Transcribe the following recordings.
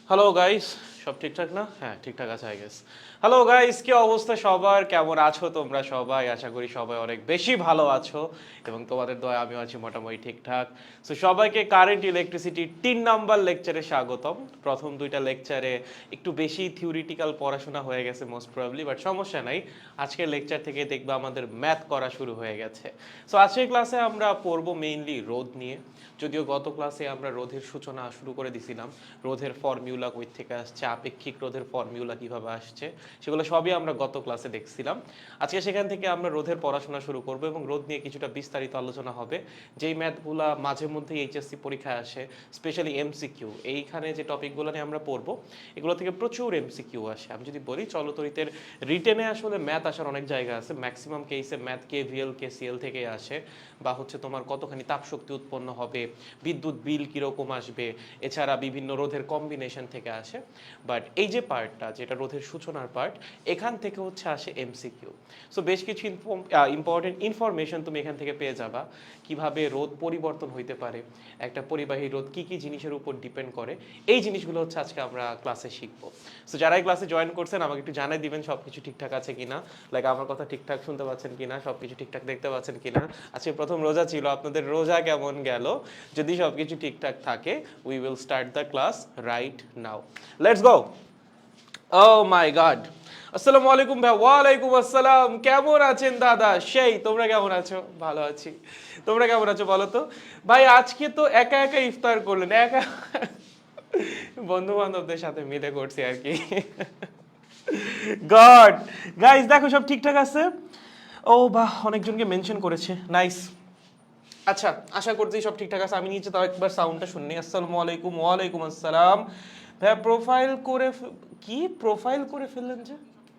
Hello guys, সব ঠিকঠাক না? হ্যাঁ, ঠিকঠাক আছে আই গেস। হ্যালো গাইস, কি অবস্থা সবার? কেমন আছো তোমরা সবাই? আশা করি সবাই অনেক বেশি ভালো আছো এবং তোমাদের দয়ায় আমিও আছি মোটামুটি ঠিকঠাক। সো সবাইকে কারেন্ট ইলেকট্রিসিটির ৩ নাম্বার লেকচারে স্বাগতম। প্রথম ২টা লেকচারে একটু বেশি থিওরিটিক্যাল পড়াশোনা হয়ে গেছে মোস্ট প্রবাবলি, বাট সমস্যা নাই। আজকের লেকচার থেকে দেখবে আমাদের ম্যাথ করা শুরু হয়ে গেছে। সো আজকের ক্লাসে আমরা পড়বো মেইনলি রোধ নিয়ে। যদিও গত ক্লাসে আমরা রোধের সূচনা শুরু করে দিছিলাম, রোধের ফর্মিউলা কই থেকে আসছে, আপেক্ষিক রোধের ফর্মিউলা কিভাবে আসছে, সেগুলো সবই আমরা গত ক্লাসে দেখছিলাম। আজকে সেখান থেকে আমরা রোধের পড়াশোনা শুরু করব এবং রোধ নিয়ে কিছুটা বিস্তারিত আলোচনা হবে। যেই ম্যাথগুলা মাঝে মধ্যে এইচএসসি পরীক্ষায় আসে, স্পেশালি এমসিকিউ, এইখানে যে টপিকগুলো নিয়ে আমরা পড়বো এগুলো থেকে প্রচুর এমসিকিউ আসে। আমি যদি বলি চলতরিতের রিটেনে আসলে ম্যাথ আসার অনেক জায়গা আছে, ম্যাক্সিমাম কেসে ম্যাথ কেভিএল কেসিএল থেকে আসে, বা হচ্ছে তোমার কতখানি তাপশক্তি উৎপন্ন হবে, বিদ্যুৎ বিল কীরকম আসবে, এছাড়া বিভিন্ন রোধের কম্বিনেশন থেকে আসে। বাট এই যে পার্টটা, যেটা রোধের সূচনার পার্ট, এখান থেকে হচ্ছে আসে এমসিকিউ। সো বেশ কিছু ইম্পর্টেন্ট ইনফরমেশন তুমি এখান থেকে পেয়ে যাবা, কিভাবে রোধ পরিবর্তন হইতে পারে, একটা পরিবাহী রোধ কী কী জিনিসের উপর ডিপেন্ড করে, এই জিনিসগুলো হচ্ছে আজকে আমরা ক্লাসে শিখবো। সো যারা এই ক্লাসে জয়েন করছেন আমাকে একটু জানাই দিবেন সব কিছু ঠিকঠাক আছে কিনা, লাইক আমার কথা ঠিকঠাক শুনতে পাচ্ছেন কিনা, সব কিছু ঠিকঠাক দেখতে পাচ্ছেন কিনা। আজকে প্রথম রোজা ছিল, আপনাদের রোজা কেমন গেল? যদি সব কিছু ঠিকঠাক থাকে, we will start the class right now. Let's go. Oh my god, আসসালামু আলাইকুম ভাই। ওয়ালাইকুম আসসালাম। কেমন আছেন দাদা? সেই, তোমরা কেমন আছো? ভালো আছি। তোমরা কেমন আছো বলো তো? ভাই আজকে তো একা একা ইফতার করলেন? একা? বন্ধু বান্ধবদের সাথে মিলে করছি আর কি। গড, গাইস দেখো সব ঠিকঠাক আছে? ও বাহ, অনেকজনকে মেনশন করেছে, নাইস। আচ্ছা, আশা করছি সব ঠিকঠাক আছে। আমি নিচে তাও একবার সাউন্ডটা শুনি। আসসালামু আলাইকুম। ওয়ালাইকুম আসসালাম। ভাইয়া প্রোফাইল করে কি প্রোফাইল করে ফেললেন যে?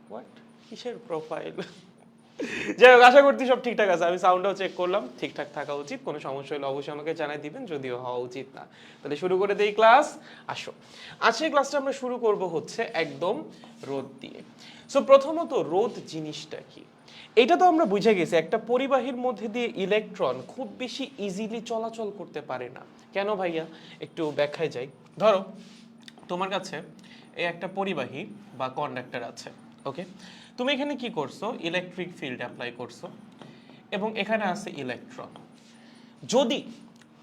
হোয়াট? কিসের প্রোফাইল? যাই হোক, আশা করছি সব ঠিকঠাক আছে। আমি সাউন্ডটাও চেক করলাম, ঠিকঠাক থাকা উচিত। কোনো সমস্যা হলে অবশ্যই আমাকে জানাই দিবেন, যদিও হওয়া উচিত না। তাহলে শুরু করে দেই ক্লাস। আসো, আজকের ক্লাসটা আমরা শুরু করব হচ্ছে একদম রোধ দিয়ে। সো প্রথমত রোধ জিনিসটা কি, এটা তো আমরা বুঝে গেছি। একটা পরিবাহীর মধ্যে দিয়ে ইলেকট্রন খুব বেশি ইজিলি চলাচল করতে পারে না। কেন ভাইয়া? একটু ব্যাখ্যায় যাই। ধরো তোমার কাছে এই একটা পরিবাহী বা কন্ডাক্টর আছে, ওকে? তুমি এখানে কি করছো? ইলেকট্রিক ফিল্ড অ্যাপ্লাই করছো এবং এখানে আছে ইলেকট্রন। যদি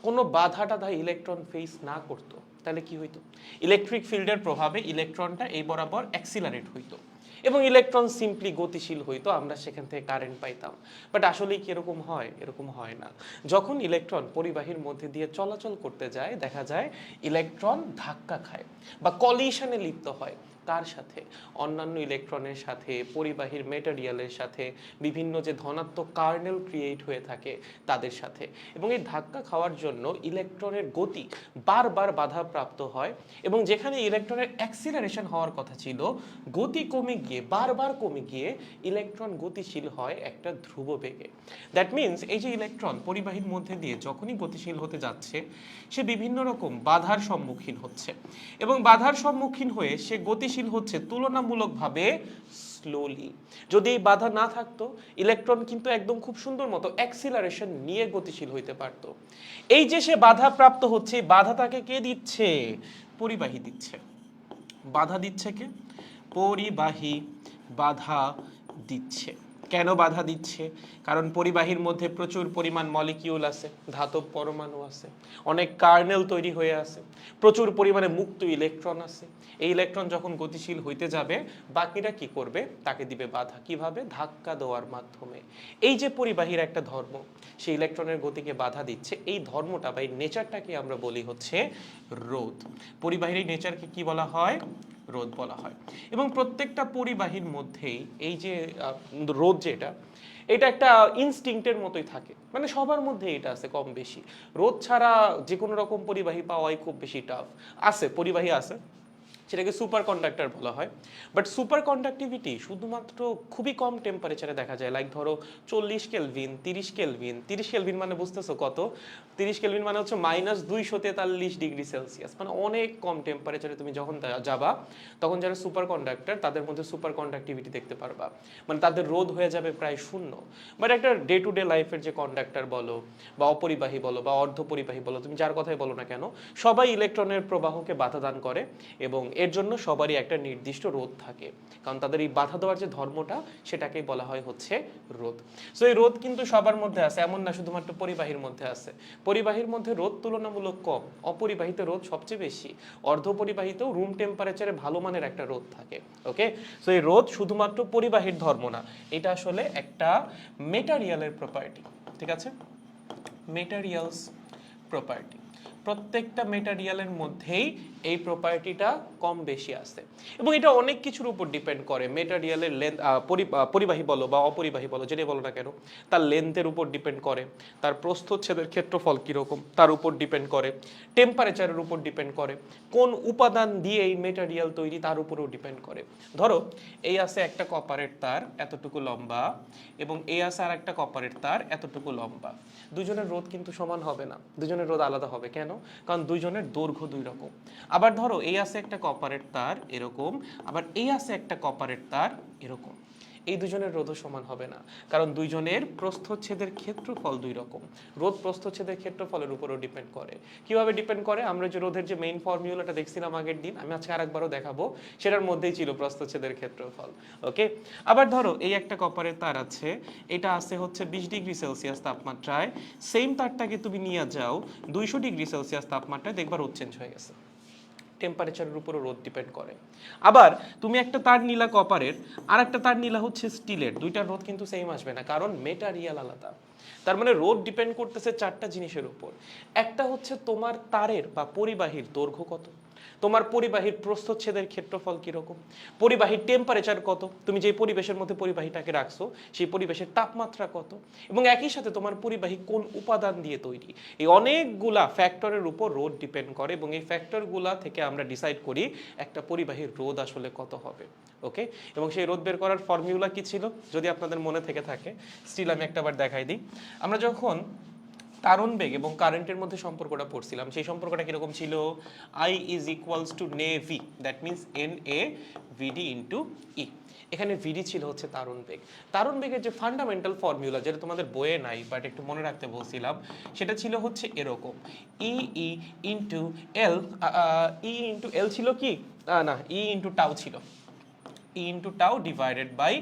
কোনো বাধা টাধা ইলেকট্রন ফেস না করতো, তাহলে কি হইতো? ইলেকট্রিক ফিল্ডের প্রভাবে ইলেকট্রনটা এই বরাবর অ্যাক্সিলারেট হইতো এবং ইলেকট্রন সিম্পলি গতিশীল হইতো, আমরা সেখান থেকে কারেন্ট পাইতাম। বাট আসলেই কি এরকম হয়? এরকম হয় না। যখন ইলেকট্রন পরিবাহীর মধ্যে দিয়ে চলাচল করতে যায়, দেখা যায় ইলেকট্রন ধাক্কা খায় বা কলিশনে লিপ্ত হয়। কার সাথে? অন্যান্য ইলেকট্রনের সাথে, পরিবাহীর মেটেরিয়ালের সাথে, বিভিন্ন যে ধনাত্মক কার্নেল ক্রিয়েট হয়ে থাকে তাদের সাথে। এবং এই ধাক্কা খাওয়ার জন্য ইলেকট্রনের গতি বারবার বাধাপ্রাপ্ত হয় এবং যেখানে ইলেকট্রনের অ্যাক্সিলারেশন হওয়ার কথা ছিল, গতি কমে গিয়ে, বারবার কমে গিয়ে ইলেকট্রন গতিশীল হয় একটা ধ্রুব বেগে। দ্যাট মিনস এই যে ইলেকট্রন পরিবাহীর মধ্যে দিয়ে যখনই গতিশীল হতে যাচ্ছে, সে বিভিন্ন রকম বাধার সম্মুখীন হচ্ছে এবং বাধার সম্মুখীন হয়ে সে গতিশীল হচ্ছে তুলনামূলকভাবে স্লোলি। যদি এই বাধা না থাকতো, ইলেকট্রন কিন্তু একদম খুব সুন্দর মতো অ্যাক্সিলারেশন নিয়ে গতিশীল হইতে পারতো। এই যে সে বাধা প্রাপ্ত হচ্ছে, বাধা তাকে কে দিচ্ছে? পরিবাহী দিচ্ছে। বাধা দিচ্ছে কে? পরিবাহী বাধা দিচ্ছে। কেন বাধা দিচ্ছে? কারণ পরিবাহীর মধ্যে প্রচুর পরিমাণ মলিকিউল আছে, ধাতব পরমাণু আছে, অনেক কার্নেল তৈরি হয়ে আছে, প্রচুর পরিমাণে মুক্ত ইলেকট্রন আছে। এই ইলেকট্রন যখন গতিশীল হইতে যাবে, বাকিরা কি করবে? তাকে দিবে বাধা। কিভাবে? ধাক্কা দেওয়ার মাধ্যমে। এই যে পরিবাহীর একটা ধর্ম, সেই ইলেকট্রনের গতিকে বাধা দিচ্ছে, এই ধর্মটা বা এই নেচারটাকে আমরা বলি হচ্ছে রোধ। পরিবাহীর এই নেচারকে কি বলা হয়? রোধ বলা হয়। এবং প্রত্যেকটা পরিবাহীর মধ্যেই এই যে রোধ, যেটা এটা একটা ইনস্টিংক্টের মতোই থাকে, মানে সবার মধ্যে এটা আছে কম বেশি। রোধ ছাড়া যে কোনো রকম পরিবাহী পাওয়াই খুব বেশি টাফ। আছে পরিবাহী আছে, সেটাকে সুপার কন্ডাক্টর বলা হয়। বাট সুপার কন্ডাক্টিভিটি শুধুমাত্র খুবই কম টেম্পারেচারে দেখা যায়, লাইক ধরো 40 কেলভিন, 30 কেলভিন। 30 কেলভিন মানে বুঝতেছো কত? 30 কেলভিন মানে হচ্ছে -243 ডিগ্রি সেলসিয়াস, মানে অনেক কম টেম্পারেচারে তুমি যখন যাবা তখন যারা সুপার কন্ডাক্টর তাদের মধ্যে সুপার কন্ডাক্টিভিটি দেখতে পারবা, মানে তাদের রোধ হয়ে যাবে প্রায় শূন্য। বাট একটা ডে টু ডে লাইফের যে কন্ডাক্টর বলো বা অপরিবাহী বলো বা অর্ধপরিবাহী বলো, তুমি যার কথাই বলো না কেন, সবাই ইলেকট্রনের প্রবাহকে বাধা দান করে এবং এর জন্য সবারই একটা নির্দিষ্ট রোধ থাকে, কারণ তাদের এই বাধা দেওয়ার যে ধর্মটা সেটাকেই বলা হয় হচ্ছে রোধ। সো এই রোধ কিন্তু সবার মধ্যে আছে, এমন না শুধুমাত্র পরিবাহীর মধ্যে আছে। পরিবাহীর মধ্যে রোধ তুলনামূলক কম, অপরিবাহিত রোধ সবচেয়ে বেশি, অর্ধপরিবাহিতেও রুম টেম্পারেচারে ভালো মানের একটা রোধ থাকে। ওকে, সো এই রোধ শুধুমাত্র পরিবাহীর ধর্ম না, এটা আসলে একটা মেটারিয়ালের প্রপার্টি। ঠিক আছে, মেটারিয়ালস প্রপার্টি, প্রত্যেকটা মেটারিয়ালের মধ্যেই এই প্রপার্টিটা কম বেশি আছে এবং এটা অনেক কিছুর উপর ডিপেন্ড করে। মেটারিয়ালের লেন্থ, পরিবাহী বলো বা অপরিবাহী বলো, যেটাই বলো না কেন, তার লেন্থের উপর ডিপেন্ড করে, তার প্রস্থচ্ছেদের ক্ষেত্রফল কীরকম তার উপর ডিপেন্ড করে, টেম্পারেচারের উপর ডিপেন্ড করে, কোন উপাদান দিয়ে এই মেটারিয়াল তৈরি তার উপরেও ডিপেন্ড করে। ধরো এই আছে একটা কপারের তার এতটুকু লম্বা এবং এই আছে আর একটা কপারের তার এতটুকু লম্বা, দুজনের রোধ কিন্তু সমান হবে না, দুজনের রোধ আলাদা হবে। কেন? কারণ দুইজনের দৈর্ঘ্য দুই রকম। আবার ধরো এই আছে একটা কপারের তার এরকম, আবার এই আছে একটা কপারের তার এরকম, এই দুজনের রোধও সমান হবে না, কারণ দুইজনের প্রস্থচ্ছেদের ক্ষেত্রফল দুই রকম। রোধ প্রস্থচ্ছেদের ক্ষেত্রফলের উপরও ডিপেন্ড করে। কিভাবে ডিপেন্ড করে? আমরা যে রোধের যে মেইন ফর্মুলাটা দেখছিলাম আগের দিন, আমি আজকে আরেকবারও দেখাবো, সেটার মধ্যেই ছিল প্রস্থচ্ছেদের ক্ষেত্রফল। ওকে, আবার ধরো এই একটা কপারের তার আছে, এটা আছে হচ্ছে 20 ডিগ্রি সেলসিয়াস তাপমাত্রায়, সেম তারটাকে তুমি নিয়ে যাও 200 ডিগ্রি সেলসিয়াস তাপমাত্রায়, দেখবার রোধ চেঞ্জ হয়ে গেছে। টেম্পারেচারের উপরও রোধ ডিপেন্ড করে। আবার তুমি একটা তার নিলা কপারের, আর একটা তার নিলা হচ্ছে স্টিলের, দুইটার রোধ কিন্তু সেম আসবে না, কারণ মেটারিয়াল আলাদা। তার মানে রোধ ডিপেন্ড করতেছে চারটা জিনিসের উপর। একটা হচ্ছে তোমার তারের বা পরিবাহীর দৈর্ঘ্য কত, তোমার পরিবাহীর প্রস্থচ্ছেদের ক্ষেত্রফল কীরকম, পরিবাহীর টেম্পারেচার কত, তুমি যে পরিবেশের মধ্যে পরিবাহীটাকে রাখছো সেই পরিবেশের তাপমাত্রা কত, এবং একই সাথে তোমার পরিবাহী কোন উপাদান দিয়ে তৈরি। এই অনেকগুলা ফ্যাক্টরের উপর রোধ ডিপেন্ড করে এবং এই ফ্যাক্টরগুলা থেকে আমরা ডিসাইড করি একটা পরিবাহীর রোধ আসলে কত হবে। ওকে, এবং সেই রোধ বের করার ফর্মুলা কি ছিল যদি আপনাদের মনে থেকে থাকে, স্টিল আমি একটাবার দেখাই দিই। আমরা যখন তারণ বেগ এবং কারেন্টের মধ্যে সম্পর্কটা পড়ছিলাম, সেই সম্পর্কটা কিরকম ছিল? I is equals to NA-V, that means NA-VD into E। এখানে VD ছিল হচ্ছে তারণ বেগ। তারণ বেগের যে ফান্ডামেন্টাল ফর্মুলা, যেটা তোমাদের বইয়ে নাই বাট একটু মনে রাখতে বলছিলাম, সেটা ছিল হচ্ছে এরকম, E into L, E into L ছিল কি না, E ইন্টু টাউ ছিল, E into tau divided by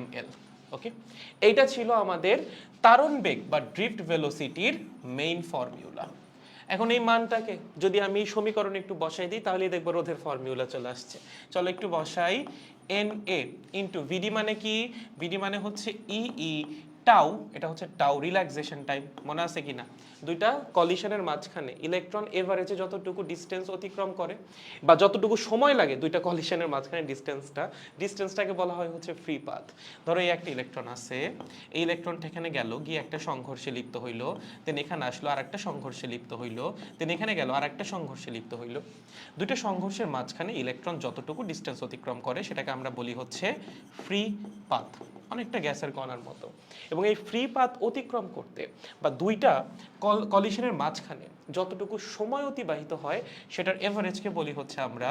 ML। Okay, এইটা ছিল আমাদের তারণ বেগ বা ড্রিফট ভেলোসিটির মেইন ফর্মুলা। এখন এই মানটাকে যদি আমি সমীকরণে একটু বসাই দিই, তাহলেই দেখবো রোধের ফর্মুলা চলে আসছে। চলো একটু বসাই, NA ইন্টু VD মানে কি? VD মানে হচ্ছে EE টাউ, এটা হচ্ছে টাউ রিল্যাক্সেশন টাইম, মনে আছে কিনা? দুইটা কলিশনের মাঝখানে ইলেকট্রন এভারেজে যতটুকু ডিস্টেন্স অতিক্রম করে বা যতটুকু সময় লাগে দুইটা কলিশনের মাঝখানে ডিস্টেন্সটাকে বলা হয় হচ্ছে ফ্রি পাথ। ধরো এই একটা ইলেকট্রন আছে, এই ইলেকট্রনটা এখানে গেল, গিয়ে একটা সংঘর্ষে লিপ্ত হইলো, দেন এখানে আসলো আর একটা সংঘর্ষে লিপ্ত হইলো, দেন এখানে গেল আর একটা সংঘর্ষে লিপ্ত হইলো। দুইটা সংঘর্ষের মাঝখানে ইলেকট্রন যতটুকু ডিস্টেন্স অতিক্রম করে সেটাকে আমরা বলি হচ্ছে ফ্রি পাথ, অনেকটা গ্যাসের কণার মতো। এবং এই ফ্রি পাথ অতিক্রম করতে বা দুইটা কলিশনের মাঝখানে যতটুকু সময় অতিবাহিত হয় সেটার এভারেজকে বলি হচ্ছে আমরা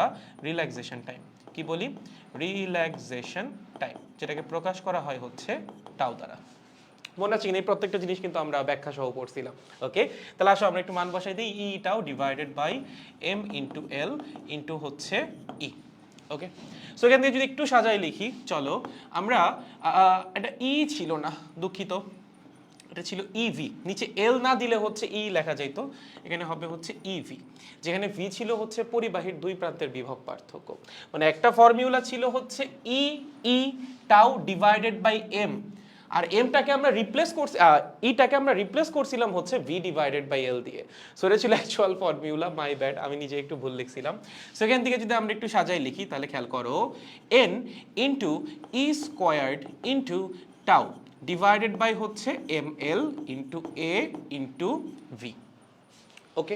রিল্যাক্সেশন টাইম। কি বলি? রিল্যাক্সেশন টাইম, যেটাকে প্রকাশ করা হয় হচ্ছে টাউ দ্বারা। মনে আছে এই প্রত্যেকটা জিনিস কিন্তু আমরা ব্যাখ্যা সহ পড়ছিলাম। ওকে, তাহলে আসো আমরা একটু মান বসাই দিই, E tau divided by M into L into হচ্ছে ই। ওকে, সো এখান থেকে যদি একটু সাজাই লিখি, চলো আমরা এটা ই ছিল না, দুঃখিত, এটা ছিল ইভি, নিচে এল না দিলে হচ্ছে ই লেখা যাইতো, এখানে হবে হচ্ছে ইভি, যেখানে ভি ছিল হচ্ছে পরিবাহীর দুই প্রান্তের বিভব পার্থক্য। মানে একটা ফর্মুলা ছিল হচ্ছে ই ই টাউ ডিভাইডেড বাই এম, আর এমটাকে আমরা রিপ্লেস করছি, ইটাকে আমরা রিপ্লেস করছিলাম হচ্ছে ভি ডিভাইডেড বাই এল দিয়ে। সো এটা ছিল অ্যাকচুয়াল ফর্মুলা, মাই ব্যাড, আমি নিজে একটু ভুল লিখছিলাম। সেখান থেকে যদি আমরা একটু সাজাই লিখি তাহলে খেয়াল করো, N into E squared into tau divided by হচ্ছে ML into A into V। Okay,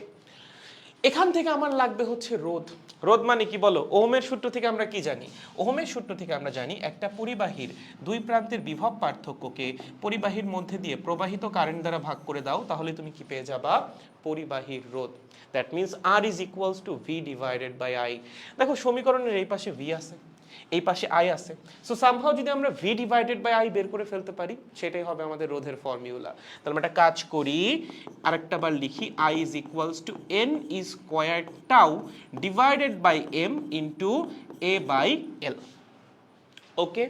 এখান থেকে আমার লাগবে হচ্ছে রোধ। রোধ মানে কি বলো? ওহমের সূত্র থেকে আমরা কি জানি? ওহমের সূত্র থেকে আমরা জানি একটা পরিবাহীর দুই প্রান্তের বিভব পার্থক্যকে পরিবাহীর মধ্যে দিয়ে প্রবাহিত কারেন্ট দ্বারা ভাগ করে দাও, তাহলে তুমি কি পেয়ে যাবা? পরিবাহীর রোধ। That means R is equals to V divided by I. দেখো সমীকরণের এই পাশে ভি আছে, এই পাশে আই আছে, সো সামহাও যদি আমরা ভি ডিভাইডেড বাই আই বের করে ফেলতে পারি, সেটাই হবে আমাদের রোধের ফর্মুলা। তাহলে আমরা একটা কাজ করি, আরেকটা বার লিখি, I is equals to N E square tau divided by M into A by L. Okay,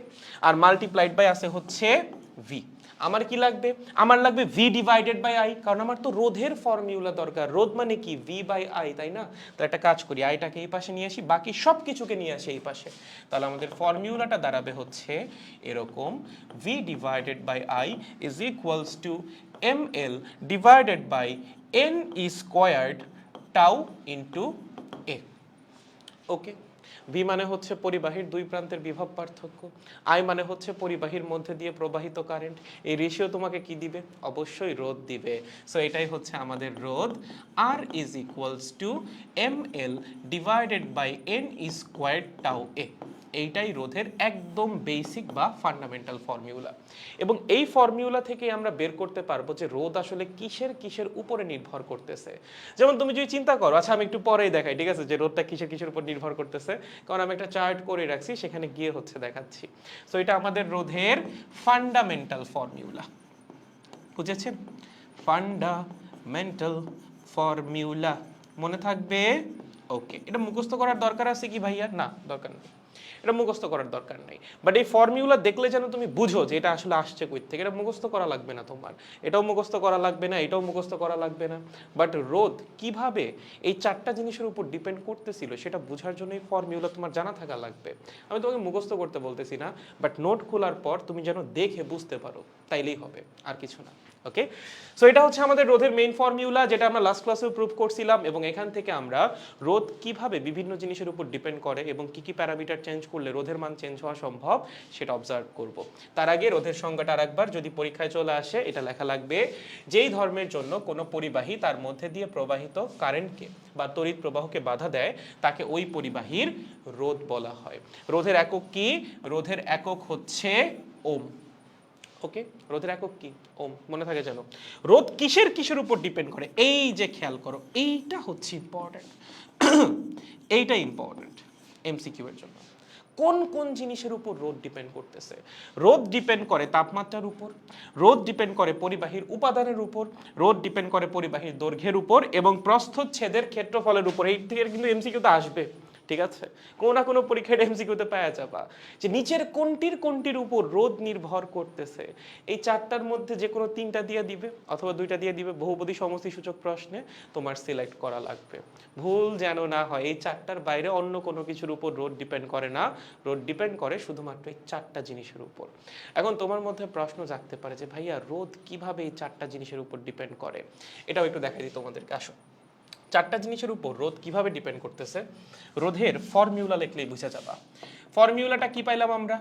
আর মাল্টিপ্লাইড বাই আছে হচ্ছে ভি। আমার কি লাগবে? আমার লাগবে ভি ডিভাইডেড বাই আই, কারণ আমার তো রোধের ফর্মুলা দরকার। রোধ মানে কি? ভি বাই আই, তাই না? তো একটা কাজ করি, আইটাকে এই পাশে নিয়ে আসি, বাকি সব কিছুকে নিয়ে আসি এই পাশে। তাহলে আমাদের ফর্মুলাটা দাঁড়াবে হচ্ছে এরকম, V divided by I is equals to M L divided by N E squared tau into A. Okay, V মানে হচ্ছে পরিবাহীর দুই প্রান্তের বিভব পার্থক্য, আই মানে হচ্ছে পরিবাহীর মধ্যে দিয়ে প্রবাহিত কারেন্ট। এই রেশিও তোমাকে কি দিবে? অবশ্যই রোধ দিবে। সো এটাই হচ্ছে আমাদের রোধ, R is equals to M L divided by N E squared tau A. এইটাই রোধের একদম বেসিক বা ফান্ডামেন্টাল ফর্মুলা। এবং এই ফর্মুলা থেকে আমরা বের করতে পারবো যে রোধ আসলে কিসের কিসের উপরে নির্ভর করতেছে। যেমন তুমি যদি চিন্তা করো, আচ্ছা আমি একটু পরেই দেখাই, ঠিক আছে, যে রোধটা কিসের কিসের উপর নির্ভর করতেছে, কারণ আমি একটা চার্ট করে রাখছি, সেখানে গিয়ে হচ্ছে দেখাচ্ছি। সো এটা আমাদের রোধের ফান্ডামেন্টাল ফর্মুলা, বুঝেছেন? ফান্ডামেন্টাল ফর্মুলা মনে থাকবে? ওকে, এটা মুখস্থ করার দরকার আছে কি ভাইয়া? না, দরকার নেই, এটা মুখস্থ করার দরকার নেই। বাট এই ফর্মুলা দেখলে যেন তুমি বুঝো যে এটা আসলে আসছে কই থেকে। এটা মুখস্থ করা লাগবে না তোমার, এটাও মুখস্থ করা লাগবে না, এটাও মুখস্থ করা লাগবে না। বাট রোধ কিভাবে এই চারটা জিনিসের উপর ডিপেন্ড করতেছিল সেটা বোঝার জন্য এই ফর্মুলা তোমার জানা থাকা লাগবে। আমি তোমাকে মুখস্থ করতে বলতেছি না, বাট নোট খোলার পর তুমি যেন দেখে বুঝতে পারো, তাইলেই হবে, আর কিছু না। ওকে, সো এটা হচ্ছে আমাদের রোধের মেইন ফর্মুলা, যেটা আমরা লাস্ট ক্লাসেও প্রুভ করছিলাম। এবং এখান থেকে আমরা রোধ কিভাবে বিভিন্ন জিনিসের উপর ডিপেন্ড করে এবং কি কি প্যারামিটার চেঞ্জ করলে রোধের মান চেঞ্জ হওয়া সম্ভব সেটা অবজার্ভ করব। তার আগে রোধের সংজ্ঞাটা আরেকবার, যদি পরীক্ষায় চলে আসে, এটা লেখা লাগবে, যেই ধর্মের জন্য কোনো পরিবাহী তার মধ্যে দিয়ে প্রবাহিত কারেন্টকে বা তড়িৎ প্রবাহকে বাধা দেয়, তাকে ওই পরিবাহীর রোধ বলা হয়। রোধের একক কি? রোধের একক হচ্ছে ওম। ওকে, রোধের একক কি? ওম। মনে থাকে জানো? রোধ কিসের কিসের উপর ডিপেন্ড করে, এই যে খেয়াল করো, এইটা হচ্ছে ইম্পর্টেন্ট, এইটা ইম্পর্টেন্ট এমসিকিউ এর জন্য। কোন কোন জিনিসের উপর রোধ ডিপেন্ড করতেছে? রোধ ডিপেন্ড করে তাপমাত্রার উপর, রোধ ডিপেন্ড করে পরিবাহীর উপাদানের উপর, রোধ ডিপেন্ড করে পরিবাহীর দৈর্ঘ্যের উপর এবং প্রস্থচ্ছেদের ক্ষেত্রফলের উপর। এই থেকে কিন্তু এমসিকিউতে আসবে, ঠিক আছে? কোনো না কোনো পরীক্ষায় এমসিকিউতে পাওয়া যাবা যে নিচের কোনটির উপর রোধ নির্ভর করতেছে। এই চারটার মধ্যে যে কোনো তিনটা দিয়ে দিবে অথবা দুইটা দিয়ে দিবে, বহুপদী সমষ্টি সূচক প্রশ্নে তোমার সিলেক্ট করা লাগবে। ভুল যেন না হয়, এই চারটার বাইরে অন্য কোনো কিছুর উপর রোধ ডিপেন্ড করে না, রোধ ডিপেন্ড করে শুধুমাত্র এই চারটা জিনিসের উপর। এখন তোমার মধ্যে প্রশ্ন জাগতে পারে যে ভাইয়া রোধ কিভাবে এই চারটা জিনিসের উপর ডিপেন্ড করে, এটাও একটু দেখাই দিই তোমাদেরকে। আসো, চারটা জিনিসের উপর রোধ কিভাবে ডিপেন্ড করতেছে রোধের ফর্মুলা লিখলেই বুঝে যাবা। ফর্মুলাটা কি পাইলাম আমরা?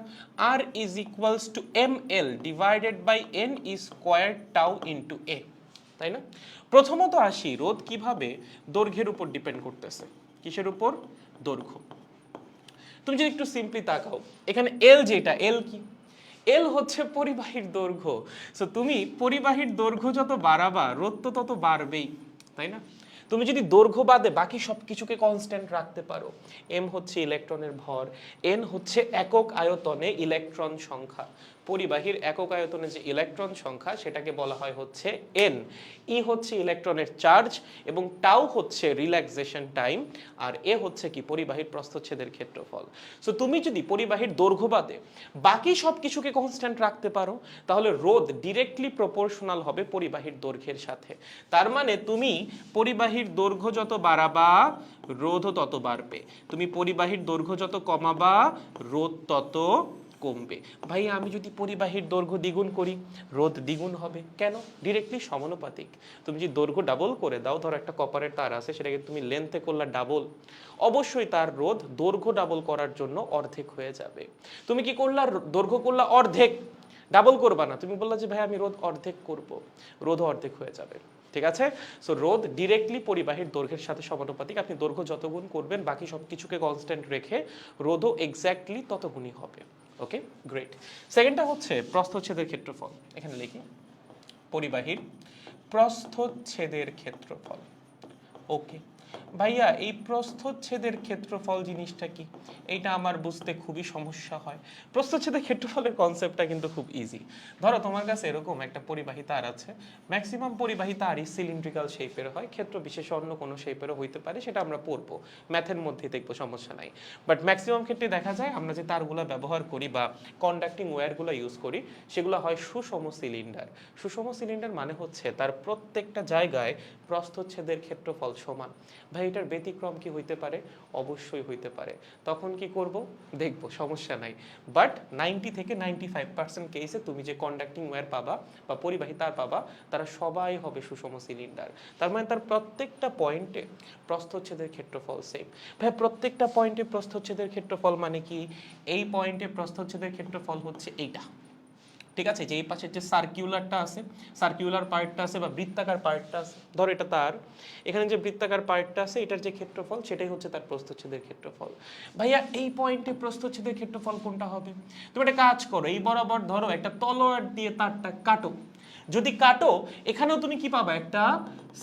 R is equals to M L divided by N E square tau into A, তাই না? প্রথমত আসি, রোধ কিভাবে দৈর্ঘ্যের উপর ডিপেন্ড করতেছে। কিসের উপর? দৈর্ঘ্য। তুমি যদি একটু সিম্পলি তাকাও, এখানে এল, যেটা এল কি? এল হচ্ছে পরিবাহীর দৈর্ঘ্য। সো তুমি পরিবাহীর দৈর্ঘ্য যত বাড়াবা, রোধ তো তত বাড়বেই, তাই না? তুমি যদি দৈর্ঘ্য বাদে বাকি সব কিছুকে কনস্ট্যান্ট রাখতে পারো, এম হচ্ছে ইলেকট্রনের ভর, এন হচ্ছে একক আয়তনে ইলেকট্রন সংখ্যা, পরিবাহীর একক আয়তনে যে ইলেকট্রন সংখ্যা সেটাকে বলা হয় হচ্ছে এন, ই হচ্ছে ইলেকট্রনের চার্জ এবং টাউ হচ্ছে রিল্যাক্সেশন টাইম, আর এ হচ্ছে কি? পরিবাহীর প্রস্থচ্ছেদের ক্ষেত্রফল। সো তুমি যদি পরিবাহীর দৈর্ঘ্য বাদে বাকি সব কিছুকে কনস্ট্যান্ট রাখতে পারো, তাহলে রোধ ডিরেক্টলি প্রপোর্শনাল হবে পরিবাহীর দৈর্ঘ্যের সাথে। তার মানে তুমি পরিবাহীর দৈর্ঘ্য যত বাড়াবা, রোধও তত বাড়বে। তুমি পরিবাহীর দৈর্ঘ্য যত কমাবা, রোধ তত কমবে। ভাই আমি যদি পরিবাহীর দৈর্ঘ্য দ্বিগুণ করি, রোধ দ্বিগুণ হবে। কেন? ডিরেক্টলি সমানুপাতিক। তুমি যদি দৈর্ঘ্য ডাবল করে দাও, ধরো একটা কপারের তার আছে, সেটাকে তুমি লেন্থে করলা ডাবল, অবশ্যই তার রোধ দৈর্ঘ্য ডাবল করার জন্য অর্ধেক হয়ে যাবে। তুমি কি করলা? দৈর্ঘ্য করলা অর্ধেক, ডাবল করবা না। তুমি বললা যে ভাই আমি রোধ অর্ধেক করব, রোধ অর্ধেক হয়ে যাবে। ঠিক আছে? সো রোধ ডিরেক্টলি পরিবাহীর দৈর্ঘ্যের সাথে সমানুপাতিক। আপনি দৈর্ঘ্য যত গুণ করবেন বাকি সব কিছুকে কনস্ট্যান্ট রেখে রোধও এক্স্যাক্টলি তত গুণই হবে। ওকে, গ্রেট। সেকেন্ডটা হচ্ছে প্রস্থচ্ছেদের ক্ষেত্রফল। এখানে লিখি পরিবাহীর প্রস্থচ্ছেদের ক্ষেত্রফল। ওকে ভাইয়া, এই প্রস্থচ্ছেদের ক্ষেত্রফল জিনিসটা কি? এইটা আমার বুঝতে খুবই সমস্যা হয়। প্রস্থচ্ছেদের ক্ষেত্রফলের কনসেপ্টটা কিন্তু খুব ইজি। ধরো তোমার কাছে এরকম একটা পরিবাহী তার আছে, ম্যাক্সিমাম পরিবাহী তারই সিলিন্ড্রিক্যাল শেপের হয়, ক্ষেত্র বিশেষ অন্য কোনো শেপেরও হইতে পারে, সেটা আমরা পড়বো ম্যাথের মধ্যে, দেখবো, সমস্যা নাই। বাট ম্যাক্সিমাম ক্ষেত্রে দেখা যায় আমরা যে তারগুলো ব্যবহার করি বা কন্ডাক্টিং ওয়্যারগুলো ইউজ করি সেগুলো হয় সুষম সিলিন্ডার। সুষম সিলিন্ডার মানে হচ্ছে তার প্রত্যেকটা জায়গায় প্রস্থচ্ছেদের ক্ষেত্রফল সমান। ভাই এটার ব্যতিক্রম কি হইতে পারে? অবশ্যই হইতে পারে। তখন কি করব? দেখবো, সমস্যা নাই। বাট 90 থেকে 95% কেসে তুমি যে কন্ডাক্টিং ওয়্যার পাবা বা পরিবাহী তার পাবা তারা সবাই হবে সুষম সিলিন্ডার। তার মানে তার প্রত্যেকটা পয়েন্টে প্রস্থচ্ছেদের ক্ষেত্রফল সেম। ভাই প্রত্যেকটা পয়েন্টে প্রস্থচ্ছেদের ক্ষেত্রফল মানে কি? এই পয়েন্টে প্রস্থচ্ছেদের ক্ষেত্রফল হচ্ছে এইটা। ঠিক আছে, যে এই পাশের যে সার্কিউলারটা আছে, সার্কিউলার পার্টটা আছে বা বৃত্তাকার পার্টটা আছে, ধর এটা তার, এখানে যে বৃত্তাকার পার্টটা আছে এটার যে ক্ষেত্রফল সেটাই হচ্ছে তার প্রস্থচ্ছেদের ক্ষেত্রফল। ভাইয়া এই পয়েন্টে প্রস্থচ্ছেদের ক্ষেত্রফল কোনটা হবে? তুমি একটা কাজ করো, এই বরাবর ধরো একটা তলোয়ার দিয়ে তারটা কাটো। যদি কাটো এখানেও তুমি কি পাবা? একটা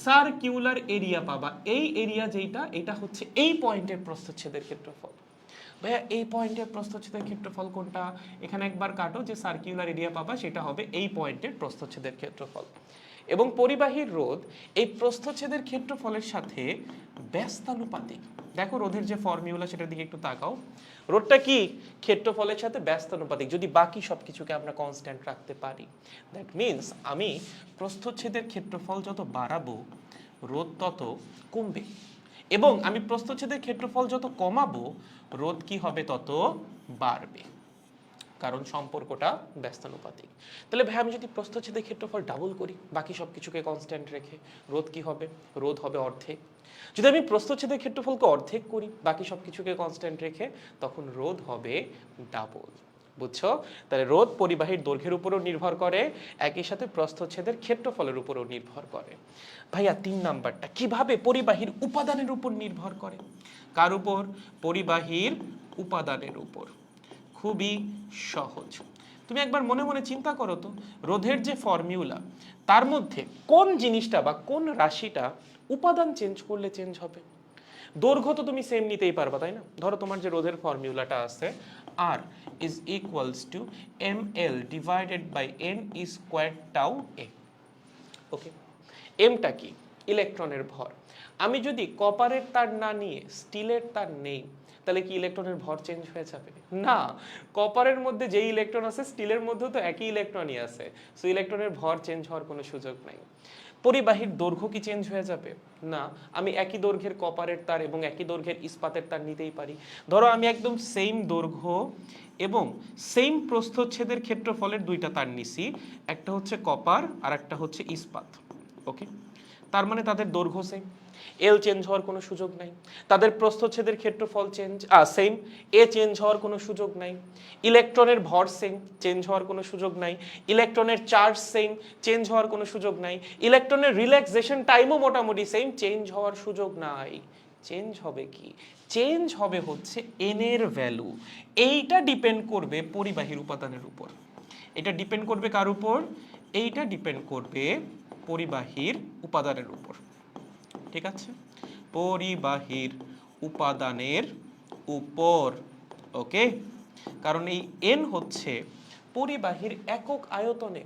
সার্কিউলার এরিয়া পাবা। এই এরিয়া যেটা, এটা হচ্ছে এই পয়েন্টের প্রস্থচ্ছেদের ক্ষেত্রফল। ভাইয়া এই পয়েন্টের প্রস্থচ্ছেদের ক্ষেত্রফল কোনটা? এখানে একবার কাটো, যে সার্কিউলার এরিয়া পাবা সেটা হবে এই পয়েন্টের প্রস্থচ্ছেদের ক্ষেত্রফল। এবং পরিবাহীর রোধ এই প্রস্থচ্ছেদের ক্ষেত্রফলের সাথে ব্যস্তানুপাতিক। দেখো রোধের যে ফর্মুলা সেটার দিকে একটু তাকাও। রোধটা কি? ক্ষেত্রফলের সাথে ব্যস্তানুপাতিক, যদি বাকি সবকিছুকে আমরা কনস্ট্যান্ট রাখতে পারি। দ্যাট মিনস আমি প্রস্থচ্ছেদের ক্ষেত্রফল যত বাড়াবো রোধ তত কমবে, এবং আমি প্রস্থচ্ছেদের ক্ষেত্রফল যত কমাবো রোধ কি হবে? তত বাড়বে, কারণ সম্পর্কটা ব্যস্তানুপাতিক। তাহলে ভাই আমি যদি প্রস্থচ্ছেদের ক্ষেত্রফল ডাবল করি বাকি সব কিছুকে কনস্ট্যান্ট রেখে, রোধ কি হবে? রোধ হবে অর্ধেক। যদি আমি প্রস্থচ্ছেদের ক্ষেত্রফলকে অর্ধেক করি বাকি সব কিছুকে কনস্ট্যান্ট রেখে, তখন রোধ হবে ডাবল। বুঝছো? তাহলে রোধ পরিবাহীর দৈর্ঘ্যের উপরও নির্ভর করে, একই সাথে প্রস্থচ্ছেদের ক্ষেত্রফলের উপরও নির্ভর করে। ভাইয়া 3 নাম্বারটা কিভাবে পরিবাহীর উপাদানের উপর নির্ভর করে? কার উপর? পরিবাহীর উপাদানের উপর। খুবই সহজ। তুমি একবার মনে মনে চিন্তা করো তো, রোধের যে ফর্মুলা তার মধ্যে কোন জিনিসটা বা কোন রাশিটা উপাদান চেঞ্জ করলে চেঞ্জ হবে? দৈর্ঘ্য তো তুমি সেম নিতেই পারবা, তাই না? ধরো তোমার যে রোধের ফর্মুলাটা আছে, R is equals to ml divided by n squared tau a. ওকে, এমটা কি? ইলেকট্রনের ভর। আমি যদি কপারের তার না নিয়ে স্টিলের তার নেই তাহলে কি ইলেকট্রনের ভর চেঞ্জ হয়ে যাবে? না, কপারের মধ্যে যেই ইলেকট্রন আছে স্টিলের মধ্যেও তো একই ইলেকট্রনই আছে, সো ইলেকট্রনের ভর চেঞ্জ হওয়ার কোনো সুযোগ নাই। পরিবাহীর দৈর্ঘ্য কি চেঞ্জ হয়ে যাবে? না, আমি একই দৈর্ঘ্যের কপারের তার এবং একই দৈর্ঘ্যের ইস্পাতের তার নিতেই পারি। ধরো আমি একদম সেম দৈর্ঘ্য এবং সেম প্রস্থচ্ছেদের ক্ষেত্রফলের দুইটা তার নিছি, একটা হচ্ছে কপার আর একটা হচ্ছে ইস্পাত। ওকে, তার মানে তাদের দৈর্ঘ্য সেম, এল চেঞ্জ হওয়ার কোনো সুযোগ নাই। তাদের প্রস্থচ্ছেদের ক্ষেত্রফল সেম, এ চেঞ্জ হওয়ার কোনো সুযোগ নাই। ইলেকট্রনের ভর সেম, চেঞ্জ হওয়ার কোনো সুযোগ নাই। ইলেকট্রনের চার্জ সেম, চেঞ্জ হওয়ার কোনো সুযোগ নাই। ইলেকট্রনের রিল্যাক্সেশন টাইমও মোটামুটি সেম, চেঞ্জ হওয়ার সুযোগ নাই। চেঞ্জ হবে কি? চেঞ্জ হবে হচ্ছে এন এর ভ্যালু। এইটা ডিপেন্ড করবে পরিবাহীর উপাদানের উপর। এটা ডিপেন্ড করবে কার উপর? এইটা ডিপেন্ড করবে পরিবাহীর উপাদানের উপর। ঠিক আছে, পরিবাহীর উপাদানের উপর। ওকে, কারণ এই এন হচ্ছে পরিবাহীর একক আয়তনে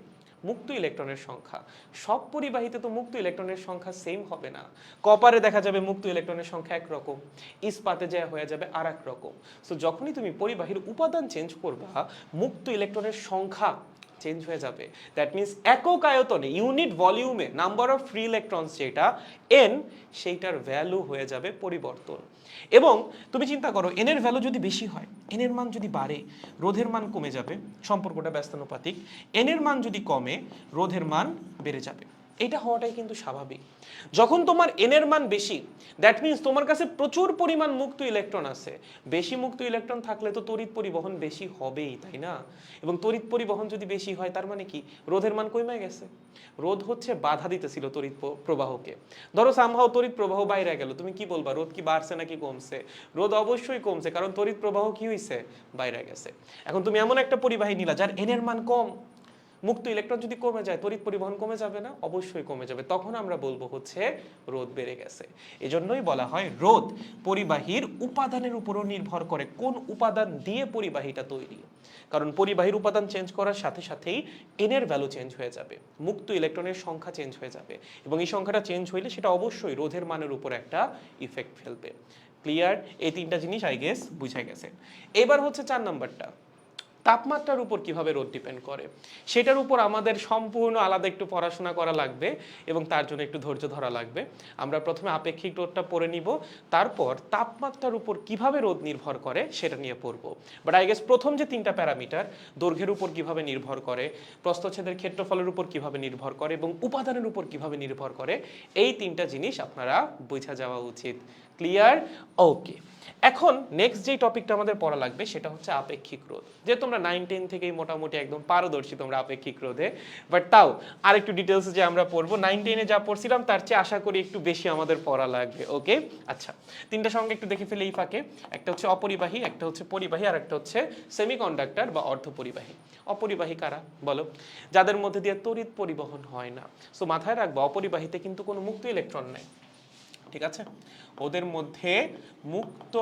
মুক্ত ইলেকট্রনের সংখ্যা। সব পরিবাহীতে তো মুক্ত ইলেকট্রনের সংখ্যা সেম হবে না। কপারে দেখা যাবে মুক্ত ইলেকট্রনের সংখ্যা একরকম, ইস্পাতে যা হয়ে যাবে আর এক রকম। সো যখনই তুমি পরিবাহীর উপাদান চেঞ্জ করবা মুক্ত ইলেকট্রনের সংখ্যা চেঞ্জ হয়ে যাবে। দ্যাট মিনস একক আয়তনে ইউনিট ভলিউমে নাম্বার অফ ফ্রি ইলেকট্রনস যেটা এন, সেইটার ভ্যালু হয়ে যাবে পরিবর্তন। এবং তুমি চিন্তা করো এন এর ভ্যালু যদি বেশি হয়, এন এর মান যদি বাড়ে রোধের মান কমে যাবে, সম্পর্কটা ব্যস্তানুপাতিক। এন এর মান যদি কমে রোধের মান বেড়ে যাবে। এটা হওয়াটাই কিন্তু স্বাভাবিক। যখন তোমার এন এর মান বেশি, দ্যাট মিন্স তোমার কাছে প্রচুর পরিমাণ মুক্ত ইলেকট্রন আছে। বেশি মুক্ত ইলেকট্রন থাকলে তো তড়িৎ পরিবহন বেশি হবেই, তাই না? এবং তড়িৎ পরিবহন যদি বেশি হয় তার মানে কি, রোধের মান কমে গেছে। রোধ হচ্ছে বাধা দিতেছিল তড়িৎ প্রবাহকে। ধরো সামহাও তড়িৎ প্রবাহ বাইরে গেল, তুমি কি বলবা, রোধ কি বাড়ছে নাকি কমছে? রোধ অবশ্যই কমছে, কারণ তড়িৎ প্রবাহ কি হইছে, বাইরে গেছে। এখন তুমি এমন একটা পরিবাহী নিলা যার এন এর মান কম, মুক্ত ইলেকট্রন যদি কমে যায় তড়িৎ পরিবহন কমে যাবে না? অবশ্যই কমে যাবে। তখন আমরা বলবো হচ্ছে রোধ বেড়ে গেছে। এজন্যই বলা হয় রোধ পরিবাহীর উপাদানের উপরও নির্ভর করে, কোন উপাদান দিয়ে পরিবাহীটা তৈরি। কারণ পরিবাহীর উপাদান চেঞ্জ করার সাথে সাথেই এন এর ভ্যালু চেঞ্জ হয়ে যাবে, মুক্ত ইলেকট্রনের সংখ্যা চেঞ্জ হয়ে যাবে, এবং এই সংখ্যাটা চেঞ্জ হইলে সেটা অবশ্যই রোধের মানের উপর একটা ইফেক্ট ফেলবে। ক্লিয়ার? এই তিনটা জিনিস আই গেস বুঝা গেছে। এবার হচ্ছে 4 নাম্বারটা, তাপমাত্রার উপর কিভাবে রোধ ডিপেন্ড করে। সেটার উপর আমাদের সম্পূর্ণ আলাদা একটু পড়াশোনা করা লাগবে এবং তার জন্য একটু ধৈর্য ধরা লাগবে। আমরা প্রথমে আপেক্ষিক রোধটা পড়ে নিব, তারপর তাপমাত্রার উপর কিভাবে রোধ নির্ভর করে সেটা নিয়ে পড়ব। বাট আই গেস প্রথম যে 3টা প্যারামিটার, দৈর্ঘ্যের উপর কিভাবে নির্ভর করে, প্রস্থচ্ছেদের ক্ষেত্রফলের উপর কিভাবে নির্ভর করে এবং উপাদানের উপর কিভাবে নির্ভর করে, এই 3টা জিনিস আপনারা বোঝা যাওয়া উচিত। ক্লিয়ার? ওকে। এখন নেক্সট যে টপিকটা আমাদের পড়া লাগবে সেটা হচ্ছে আপেক্ষিক রোধ। যে তোমরা 9-10 থেকেই মোটামুটি একদম পারদর্শী তোমরা আপেক্ষিক রোধে, বাট তাও আর একটু ডিটেলস যে আমরা পড়বো 9-10-এ যা পড়ছিলাম তার চেয়ে আশা করি একটু বেশি আমাদের পড়া লাগবে। ওকে, আচ্ছা, 3টা সঙ্গে একটু দেখে ফেলে এই ফাঁকে। একটা হচ্ছে অপরিবাহী, একটা হচ্ছে পরিবাহী, আর একটা হচ্ছে সেমিকন্ডাক্টর বা অর্ধপরিবাহী। অপরিবাহী কারা বলো? যাদের মধ্যে দিয়ে তড়িৎ পরিবহন হয় না। সো মাথায় রাখবো অপরিবাহীতে কিন্তু কোনো মুক্ত ইলেকট্রন নাই, ঠিক আছে? ওদের মধ্যে মুক্ত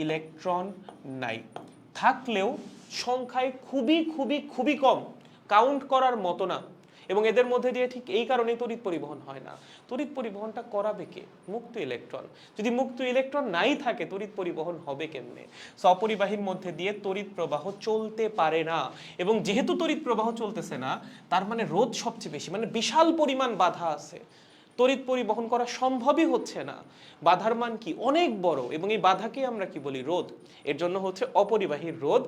ইলেকট্রন নাই, থাকলেও সংখ্যায় খুবই খুবই খুবই কম, কাউন্ট করার মতো না। এবং এদের মধ্যে দিয়ে ঠিক এই কারণেই তড়িৎ পরিবহন হয় না। তড়িৎ পরিবহনটা করাবে কে? মুক্ত ইলেকট্রন। যদি মুক্ত ইলেকট্রন নাই থাকে তড়িৎ পরিবহন হবে কেমনে? সো অপরিবাহীর মধ্যে দিয়ে তড়িৎ প্রবাহ চলতে পারে না, এবং যেহেতু তড়িৎ প্রবাহ চলতেছে না তার মানে রোধ সবচেয়ে বেশি, মানে বিশাল পরিমাণ বাধা আছে, তড়িৎ পরিবহন করা সম্ভবই হচ্ছে না। বাধার মান কি? অনেক বড়, এবং এই বাধাকে আমরা কি বলি? রোধ। এর জন্য হচ্ছে অপরিবাহীর রোধ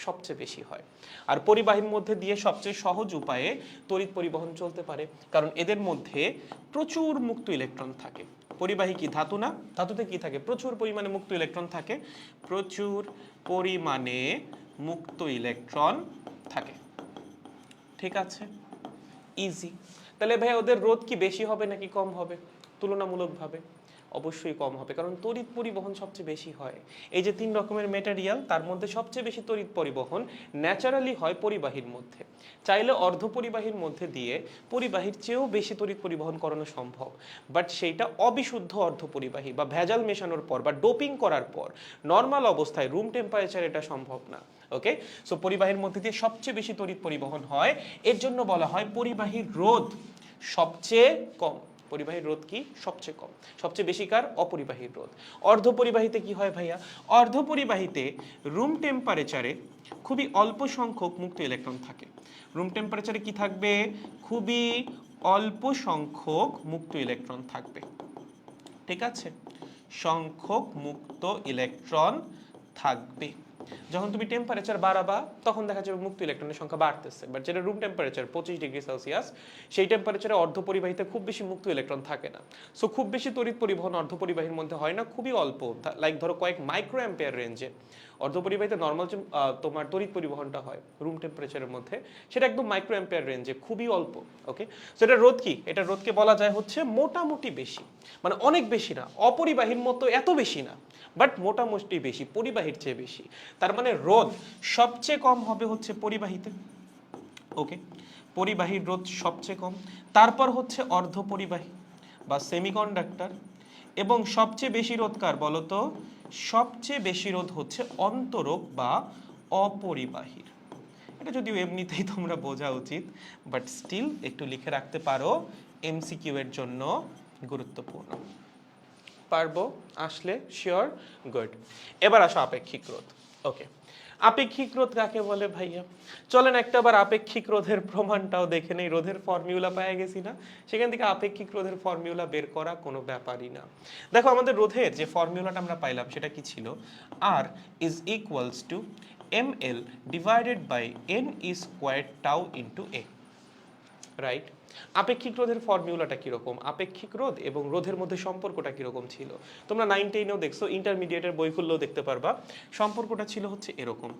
সবচেয়ে বেশি হয়। আর পরিবাহীর মধ্যে দিয়ে সবচেয়ে সহজ উপায়ে তড়িৎ পরিবহন চলতে পারে, কারণ এদের মধ্যে প্রচুর মুক্ত ইলেকট্রন থাকে। পরিবাহী কি ধাতু না? ধাতুতে কি থাকে? প্রচুর পরিমাণে মুক্ত ইলেকট্রন থাকে, প্রচুর পরিমাণে মুক্ত ইলেকট্রন থাকে। ঠিক আছে, ইজি। তাহলে ভাই ওদের রোধ কি বেশি হবে নাকি কম হবে? তুলনামূলকভাবে অবশ্যই কম হবে, কারণ তড়িৎ পরিবহন সবচেয়ে বেশি হয়। এই যে 3 রকমের মেটেরিয়াল, তার মধ্যে সবচেয়ে বেশি তড়িৎ পরিবহন ন্যাচারালি হয় পরিবাহীর মধ্যে। চাইলে অর্ধপরিবাহীর মধ্যে দিয়ে পরিবাহীর চেয়েও বেশি তড়িৎ পরিবহন করানো সম্ভব, বাট সেইটা অবিশুদ্ধ অর্ধপরিবাহী বা ভেজাল মেশানোর পর বা ডোপিং করার পর। নর্মাল অবস্থায় রুম টেম্পারেচার এটা সম্ভব না। ওকে, সো পরিবাহীর মধ্যে দিয়ে সবচেয়ে বেশি তড়িৎ পরিবহন হয়, এর জন্য বলা হয় পরিবাহীর রোধ সবচেয়ে কম। পরিবাহীর রোধ কি? সবচেয়ে কম। সবচেয়ে বেশি কার? অপরিবাহীর রোধ। অর্ধপরিবাহীতে কি হয় ভাইয়া? অর্ধপরিবাহীতে রুম টেম্পারেচারে খুবই অল্প সংখ্যক মুক্ত ইলেকট্রন থাকে। রুম টেম্পারেচারে কি থাকবে? খুবই অল্প সংখ্যক মুক্ত ইলেকট্রন থাকবে। ঠিক আছে, সংখ্যক মুক্ত ইলেকট্রন থাকবে। যখন তুমি টেম্পারেচার বাড়াবা তখন দেখা যাবে মুক্ত ইলেকট্রনের সংখ্যা বাড়তেছে, বাট যেটা রুম টেম্পারেচার 25°C, সেই টেম্পারেচারে অর্ধপরিবাহীতে খুব বেশি মুক্ত ইলেকট্রন থাকে না। সো খুব বেশি তড়িৎ পরিবহন অর্ধপরিবাহীর মধ্যে হয় না, খুবই অল্প, লাইক ধরো কয়েক মাইক্রো অ্যাম্পিয়ার রেঞ্জে। অর্ধপরিবাহীতে নর্মাল যে তোমার তড়িৎ পরিবহনটা হয় রুম টেম্পারেচারের মধ্যে, সেটা একদম মাইক্রো অ্যাম্পিয়ার রেঞ্জে, খুবই অল্প। ওকে, সো এটা রোধ কি? এটা রোধকে বলা যায় হচ্ছে মোটামুটি বেশি, মানে অনেক বেশি না, অপরিবাহীর মতো এত বেশি না, বাট মোটামুটি বেশি, পরিবাহীর চেয়ে বেশি। তার মানে রোধ সবচেয়ে কম হবে হচ্ছে পরিবাহীতে। ওকে, পরিবাহীর রোধ সবচেয়ে কম, তারপর হচ্ছে অর্ধপরিবাহী বা সেমিকন্ডাক্টর, এবং সবচেয়ে বেশি রোধ কার বলো তো? সবচেয়ে বেশি রোধ হচ্ছে অন্তরক বা অপরিবাহীর। এটা যদিও এমনিতেই তোমরা বোঝা উচিত, বাট স্টিল একটু লিখে রাখতে পারো, এমসিকিউ এর জন্য গুরুত্বপূর্ণ। পারবো আসলে? Sure, good. এবার আসো আপেক্ষিক রোধ। ওকে, আপেক্ষিক রোধ কাকে বলে ভাইয়া? চলেন একটা বার আপেক্ষিক রোধের প্রমাণটাও দেখে নেই। রোধের ফর্মুলা পেয়ে গেছি না, সেখান থেকে আপেক্ষিক রোধের ফর্মুলা বের করা কোনো ব্যাপারই না। দেখো আমাদের রোধের যে ফর্মুলাটা আমরা পাইলাম সেটা কি ছিল? R is equals to ml divided by n is squared tau into A, right? আপেক্ষিক রোধের ফর্মুলাটা কিরকম, আপেক্ষিক রোধ এবং রোধের মধ্যে সম্পর্কটা কিরকম ছিল। তোমরা 9-10-এও দেখছো, ইন্টারমিডিয়েটের বই খুললেও দেখতে পারবা। সম্পর্কটা ছিল হচ্ছে এরকম,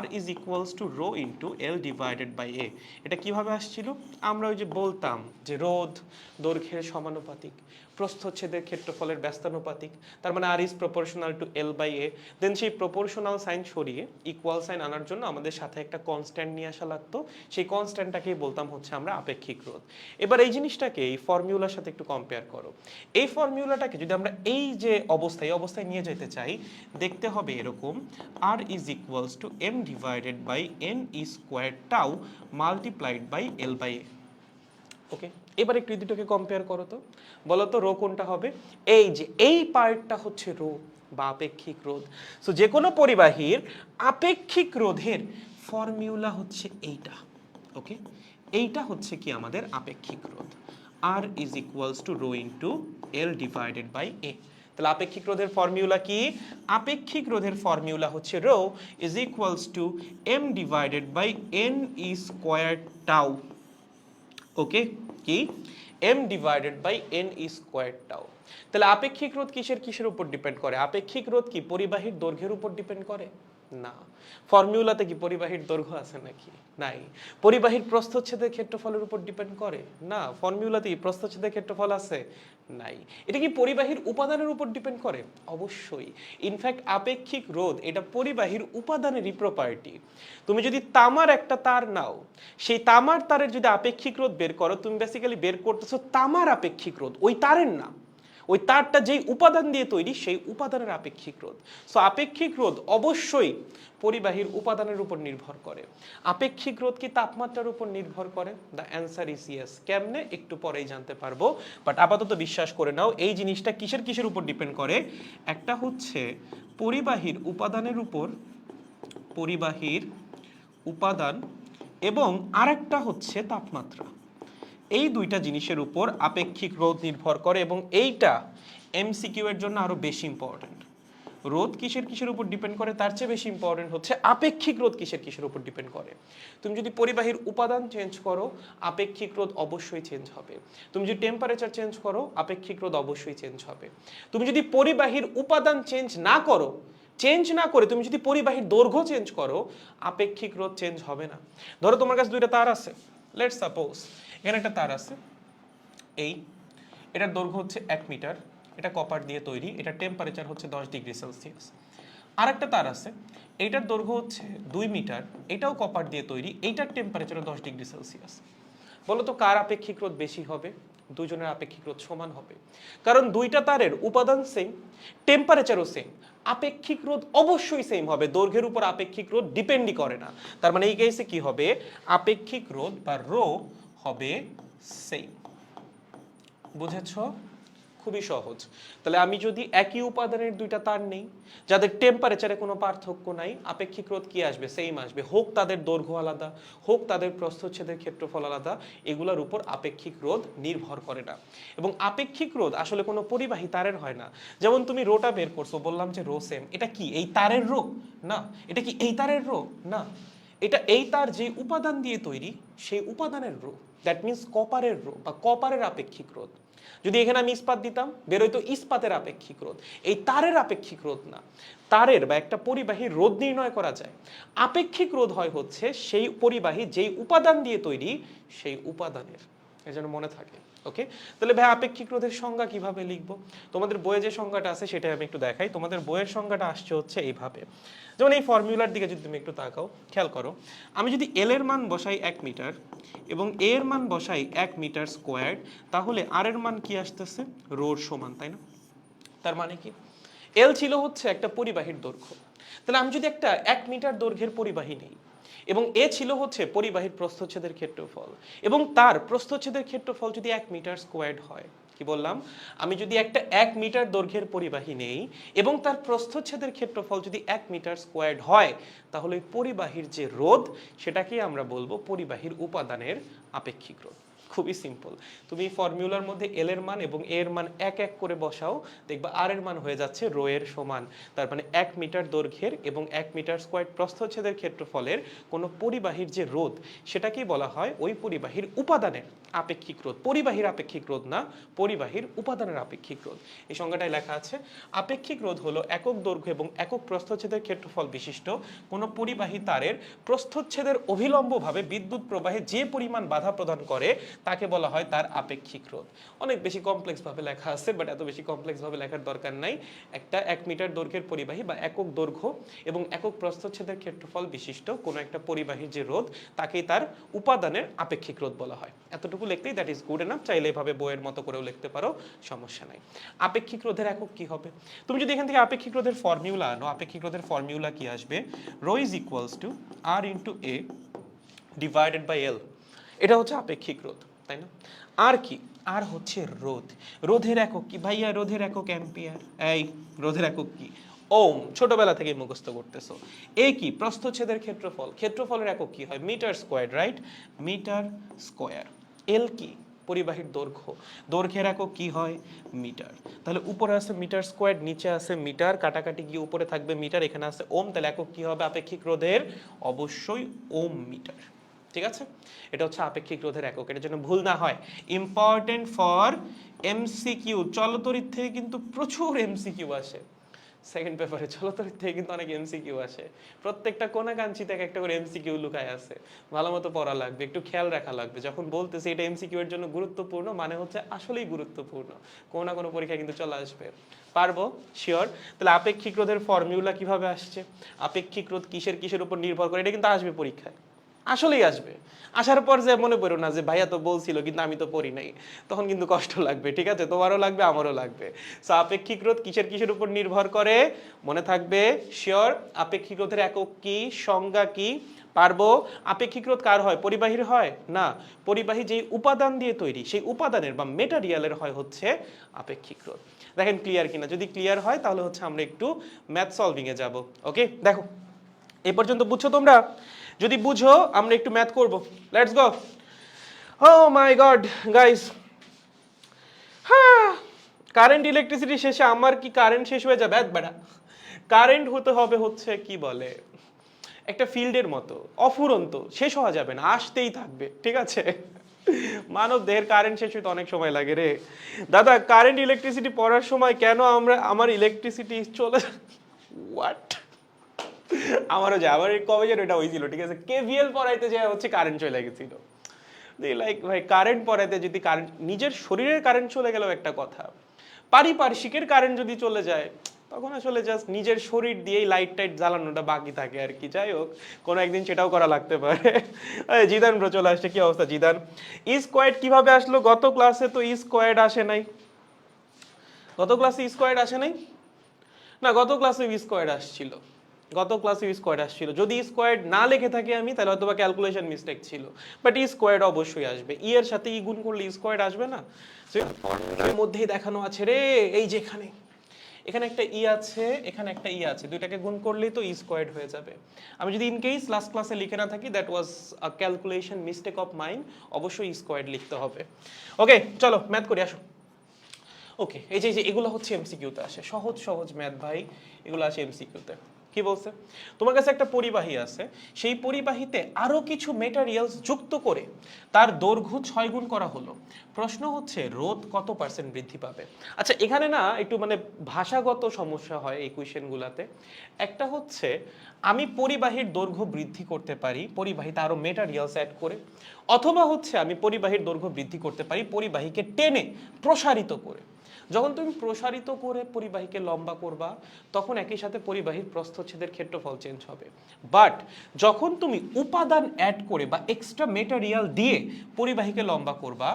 R is equals to rho into L divided by A. এটা কিভাবে আসছিল, আমরা ওই যে বলতাম যে রোধ দৈর্ঘ্যের সমানুপাতিক, প্রস্থচ্ছেদের ক্ষেত্রফলের ব্যস্তানুপাতিক, তার মানে R is proportional to L by A. Then সেই প্রপোর্শনাল সাইন সরিয়ে ইকুয়াল সাইন আনার জন্য আমাদের সাথে একটা কনস্ট্যান্ট নিয়ে আসা লাগতো, সেই কনস্ট্যান্টটাকেই বলতাম হচ্ছে আমরা আপেক্ষিক রোধ। এবার এই জিনিসটাকে এই ফর্মুলার সাথে একটু কম্পেয়ার করো। এই ফর্মুলাটাকে যদি আমরা এই যে অবস্থায় নিয়ে যেতে চাই, দেখতে হবে এরকম, R is equals to M divided by N E square tau multiplied by L by A. Okay, এবার একটু এই দুটোকে কম্পেয়ার করো তো, বলো তো রো কোনটা হবে। এই যে এই পার্টটা হচ্ছে রো বা আপেক্ষিক রোধ। সো যে কোনো পরিবাহীর আপেক্ষিক রোধের ফর্মুলা হচ্ছে এইটা। ওকে, এইটা হচ্ছে কি আমাদের আপেক্ষিক রোধ, R is equals to rho into L divided by A. তাহলে আপেক্ষিক রোধের ফর্মুলা কি, আপেক্ষিক রোধের ফর্মুলা হচ্ছে rho is equals to M divided by N E square tau. Okay, কি m divided by n E square tau. তাহলে আপেক্ষিক রোধ কিসের উপর ডিপেন্ড করে, আপেক্ষিক রোধ কি পরিবাহীর দৈর্ঘ্যের উপর ডিপেন্ড করে না। ফর্মুলাতে কি পরিবাহীর দৈর্ঘ্য আছে নাকি, নাই। পরিবাহীর প্রস্থচ্ছেদের ক্ষেত্রফলের উপর ডিপেন্ড করে না, ফর্মুলাতে প্রস্থচ্ছেদের ক্ষেত্রফল আছে নাই। এটা কি পরিবাহীর উপাদানের উপর ডিপেন্ড করে, অবশ্যই। ইনফ্যাক্ট আপেক্ষিক রোধ এটা পরিবাহীর উপাদানেরই প্রপার্টি। তুমি যদি তামার একটা তার নাও, সেই তামার তারের যদি আপেক্ষিক রোধ বের করো, তুমি বেসিক্যালি বের করতেছো তামার আপেক্ষিক রোধ, ওই তারের না। ওই তারটা যেই উপাদান দিয়ে তৈরি সেই উপাদানের আপেক্ষিক রোধ। সো আপেক্ষিক রোধ অবশ্যই পরিবাহীর উপাদানের উপর নির্ভর করে। আপেক্ষিক রোধ কি তাপমাত্রার উপর নির্ভর করে, দ্য অ্যান্সার ইজ ইয়েস। কেমনে একটু পরেই জানতে পারবো, বাট আপাতত বিশ্বাস করে নাও এই জিনিসটা কিসের উপর ডিপেন্ড করে। একটা হচ্ছে পরিবাহীর উপাদানের উপর, পরিবাহীর উপাদান, এবং আরেকটা হচ্ছে তাপমাত্রা। এই দুইটা জিনিসের উপর আপেক্ষিক রোধ নির্ভর করে, এবং এইটা এমসিকিউ এর জন্য আরো বেশি ইম্পর্টেন্ট। রোধ কিসের উপর ডিপেন্ড করে, তার চেয়ে বেশি ইম্পর্টেন্ট হচ্ছে আপেক্ষিক রোধ কিসের উপর ডিপেন্ড করে। তুমি যদি পরিবাহীর উপাদান চেঞ্জ করো, আপেক্ষিক রোধ অবশ্যই চেঞ্জ হবে। তুমি যদি টেম্পারেচার চেঞ্জ করো, আপেক্ষিক রোধ অবশ্যই চেঞ্জ হবে। তুমি যদি পরিবাহীর উপাদান চেঞ্জ না করে তুমি যদি পরিবাহীর দৈর্ঘ্য চেঞ্জ করো, আপেক্ষিক রোধ চেঞ্জ হবে না। ধরো তোমার কাছে দুইটা তার আছে, লেটস সাপোজ এখানে একটা তার আছে, এটার দৈর্ঘ্য হচ্ছে 1 মিটার, এটা কপার দিয়ে তৈরি, এটা টেম্পারেচার হচ্ছে 10 ডিগ্রি সেলসিয়াস। আরেকটা তার আছে, এইটার দৈর্ঘ্য হচ্ছে 2 মিটার, এটাও কপার দিয়ে তৈরি, এইটার টেম্পারেচার 10 ডিগ্রি সেলসিয়াস। বলো তো কার আপেক্ষিক রোধ বেশি হবে, দুজনের আপেক্ষিক রোধ সমান হবে, কারণ দুইটা তারের উপাদান সেম, টেম্পারেচারও সেম, আপেক্ষিক রোধ অবশ্যই সেম হবে। দৈর্ঘ্যের উপর আপেক্ষিক রোধ ডিপেন্ডই করে না। তার মানে এই কেসে কি হবে, আপেক্ষিক রোধ বা রো হবে সেম। বুঝেছো, খুবই সহজ। তাহলে আমি যদি একই উপাদানের দুইটা তার নেই, যাদের টেম্পারেচারে কোনো পার্থক্য নাই, আপেক্ষিক রোধ কি আসবে, সেম আসবে। হোক তাদের দৈর্ঘ্য আলাদা, হোক তাদের প্রস্থচ্ছেদের ক্ষেত্রফল আলাদা, এগুলোর উপর আপেক্ষিক রোধ নির্ভর করে না। এবং আপেক্ষিক রোধ আসলে কোনো পরিবাহী তারের হয় না। যেমন তুমি রোটা বের করছো, বললাম যে রো সেম, এটা কি এই তারের রো না, এটা কি এই তারের রো না, এটা এই তার যে উপাদান দিয়ে তৈরি সেই উপাদানের রো, দ্যাট মিনস কপারের রো বা কপারের আপেক্ষিক রোধ। যদি এখানে আমি ইস্পাত দিতাম, বেরোইতো ইস্পাতের আপেক্ষিক রোধ, এই তারের আপেক্ষিক রোধ না। তারের বা একটা পরিবাহীর রোধ নির্ণয় করা যায়, আপেক্ষিক রোধ হয় হচ্ছে সেই পরিবাহী যেই উপাদান দিয়ে তৈরি সেই উপাদানের, এজন্য মনে থাকে। ওকে, তাহলে ভাই আপেক্ষিক রোধের সংজ্ঞা কিভাবে লিখবো, তোমাদের বইয়ে যে সংজ্ঞাটা আছে সেটা আমি একটু দেখাই। তোমাদের বইয়ের সংজ্ঞাটা আসছে হচ্ছে এইভাবে, যেমন এই ফর্মুলার দিকে যদি তুমি একটু তাকাও, খেয়াল করো, আমি যদি এল এর মান বসাই 1 মিটার এবং এ এর মান বসাই 1 মিটার স্কোয়ার, তাহলে আর এর মান কি আসতেছে, রোর সমান, তাই না? তার মানে কি, এল ছিল হচ্ছে একটা পরিবাহীর দৈর্ঘ্য, তাহলে আমি যদি একটা 1 মিটার দৈর্ঘ্যের পরিবাহী নেই, এবং এ ছিল হচ্ছে পরিবাহীর প্রস্থচ্ছেদের ক্ষেত্রফল, এবং তার প্রস্থচ্ছেদের ক্ষেত্রফল যদি 1 মিটার স্কোয়ার্ড হয়, কি বললাম, আমি যদি একটা 1 মিটার দৈর্ঘ্যের পরিবাহী নেই এবং তার প্রস্থচ্ছেদের ক্ষেত্রফল যদি 1 মিটার স্কোয়ার্ড হয়, তাহলে ওই পরিবাহীর যে রোধ সেটাকে আমরা বলবো পরিবাহীর উপাদানের আপেক্ষিক রোধ। খুবই সিম্পল, তুমি ফর্মুলার মধ্যে এল এর মান এবং এ এর মান এক এক করে বসাও, দেখবা আর এর মান হয়ে যাচ্ছে রো এর সমান। তার মানে 1 মিটার দৈর্ঘ্যের এবং 1 মিটার স্কয়ার প্রস্থচ্ছেদের ক্ষেত্রফলের কোনো পরিবাহীর যে রোধ সেটাকেই বলা হয় ওই পরিবাহীর উপাদানের আপেক্ষিক রোধ। পরিবাহীর আপেক্ষিক রোধ না, পরিবাহীর উপাদানের আপেক্ষিক রোধ। এই সংজ্ঞাটাই লেখা আছে। আপেক্ষিক রোধ হলো একক দৈর্ঘ্য এবং একক প্রস্থচ্ছেদের ক্ষেত্রফল বিশিষ্ট কোনো পরিবাহী তারের প্রস্থচ্ছেদের অভিলম্বভাবে বিদ্যুৎ প্রবাহে যে পরিমাণ বাধা প্রদান করে তাকে বলা হয় তার আপেক্ষিক রোধ। অনেক বেশি কমপ্লেক্স ভাবে লেখা আছে, বাট এত বেশি কমপ্লেক্স ভাবে লেখার দরকার নাই। একটা 1 মিটার দৈর্ঘ্যের পরিবাহী বা একক দৈর্ঘ্য এবং একক প্রস্থচ্ছেদের ক্ষেত্রফল বিশিষ্ট কোনো একটা পরিবাহীর যে রোধ তাকেই তার উপাদানের আপেক্ষিক রোধ বলা হয়। এতটুকু লিখলেই দ্যাট ইজ গুড এনাফ। চাইলে এভাবে বইয়ের মতো করেও লিখতে পারো, সমস্যা নাই। আপেক্ষিক রোধের একক কি হবে? তুমি যদি এখান থেকে আপেক্ষিক রোধের ফর্মুলা আনো, আপেক্ষিক রোধের ফর্মুলা কি আসবে? Rho is equals to R into A divided by L. এটা হচ্ছে আপেক্ষিক রোধ, তাই না? আর কি? আর হচ্ছে রোধ। রোধের একক কি ভাইয়া? রোধের একক অ্যাম্পিয়ার। এই রোধের একক কি? ওম। ছোটবেলা থেকে মুখস্থ করতেছো। এ কি? প্রস্থচ্ছেদের ক্ষেত্রফল। ক্ষেত্রফলের একক কি হয়? Metre square, right? Metre square. L কি? পরিবাহীর দৈর্ঘ্য। দৈর্ঘ্যের একক কি হয়? মিটার। তাহলে উপরে আছে মিটার স্কয়ার, নিচে আছে মিটার, কাটাকাটি গিয়ে উপরে থাকবে মিটার, এখানে আছে ওম। তাহলে একক কি হবে আপেক্ষিক রোধের? অবশ্যই ওম মিটার। ঠিক আছে, এটা হচ্ছে আপেক্ষিক রোধের একক। এটার জন্য ভুল না হয়, ইম্পর্টেন্ট ফর এমসিকিউ। চলতরিৎ থেকে কিন্তু প্রচুর এমসিকিউ আসে। সেকেন্ড পেপারে চলতরিৎ থেকে কিন্তু অনেক এমসিকিউ আসে। প্রত্যেকটা কোনা কাঞ্চিতে একটা করে এমসিকিউ লুকায় আছে। ভালো মতো পড়া লাগবে, একটু খেয়াল রাখা লাগবে। যখন বলতেছে এটা এমসিকিউ এর জন্য গুরুত্বপূর্ণ, মানে হচ্ছে আসলেই গুরুত্বপূর্ণ। কোনো না কোনো পরীক্ষা কিন্তু চলে আসবে। পারবো? শিওর। তাহলে আপেক্ষিক রোধের ফর্মুলা কিভাবে আসছে? আপেক্ষিক রোধ কিসের কিসের উপর নির্ভর করে? এটা কিন্তু আসবে পরীক্ষায়, আসলেই আসবে। আসার পর যে মনে পড়ো না যে ভাইয়া তো বলছিল কিন্তু আমি তো পড়ি নাই, তখন কিন্তু কষ্ট লাগবে। ঠিক আছে, তোমারও লাগবে, আমারও লাগবে। সো আপেক্ষিক রোধ কিসের কিসের উপর নির্ভর করে? মনে থাকবে, শিওর। আপেক্ষিক রোধের একক কি? সংজ্ঞা কি? পারবো। আপেক্ষিক রোধ কার হয়? পরিবাহীর হয় না। পরিবাহী যেই উপাদান দিয়ে তৈরি সেই উপাদানের বা মেটারিয়ালের হয় হচ্ছে আপেক্ষিক রোধ। দেখেন ক্লিয়ার কিনা? যদি ক্লিয়ার হয় তাহলে হচ্ছে আমরা একটু ম্যাথ সলভিং এ যাব। ওকে, দেখো এই পর্যন্ত বুঝছো তোমরা? যদি বুঝো আমরা একটু ম্যাথ করব। Let's go. Oh my god guys, হ্যাঁ, কারেন্ট ইলেকট্রিসিটি শেষে আমার কি কারেন্ট শেষ হয়ে যাবে? বেটা, কারেন্ট হতে হবে হচ্ছে কি বলে একটা ফিল্ডের মতো, অফুরন্ত, শেষ হওয়া যাবে না, আসতেই থাকবে। ঠিক আছে, মানব দেহের কারেন্ট শেষ হতে অনেক সময় লাগে রে দাদা। কারেন্ট ইলেকট্রিসিটি পড়ার সময় কেন আমার ইলেকট্রিসিটি চলে হোয়াট আমারও যা, আমার কবে যেন এটা হয়েছিল। ঠিক আছে, কেভিএল পড়াইতে যায় হচ্ছে কারেন্ট চলে গেছিল। লাইক ভাই, কারেন্ট পড়াইতে যদি কারেন্ট, নিজের শরীরের কারেন্ট চলে গেলেও একটা কথা, পারিপার্শ্বিকের কারেন্ট যদি চলে যায় তখন আসলে জাস্ট নিজের শরীর দিয়েই লাইট টাইট জ্বালানোটা বাকি থাকে আর কি। যাই হোক, কোনো একদিন সেটাও করা লাগতে পারে। জিদান ব্রো চলে আসছে, কি অবস্থা জিদান? ই স্কোয়াড কিভাবে আসলো? গত ক্লাসে তো ই স্কোয়াড আসে নাই। গত ক্লাসে ই স্কোয়াড আসে নাই না, গত ক্লাসে ই স্কোয়াড আসছিল। গত ক্লাসে স্কোয়াড আসছিল। যদি স্কোয়াড না লিখে থাকি আমি তাহলে হয়তো বা ক্যালকুলেশন মিস্টেক ছিল, বাট ই স্কোয়াড অবশ্যই আসবে। ই এর সাথে ই গুণ করলে ই স্কোয়াড আসবে না? এর মধ্যেই দেখানো আছে রে, এই যেখানে এখানে একটা ই আছে, এখানে একটা ই আছে, দুইটাকে গুণ করলেই তো ই স্কোয়াড হয়ে যাবে। আমি যদি ইন কেস লাস্ট ক্লাসে লিখে না থাকি, that was a calculation mistake of mind, অবশ্যই ই স্কোয়াড লিখতে হবে। ওকে চলো ম্যাথ করি, আসো। ওকে, এই যে এগুলো হচ্ছে এমসিকিউতে আসে, সহজ সহজ ম্যাথ ভাই, এগুলো আসে এমসিকিউতে। কি বলছে? তোমার কাছে একটা পরিবাহী আছে, সেই পরিবাহীতে আরো কিছু মেটারিয়ালস যুক্ত করে তার দৈর্ঘ্য 6 গুণ করা হলো। প্রশ্ন হচ্ছে রোধ কত পার্সেন্ট বৃদ্ধি পাবে? আচ্ছা, এখানে না একটু মানে ভাষাগত সমস্যা হয় এই কোয়েশ্চেনগুলোতে। একটা হচ্ছে আমি পরিবাহীর দৈর্ঘ্য বৃদ্ধি করতে পারি পরিবাহীতে আরো মেটারিয়ালস অ্যাড করে, অথবা হচ্ছে আমি পরিবাহীর দৈর্ঘ্য বৃদ্ধি করতে পারি পরিবাহীকে টেনে প্রসারিত করে। যখন তুমি প্রসারিত করে পরিবাহীকে লম্বা করবা তখন একই সাথে পরিবাহীর প্রস্থচ্ছেদের ক্ষেত্রফল চেঞ্জ হবে। বাট যখন তুমি উপাদান অ্যাড করে বা এক্সট্রা মেটেরিয়াল দিয়ে পরিবাহীকে লম্বা করবা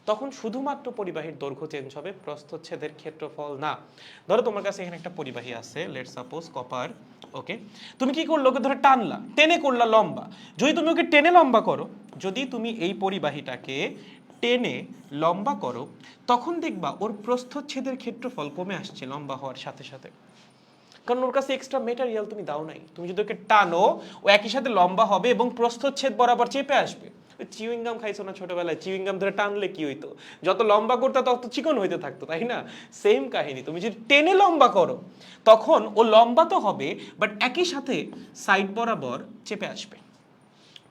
তখন শুধুমাত্র পরিবাহীর দৈর্ঘ্য চেঞ্জ হবে, প্রস্থচ্ছেদের ক্ষেত্রফল না। ধরো তোমার কাছে এখানে একটা পরিবাহী আছে, লেটস সাপোজ কপার। ওকে, তুমি কি করলো? ওকে ধরে টানলা, টেনে করলা লম্বা। যদি তুমি ওকে টেনে লম্বা করো, যদি তুমি এই পরিবাহীটাকে টেনে লম্বা করো তখন দেখবা ওর প্রস্থচ্ছেদের ক্ষেত্রফল কমে আসছে লম্বা হওয়ার সাথে সাথে, কারণ ওর কাছে এক্সট্রা মেটেরিয়াল তুমি দাও নাই। তুমি যদি ওকে টানো ও একই সাথে লম্বা হবে এবং প্রস্থচ্ছেদ বরাবর চেপে আসবে। চিউইং গাম খাইছো না ছোটবেলায়? চিউইং গাম ধরে টানলে কি হইতো? যত লম্বা করতে তত চিকন হইতে থাকতো, তাই না? সেম কাহিনী, তুমি যদি টেনে লম্বা করো তখন ও লম্বা তো হবে, বাট একই সাথে সাইড বরাবর চেপে আসবে।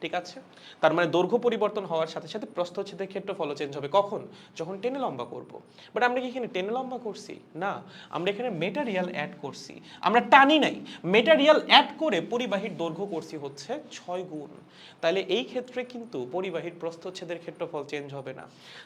ঠিক আছে, তার মানে দৈর্ঘ্য পরিবর্তন হওয়ার সাথে সাথে প্রস্থচ্ছেদের ক্ষেত্রফলও চেঞ্জ হবে। কখন? যখন টেনে লম্বা করব। বাট আমরা কি এখানে টেনে লম্বা করছি? না, আমরা এখানে মেটারিয়াল অ্যাড করছি। আমরা টানি নাই, মেটারিয়াল অ্যাড করে পরিবাহীর দৈর্ঘ্য করছি হচ্ছে 6 গুণ। তাহলে এই ক্ষেত্রে কিন্তু পরিবাহীর প্রস্থচ্ছেদের ক্ষেত্রফল চেঞ্জ হবে না।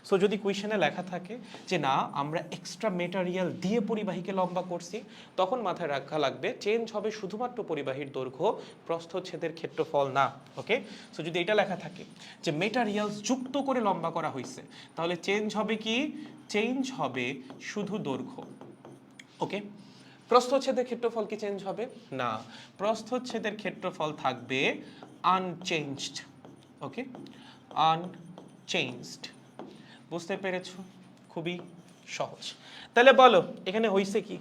সো যদি কোয়েশ্চেনে লেখা থাকে যে না আমরা এক্সট্রা মেটারিয়াল দিয়ে পরিবাহীকে লম্বা করছি, তখন মাথায় রাখা লাগবে চেঞ্জ হবে শুধুমাত্র পরিবাহীর দৈর্ঘ্য, প্রস্থচ্ছেদের ক্ষেত্রফল না। ওকে, সো যদি এটা লেখা থাকে যে মেটারিয়াল যুক্ত করে লম্বা করা হয়েছে, তাহলে চেঞ্জ হবে কি? চেঞ্জ হবে শুধু দৈর্ঘ্য। ওকে, প্রস্থচ্ছেদের ক্ষেত্রফল কি চেঞ্জ হবে? না, প্রস্থচ্ছেদের ক্ষেত্রফল থাকবে আনচেঞ্জড। ওকে, আনচেঞ্জড। বুঝতে পেরেছো? খুবই সহজ। তাহলে বলো এখানে হইছে কি?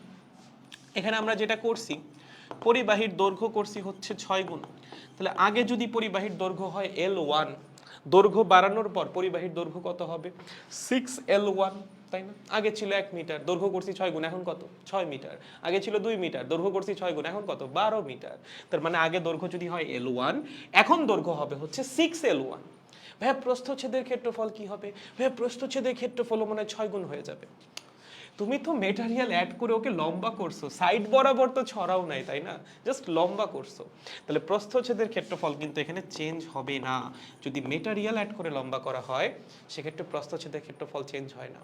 এখানে আমরা যেটা করছি, পরিবাহীর দৈর্ঘ্য করছি হচ্ছে 6 গুণ। তাহলে আগে যদি পরিবাহীর দৈর্ঘ্য হয় L1, দৈর্ঘ্য বাড়ানোর পর পরিবাহীর দৈর্ঘ্য কত হবে? 6L1, তাই না? আগে ছিল 1 মিটার, দৈর্ঘ্য করছি 6 গুণ, এখন কত? 6 মিটার। আগে ছিল 2 মিটার, দৈর্ঘ্য করছি 6 গুণ, এখন কত? 12 মিটার। তার মানে আগে দৈর্ঘ্য যদি হয় L1, এখন দৈর্ঘ্য হবে হচ্ছে 6L1। ভাইয়া প্রস্থচ্ছেদের ক্ষেত্রফল কি হবে? ভাইয়া প্রস্থচ্ছেদের ক্ষেত্রফল মনে হয় 6 গুণ হয়ে যাবে। তুমি তো মেটারিয়াল অ্যাড করে ওকে লম্বা করছো, সাইড বরাবর তো ছড়াও নাই, তাই না? জাস্ট লম্বা করছো। তাহলে প্রস্থচ্ছেদের ক্ষেত্রফল কিন্তু এখানে চেঞ্জ হবে না। যদি মেটারিয়াল অ্যাড করে লম্বা করা হয় সেক্ষেত্রে প্রস্থচ্ছেদের ক্ষেত্রফল চেঞ্জ হয় না।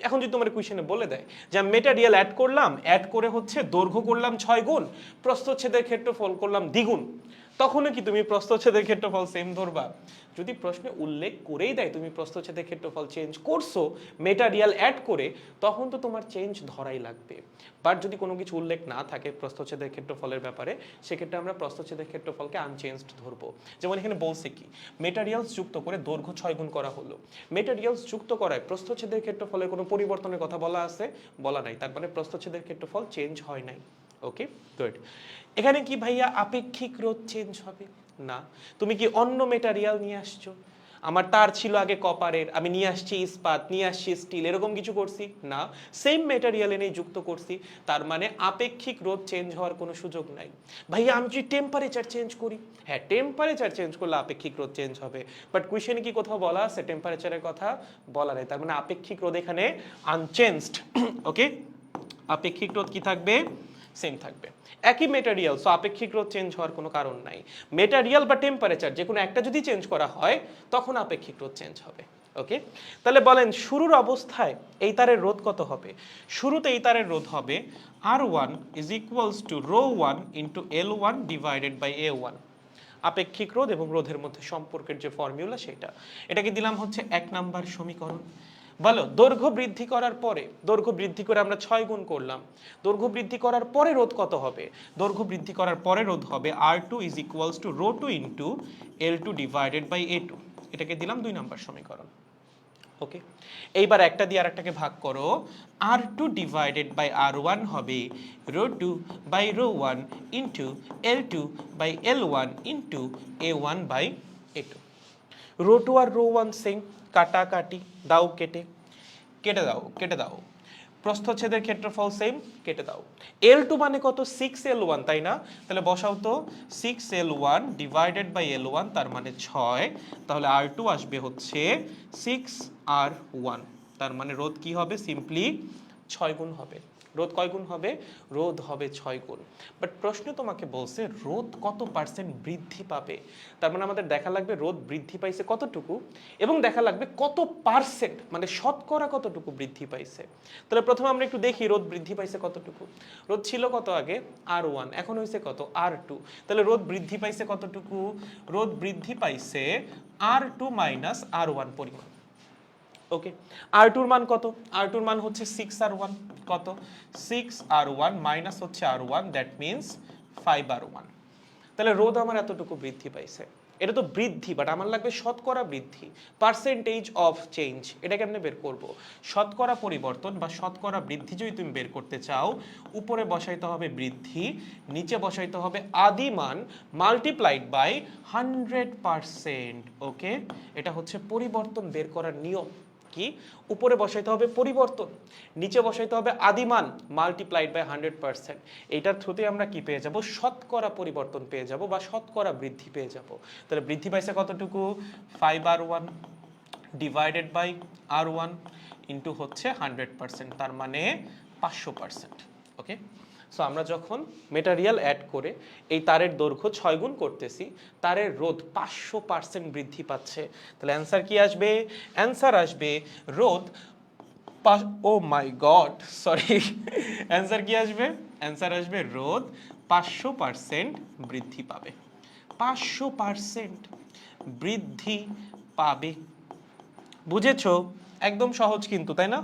এখন যদি তোমার কোয়েশ্চেনে বলে দেয় যে আমি মেটারিয়াল অ্যাড করলাম, অ্যাড করে হচ্ছে দৈর্ঘ্য করলাম 6 গুণ, প্রস্থচ্ছেদের ক্ষেত্রফল করলাম দ্বিগুণ, তখনও কি তুমি প্রস্থচ্ছেদের ক্ষেত্রফল সেম ধরবা? যদি প্রশ্নে উল্লেখ করেই দেয় তুমি প্রস্থচ্ছেদের ক্ষেত্রফল চেঞ্জ করছো মেটারিয়াল অ্যাড করে, তখন তো তোমার চেঞ্জ ধরাই লাগবে। বাট যদি কোনো কিছু উল্লেখ না থাকে প্রস্থচ্ছেদের ক্ষেত্রফলের ব্যাপারে, সেক্ষেত্রে আমরা প্রস্থচ্ছেদের ক্ষেত্রফলকে আনচেঞ্জড ধরবো। যেমন এখানে বলছে কি, মেটারিয়ালস যুক্ত করে দৈর্ঘ্য 6 গুণ করা হলো। মেটারিয়ালস যুক্ত করায় প্রস্থচ্ছেদের ক্ষেত্রফলের কোনো পরিবর্তনের কথা বলা আছে? বলা নাই। তার মানে প্রস্থচ্ছেদের ক্ষেত্রফল চেঞ্জ হয় নাই। ওকে, গুড। এখানে কি ভাইয়া আপেক্ষিক রোধ চেঞ্জ হবে? না। তুমি কি অন্য মেটারিয়াল নিয়ে আসছো? আমার তার ছিল আগে কপারের, আমি নিয়ে আসছি ইস্পাত, নিয়ে আসছি স্টিল, এরকম কিছু করছি? না, সেম মেটারিয়াল এনেই যুক্ত করছি। তার মানে আপেক্ষিক রোধ চেঞ্জ হওয়ার কোনো সুযোগ নাই। ভাইয়া আমি যদি টেম্পারেচার চেঞ্জ করি, হ্যাঁ টেম্পারেচার চেঞ্জ করলে আপেক্ষিক রোধ চেঞ্জ হবে, বাট কোয়েশ্চেনে কি কোথাও বলা আছে টেম্পারেচারের কথা? বলা নেই। তার মানে আপেক্ষিক রোধ এখানে আনচেঞ্জড। ওকে, আপেক্ষিক রোধ কি থাকবে? সেম থাকবে। একই মেটেরিয়াল, সো আপেক্ষিক রোধ চেঞ্জ হওয়ার কোনো কারণ নাই। মেটেরিয়াল বা টেম্পারেচার যে কোনো একটা যদি চেঞ্জ করা হয় তখন আপেক্ষিক রোধ চেঞ্জ হবে। ওকে, তাহলে বলেন শুরুর অবস্থায় এই তারের রোধ কত হবে? শুরুতে এই তারের রোধ হবে R1 is equals to ρ1 into L1 divided by A1। আপেক্ষিক রোধ এবং রোধের মধ্যে সম্পর্কের যে ফর্মুলা সেটা, এটাকে দিলাম হচ্ছে 1 নাম্বার সমীকরণ। বলো দৈর্ঘ্য বৃদ্ধি করার পরে, দৈর্ঘ্য বৃদ্ধি করে আমরা 6 গুণ করলাম, দৈর্ঘ্য বৃদ্ধি করার পরে রোধ কত হবে? দৈর্ঘ্য বৃদ্ধি করার পরে রোধ হবে R2 is equals to ρ2 into L2 divided by A2। এটাকে দিলাম 2 নাম্বার সমীকরণ। ওকে, এইবার একটা দিয়ে আরেকটাকে ভাগ করো, R2 ডিভাইডেড বাই R1 হবে ρ2 by ρ1 into L2 by L1 into A1 by A2। ρ2 আর ρ1 সেম, কাটাকাটি, দাও কেটে, কেটে দাও, কেটে দাও। প্রস্থচ্ছেদের ক্ষেত্রফল সেম, কেটে দাও। L2 মানে কত? 6L1, তাই না? তাহলে বসাও তো 6L1 ডিভাইডেড বাই L1, তার মানে 6। তাহলে R2 আসবে হচ্ছে 6R1। তার মানে রোধ কি হবে? সিম্পলি 6 গুণ হবে। রোধ কয় গুণ হবে? রোধ হবে 6 গুণ। বাট প্রশ্ন তোমাকে বলছে রোধ কত পার্সেন্ট বৃদ্ধি পাবে। তার মানে আমাদের দেখা লাগবে রোধ বৃদ্ধি পাইছে কতটুকু, এবং দেখা লাগবে কত পার্সেন্ট, মানে শতকরা কতটুকু বৃদ্ধি পাইছে। তাহলে প্রথমে আমরা একটু দেখি রোধ বৃদ্ধি পাইছে কতটুকু। রোধ ছিল কত আগে? R1, এখন হয়েছে কত? R2। তাহলে রোধ বৃদ্ধি পাইছে কতটুকু? রোধ বৃদ্ধি পাইছে R2 মাইনাস R1 পরিমাণ। ওকে, R2 এর মান কত? R2 এর মান হচ্ছে 6R1। কত? 6R1 মাইনাস হচ্ছে R1, দ্যাট মিন্স 5R1। তাহলে রোধ আমার এতটুকু বৃদ্ধি পাইছে। এটা তো বৃদ্ধি, বাট আমার লাগবে শতকরা বৃদ্ধি, পার্সেন্টেজ অফ চেঞ্জ। এটা কেমনে বের করব? শতকরা পরিবর্তন বা শতকরা বৃদ্ধি যদি তুমি বের করতে চাও, উপরে বসাইতে হবে বৃদ্ধি, নিচে বসাইতে হবে আদিমান মাল্টিপ্লাইড বাই 100%। ওকে, এটা হচ্ছে পরিবর্তন বের করার নিয়ম। কি? উপরে বসাইতে হবে পরিবর্তন, নিচে বসাইতে হবে আদিমান মাল্টিপ্লাইড বাই 100%। এইটার থ্রুতে আমরা কি পেয়ে যাব? শতকরা পরিবর্তন পেয়ে যাব বা শতকরা বৃদ্ধি পেয়ে যাব। তাহলে বৃদ্ধি পাইছে কতটুকু? 5r1 divided by r1 into হচ্ছে 100%, তার মানে 500%। ওকে, সো আমরা যখন মেটেরিয়াল অ্যাড করে এই তারের দৈর্ঘ্য 6 গুণ করতেছি, তারের রোধ 500% বৃদ্ধি পাচ্ছে। তাহলে অ্যান্সার কি আসবে? অ্যান্সার আসবে রোধ, ও মাই গড সরি, অ্যান্সার কি আসবে? অ্যান্সার আসবে রোধ 500% বৃদ্ধি পাবে। 500% বৃদ্ধি পাবে। বুঝেছো? একদম সহজ কিন্তু, তাই না?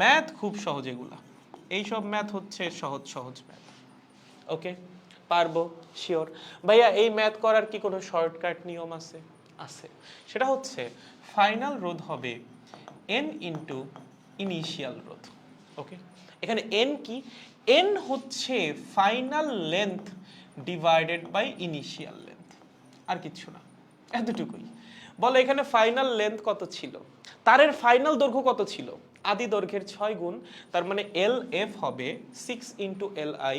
ম্যাথ খুব সহজ এগুলা, এইসব ম্যাথ হচ্ছে সহজ সহজ ম্যাথ। ওকে, পারবো শিওর। ভাইয়া এই ম্যাথ করার কি কোনো শর্টকাট নিয়ম আছে? আছে, সেটা হচ্ছে ফাইনাল রোধ হবে n ইন্টু ইনিশিয়াল রোধ। ওকে, এখানে n কি? n হচ্ছে final length divided by initial length, আর কিছু না, এতটুকুই। বলো এখানে ফাইনাল লেন্থ কত ছিল? তারের ফাইনাল দৈর্ঘ্য কত ছিল? আদি দৈর্ঘ্যের 6 গুণ, তার মানে এল এফ হবে 6 into L I.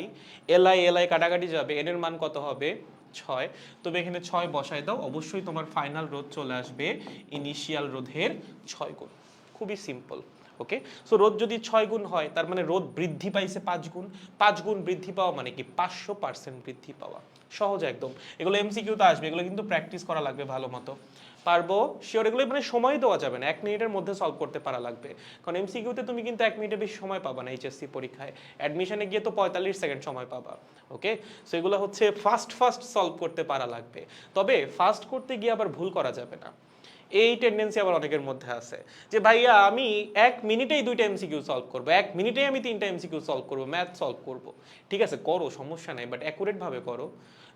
L I কাটাকাটি যাবে, এন এর মান কত হবে? 6। তবে এখানে 6 বসায় দাও, অবশ্যই তোমার ফাইনাল রোধ চলে আসবে ইনিশিয়াল রোধের 6 গুণ। খুবই সিম্পল। ওকে, সো রোধ যদি 6 গুণ হয়, তার মানে রোধ বৃদ্ধি পাইছে 5 গুণ। 5 গুণ বৃদ্ধি পাওয়া মানে কি? 500% বৃদ্ধি পাওয়া। সহজ একদম। এগুলো এমসিকিউতে আসবে, এগুলো কিন্তু প্র্যাকটিস করা লাগবে ভালো মতো। পারবো শিওর, এগুলো মানে সময় দেওয়া যাবে না, 1 মিনিটের মধ্যে সলভ করতে পারা লাগবে। কারণ এমসিকিউতে তুমি কিন্তু 1 মিনিটের বেশি সময় পাবা না, এইচএসসি পরীক্ষায় অ্যাডমিশনে গিয়ে তো 45 সেকেন্ড সময় পাবা। ওকে, সো এগুলো হচ্ছে ফাস্ট সলভ করতে পারা লাগবে। তবে ফাস্ট করতে গিয়ে আবার ভুল করা যাবে না। এই টেন্ডেন্সি আবার অনেকের মধ্যে আছে যে ভাইয়া আমি 1 মিনিটেই 2টা এমসিকিউ সলভ করবো, 1 মিনিটেই আমি 3টা এমসিকিউ সলভ করবো, ম্যাথ সলভ করবো। ঠিক আছে, করো, সমস্যা নাই, বাট অ্যাকুরেট ভাবে করো।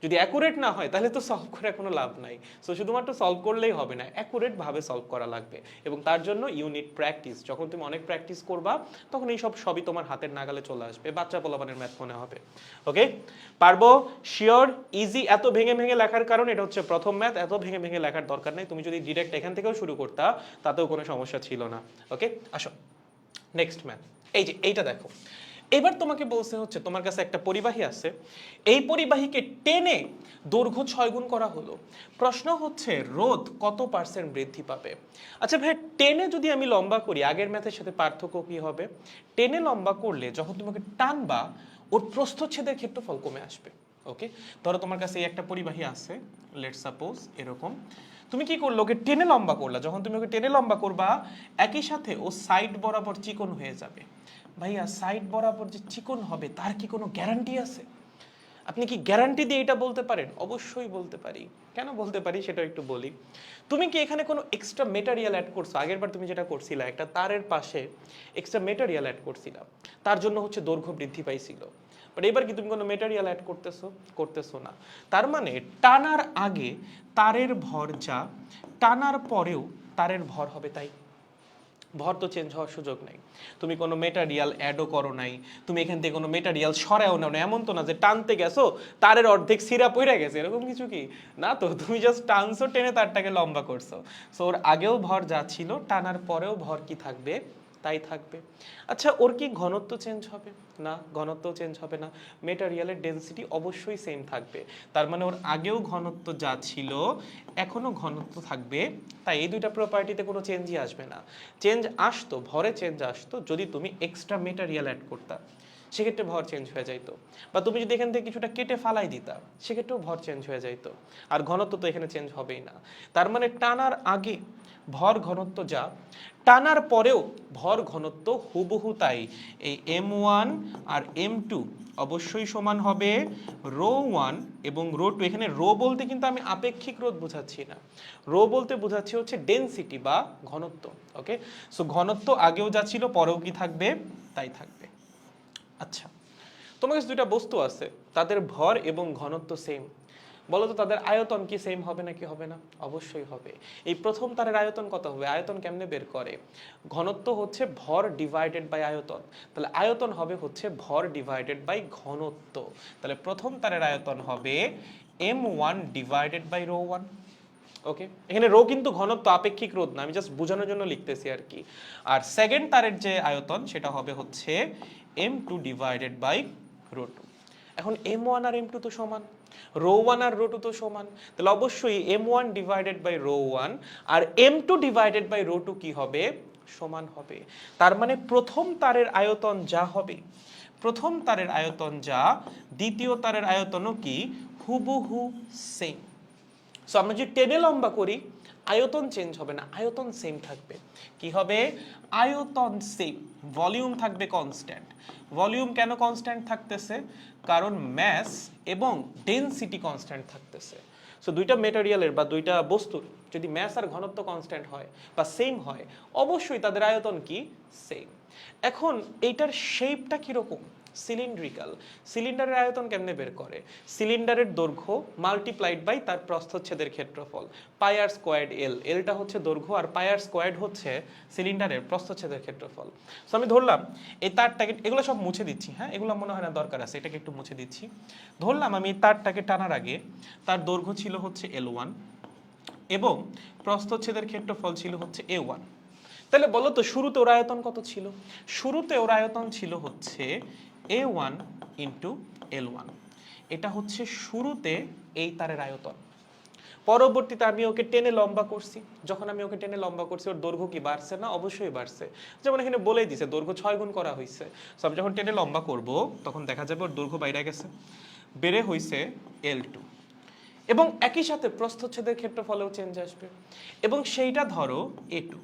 যদি অ্যাকুরেট না হয় তাহলে তো সলভ করে কোনো লাভ নাই। সো শুধুমাত্র সলভ করলেই হবে না, অ্যাকুরেট ভাবে সলভ করা লাগবে, এবং তার জন্য ইউনিট প্র্যাকটিস। যখন তুমি অনেক প্র্যাকটিস করবা, তখন এই সবই তোমার হাতের নাগালে চলে আসবে, বাচ্চা পোলাপানের ম্যাথ মনে হবে। ওকে, পারবো শিওর, ইজি। এত ভেঙে ভেঙে লেখার কারণ এটা হচ্ছে প্রথম ম্যাথ, এত ভেঙে ভেঙে লেখার দরকার নেই। তুমি যদি ডিরেক্ট এখান থেকেও শুরু করতা, তাতেও কোনো সমস্যা ছিল না। ওকে, আসো নেক্সট ম্যাথ। এই যে এইটা দেখো, এবার তোমাকে বলছে হচ্ছে তোমার কাছে একটা পরিবাহী আছে, এই পরিবাহীকে টেনে দৈর্ঘ্য 6 গুণ করা হলো। প্রশ্ন হচ্ছে রোধ কত পার্সেন্ট বৃদ্ধি পাবে? আচ্ছা ভাই, টেনে যদি আমি লম্বা করি, আগের ম্যাথের সাথে পার্থক্য কি হবে? টেনে লম্বা করলে যখন তোমাকে টানবা, ওর প্রস্থচ্ছেদের ক্ষেত্রফল কমে আসবে। ওকে, ধরো তোমার কাছে এই একটা পরিবাহী আছে, লেটস সাপোজ এরকম। তুমি কি করলো? ওকে টেনে লম্বা করলা, যখন তুমি ওকে টেনে লম্বা করবা, একই সাথে ও সাইড বরাবর চিকন হয়ে যাবে। ভাইয়া সাইড বরাবর যে চিকন হবে, তার কি কোনো গ্যারান্টি আছে? আপনি কি গ্যারান্টি দিয়ে এটা বলতে পারেন? অবশ্যই বলতে পারি। কেন বলতে পারি সেটা একটু বলি। তুমি কি এখানে কোনো এক্সট্রা মেটেরিয়াল অ্যাড করছো? আগেরবার তুমি যেটা করছিলা, একটা তারের পাশে এক্সট্রা মেটেরিয়াল অ্যাড করছিলা, তার জন্য হচ্ছে দৈর্ঘ্য বৃদ্ধি পাইছিল। বাট এবার কি তুমি কোনো মেটেরিয়াল অ্যাড করতেছো না। তার মানে টানার আগে তারের ভর যা, টানার পরেও তারের ভর হবে তাই। ভর তো চেঞ্জ হওয়ার সুযোগ নাই। তুমি কোনো মেটেরিয়াল অ্যাডও করো নাই, তুমি এখান থেকে কোনো মেটেরিয়াল সরাও নাও না। এমন তো না যে টানতে গেছো তারের অর্ধেক সিরা পড়ে গেছে, এরকম কিছু কি না তো। তুমি জাস্ট টানছো, টেনে তারটাকে লম্বা করছো। সো ওর আগেও ভর যা ছিল, টানার পরেও ভর কি থাকবে? তাই থাকবে। আচ্ছা, ওর কি ঘনত্ব চেঞ্জ হবে? না, ঘনত্ব চেঞ্জ হবে না। মেটেরিয়ালের ডেনসিটি অবশ্যই সেম থাকবে। তার মানে ওর আগেও ঘনত্ব যা ছিল, এখনো ঘনত্ব থাকবে। তাই এই দুইটা প্রপার্টিতে কোনো চেঞ্জই আসবে না। চেঞ্জ আসতো, ভরে চেঞ্জ আসতো যদি তুমি এক্সট্রা মেটেরিয়াল অ্যাড করতা, সেক্ষেত্রে ভর চেঞ্জ হয়ে যাইতো। বা তুমি যদি এখান থেকে কিছুটা কেটে ফালাই দিতা, সেক্ষেত্রেও ভর চেঞ্জ হয়ে যাইতো। আর ঘনত্ব তো এখানে চেঞ্জ হবেই না। তার মানে টানার আগে ভর ঘনত্ব যা, টানার পরেও ভর ঘনত্ব হুবহু তাই। এই m1 আর m2 অবশ্যই সমান হবে ρ1 এবং ρ2। এখানে রো বলতে কিন্তু আমি আপেক্ষিক রোধ বোঝাচ্ছি না, রো বলতে বোঝাচ্ছি হচ্ছে ডেনসিটি বা ঘনত্ব। ওকে, সো ঘনত্ব আগেও যা ছিল পরেও কি থাকবে? তাই থাকবে। আচ্ছা, তোমার কাছে দুইটা বস্তু আছে, তাদের ভর এবং ঘনত্ব সেম। বলো তো তাদের আয়তন কি সেম হবে নাকি হবে না? অবশ্যই হবে। এই প্রথম তারের আয়তন কত হবে? আয়তন কেমনে বের করে? ঘনত্ব হচ্ছে ভর ডিভাইডেড বাই আয়তন, তাহলে আয়তন হবে হচ্ছে ভর ডিভাইডেড বাই ঘনত্ব। তাহলে প্রথম তারের আয়তন হবে m1 ডিভাইডেড বাই ρ1। ওকে, এখানে রো কিন্তু ঘনত্ব, আপেক্ষিক রোধ না, আমি জাস্ট বোঝানোর জন্য লিখতেছি আর কি। আর সেকেন্ড তারের যে আয়তন সেটা হবে হচ্ছে m2 ডিভাইডেড বাই ρ2। এখন m1 আর m2 তো সমান, ρ1 আর ρ2 তো সমান, তাহলে অবশ্যই m1 ডিভাইডেড বাই ρ1 আর m2 ডিভাইডেড বাই ρ2 কি হবে? সমান হবে। তার মানে প্রথম তারের আয়তন যা হবে, প্রথম তারের আয়তন যা, দ্বিতীয় তারের আয়তনও কি হুবহু সেম। সো আমরা যদি টেনে লম্বা করি আয়তন চেঞ্জ হবে না, আয়তন সেম থাকবে। কি হবে? আয়তন সেম, ভলিউম থাকবে কনস্ট্যান্ট। ভলিউম কেন কনস্ট্যান্ট থাকতেছে? কারণ ম্যাস এবং ডেনসিটি কনস্ট্যান্ট থাকতেছে। সো দুইটা মেটেরিয়ালের বা দুইটা বস্তুর যদি ম্যাস আর ঘনত্ব কনস্ট্যান্ট হয় বা সেম হয়, অবশ্যই তাদের আয়তন কি সেম। এখন এইটার শেপটা কিরকম? সিলিন্ড্রিক্যাল। সিলিন্ডারের আয়তন কেমনে বের করে? সিলিন্ডারের দৈর্ঘ্য মাল্টিপ্লাইড বাই তার প্রস্থচ্ছেদের ক্ষেত্রফল, পাই আর স্কোয়ার্ড এল। এলটা হচ্ছে দৈর্ঘ্য আর পাই আর স্কোয়ার্ড হচ্ছে সিলিন্ডারের প্রস্থচ্ছেদের ক্ষেত্রফল। সো আমি ধরলাম এই তারটাকে, এগুলো সব মুছে দিচ্ছি, হ্যাঁ এগুলো মনে হয় না দরকার আছে, এটাকে একটু মুছে দিচ্ছি। ধরলাম আমি এই তারটাকে টানার আগে তার দৈর্ঘ্য ছিল হচ্ছে L1 এবং প্রস্থচ্ছেদের ক্ষেত্রফল ছিল হচ্ছে A1। তাহলে বলো তো শুরুতে ওর আয়তন কত ছিল? শুরুতে ওর আয়তন ছিল হচ্ছে A1 ইন্টু L1। এটা হচ্ছে শুরুতে এই তারের আয়তন। পরবর্তীতে আমি ওকে টেনে লম্বা করছি, যখন আমি ওকে টেনে লম্বা করছি ওর দৈর্ঘ্য কি বাড়ছে না? অবশ্যই বাড়ছে। যেমন এখানে বলেই দিছে দৈর্ঘ্য 6 গুণ করা হয়েছে। সো আমি যখন টেনে লম্বা করব তখন দেখা যাবে ওর দৈর্ঘ্য বাইরে গেছে, বেড়ে হয়েছে L2। এবং একই সাথে প্রস্থচ্ছেদের ক্ষেত্রফলেও চেঞ্জ আসবে, এবং সেইটা ধরো A2।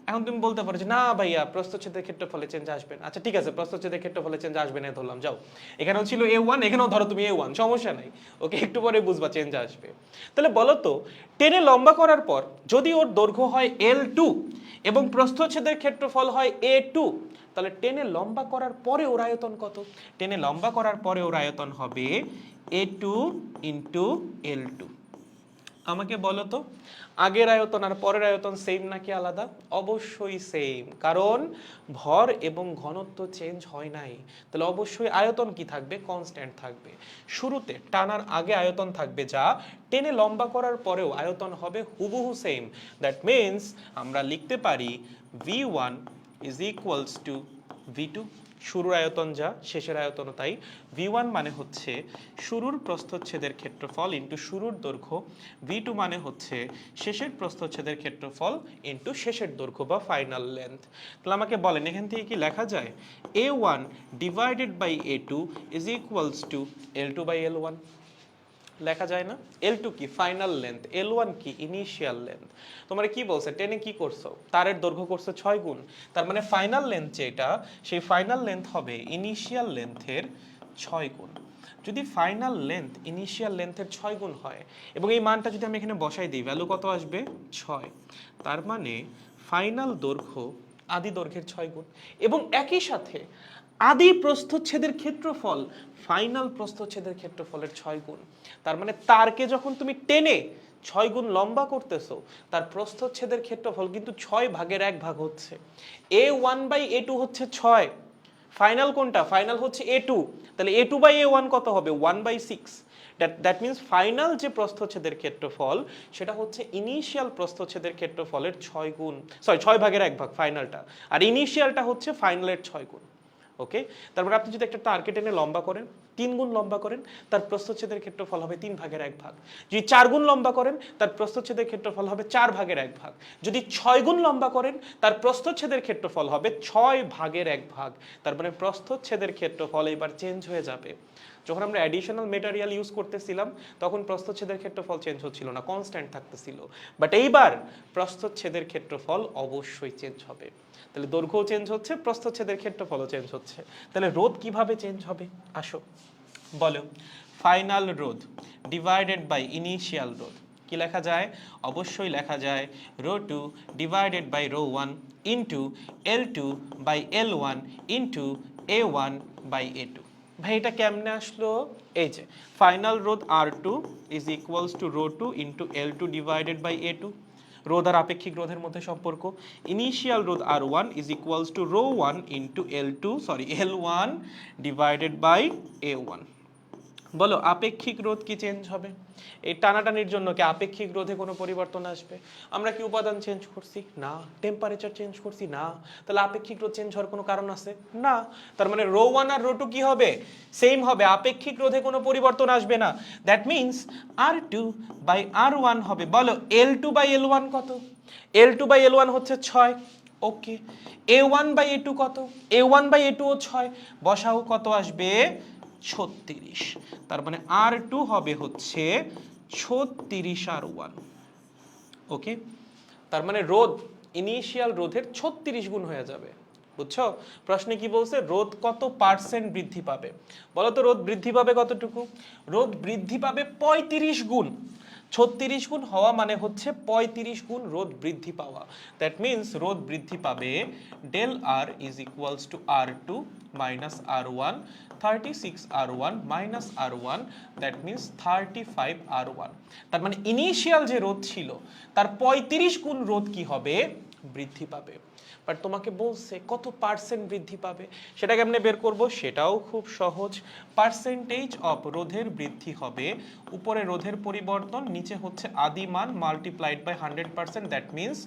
এখন তুমি বলতে পারো যে না ভাইয়া প্রস্থচ্ছেদের ক্ষেত্রফলে চেঞ্জ আসবে না। আচ্ছা ঠিক আছে, প্রস্থচ্ছেদের ক্ষেত্রফলে চেঞ্জ আসবে না ধরলাম, যাও এখানেও ছিল A1, এখানেও ধরো তুমি A1, সমস্যা নাই, ওকে একটু পরে বুঝবা চেঞ্জ আসবে। তাহলে বলো তো টেনে লম্বা করার পর যদি ওর দৈর্ঘ্য হয় L2 এবং প্রস্থচ্ছেদের ক্ষেত্রফল হয় A2, তাহলে টেনে লম্বা করার পরে ওর আয়তন কত? টেনে লম্বা করার পরে ওর আয়তন হবে A2 ইন্টু L2। আমাকে বলো তো আগের আয়তন আর পরের আয়তন সেম নাকি আলাদা? অবশ্যই সেম, কারণ ভর এবং ঘনত্ব চেঞ্জ হয় নাই। তাহলে অবশ্যই আয়তন কি থাকবে? কনস্ট্যান্ট থাকবে। শুরুতে টানার আগে আয়তন থাকবে যা, টেনে লম্বা করার পরেও আয়তন হবে হুবহু সেম। দ্যাট মিন্স আমরা লিখতে পারি V1 is equals two V2। শুরুর আয়তন যা শেষের আয়তনও তাই। V1 মানে হচ্ছে শুরুর প্রস্থচ্ছেদের ক্ষেত্রফল ইন্টু শুরুর দৈর্ঘ্য, V2 মানে হচ্ছে শেষের প্রস্থচ্ছেদের ক্ষেত্রফল ইন্টু শেষের দৈর্ঘ্য বা ফাইনাল লেন্থ। তাহলে আমাকে বলেন এখান থেকে কি লেখা যায়? A1 divided by A2 is equals to L2 by L1। লেখা যায় না? L2 কি? Final length. L1 কি? Initial length. তোমরা কি বলছে? টেনে কি করছো? তারের দৈর্ঘ্য করছো 6 গুণ, তার মানে ফাইনাল লেন্থ যেটা, সেই ফাইনাল লেন্থ হবে ইনিশিয়াল লেন্থের 6 গুণ। যদি ফাইনাল লেন্থ ইনিশিয়াল লেন্থের 6 গুণ হয় এবং এই মানটা যদি আমি এখানে বসাই দিই, ভ্যালু কত আসবে? 6। তার মানে ফাইনাল দৈর্ঘ্য আদি দৈর্ঘ্যের 6 গুণ। এবং একই সাথে আদি প্রস্থচ্ছেদের ক্ষেত্রফল ফাইনাল প্রস্থচ্ছেদের ক্ষেত্রফলের 6 গুণ। তার মানে তারকে যখন তুমি টেনে 6 গুণ লম্বা করতেছো, তার প্রস্থচ্ছেদের ক্ষেত্রফল কিন্তু 6/1 হচ্ছে। A1 বাই A2 হচ্ছে 6। ফাইনাল কোনটা? ফাইনাল হচ্ছে A2। তাহলে A2 বাই A1 কত হবে? 1/6। দ্যাট মিন্স ফাইনাল যে প্রস্থচ্ছেদের ক্ষেত্রফল সেটা হচ্ছে ইনিশিয়াল প্রস্থচ্ছেদের ক্ষেত্রফলের 6 গুণ, সরি 6/1 ফাইনালটা, আর ইনিশিয়ালটা হচ্ছে ফাইনালের 6 গুণ। ওকে, তারপরে আপনি যদি একটা টার্গেট এনে লম্বা করেন, 3 গুণ লম্বা করেন, তার প্রস্থচ্ছেদের ক্ষেত্রফল হবে 3/1। যদি 4 গুণ লম্বা করেন তার প্রস্থচ্ছেদের ক্ষেত্রফল হবে 4/1। যদি 6 গুণ লম্বা করেন তার প্রস্থচ্ছেদের ক্ষেত্রফল হবে 6/1। তার মানে প্রস্থচ্ছেদের ক্ষেত্রফল এবার চেঞ্জ হয়ে যাবে। যখন আমরা অ্যাডিশনাল মেটেরিয়াল ইউজ করতেছিলাম তখন প্রস্থচ্ছেদের ক্ষেত্রফল চেঞ্জ হচ্ছিল না, কনস্ট্যান্ট থাকতেছিল। বাট এইবার প্রস্থচ্ছেদের ক্ষেত্রফল অবশ্যই চেঞ্জ হবে। তাহলে দৈর্ঘ্যও চেঞ্জ হচ্ছে, প্রস্থচ্ছেদের ক্ষেত্রফলও চেঞ্জ হচ্ছে। তাহলে রোধ কিভাবে চেঞ্জ হবে? আসো বলো। ফাইনাল রোধ ডিভাইডেড বাই ইনিশিয়াল রোধ কি লেখা যায়? অবশ্যই লেখা যায় ρ2 divided by ρ1 into L2 by L1 into A1 by A2। ভাই এটা কেমনে আসলো? এই যে ফাইনাল রোধ R2 is equals to rho two into L2 divided by A2, রোধ আর আপেক্ষিক রোধের মধ্যে সম্পর্ক। ইনিশিয়াল রোধ R1 is equals to rho one into L1 divided by A1। বলো আপেক্ষিক রোধ কি চেঞ্জ হবে? এই টানাটানির জন্য কি আপেক্ষিক রোধে কোনো পরিবর্তন আসবে? আমরা কি উপাদান চেঞ্জ করছি? না। টেম্পারেচার চেঞ্জ করছি? না। তাহলে আপেক্ষিক রোধ চেঞ্জ হওয়ার কোনো কারণ আছে? না। তার মানে রো ওয়ান আর রো টু কি হবে? সেম হবে, আপেক্ষিক রোধে কোনো পরিবর্তন আসবে না। That means R2 by R1 হবে, বলো L2 বাই L1 কত? L2 বাই L1 হচ্ছে 6। ওকে, A1 বাই A2 কত? A1 বাই A2 ও 6। বসাও, কত আসবে? 36। তার মানে R2 হবে হচ্ছে 36 R1। ওকে, তার মানে রোধ ইনিশিয়াল রোধের 36 গুণ হয়ে যাবে। বুঝছো? প্রশ্নে কি বলছে? রোধ কত পার্সেন্ট বৃদ্ধি পাবে? বলো তো রোধ বৃদ্ধি পাবে কতটুকু? রোধ বৃদ্ধি পাবে 35 গুণ। 36 গুণ হওয়া মানে হচ্ছে 35 গুণ রোধ বৃদ্ধি পাওয়া। দ্যাট মিনস রোধ বৃদ্ধি পাবে del R is equals to R2 minus R1, 36 R1 minus R1, that means 35 R1। তার মানে ইনিশিয়াল যে রোধ ছিল তার 35 গুণ রোধ কি হবে? বৃদ্ধি পাবে। বাট তোমাকে বলছে কত পার্সেন্ট বৃদ্ধি পাবে, সেটা কেমনে বের করব? সেটাও খুব সহজ। পার্সেন্টেজ অফ রোধের বৃদ্ধি হবে, উপরে রোধের পরিবর্তন, নিচে হচ্ছে আদি মান multiplied by 100%, that means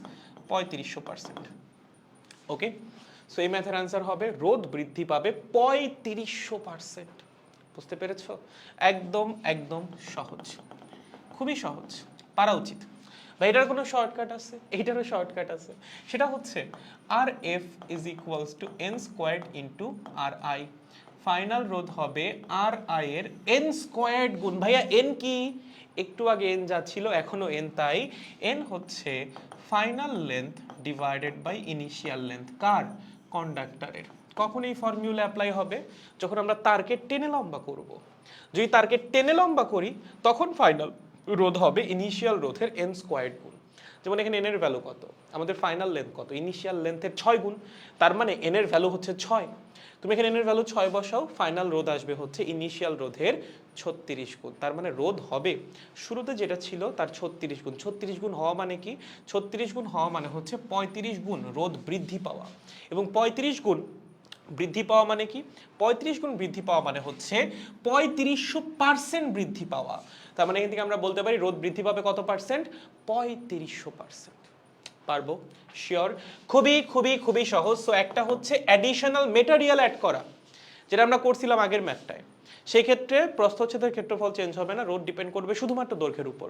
3500%। Okay, so এই ম্যাথের অ্যান্সার হবে রোধ বৃদ্ধি পাবে 3500%। বুঝতে পেরেছো? একদম একদম সহজ, খুবই সহজ, পারা উচিত। বা এটার কোনো শর্টকাট আছে? এইটারও শর্টকাট আছে, সেটা হচ্ছে RF is equals two N squared into RI। Final রোধ হবে RI এর N স্কোয়ার্ড গুণ, ভাইয়া N কি? একটু আগে N যা ছিল এখনো N, তাই N হচ্ছে final length divided by initial length. কার? কন্ডাক্টরের। কখন এই ফর্মুলা অ্যাপ্লাই হবে? যখন আমরা তারকে টেনে লম্বা করব। যদি তারকে টেনে লম্বা করি তখন ফাইনাল রোধ হবে ইনিশিয়াল রোধের n স্কোয়ার্ড গুণ। যেমন এখানে n এর ভ্যালু কত? আমাদের ফাইনাল লেন্থ কত? ইনিশিয়াল লেন্থের 6 গুণ। তার মানে n এর ভ্যালু হচ্ছে 6। তুমি এখানে n এর ভ্যালু 6 বসাও, ফাইনাল রোধ আসবে হচ্ছে ইনিশিয়াল রোধের 36 গুণ। তার মানে রোধ হবে শুরুতে যেটা ছিল তার 36 গুণ। 36 গুণ হওয়া মানে কি? 36 গুণ হওয়া মানে হচ্ছে 35 গুণ রোধ বৃদ্ধি পাওয়া। এবং 35 গুণ বৃদ্ধি পাওয়া মানে কি? 35 গুণ বৃদ্ধি পাওয়া মানে হচ্ছে 3500% বৃদ্ধি পাওয়া। তার মানে এখান থেকে আমরা বলতে পারি রোধ বৃদ্ধি পাবে কত পার্সেন্ট? 3500%। পারবো? শিওর? খুবই খুবই খুবই সহজ। সো একটা হচ্ছে অ্যাডিশনাল মেটেরিয়াল অ্যাড করা, যেটা আমরা করছিলাম আগের ম্যাথটায়। সেই ক্ষেত্রে প্রস্থচ্ছেদের ক্ষেত্রফল চেঞ্জ হবে না, রোধ ডিপেন্ড করবে শুধুমাত্র দৈর্ঘ্যের উপর।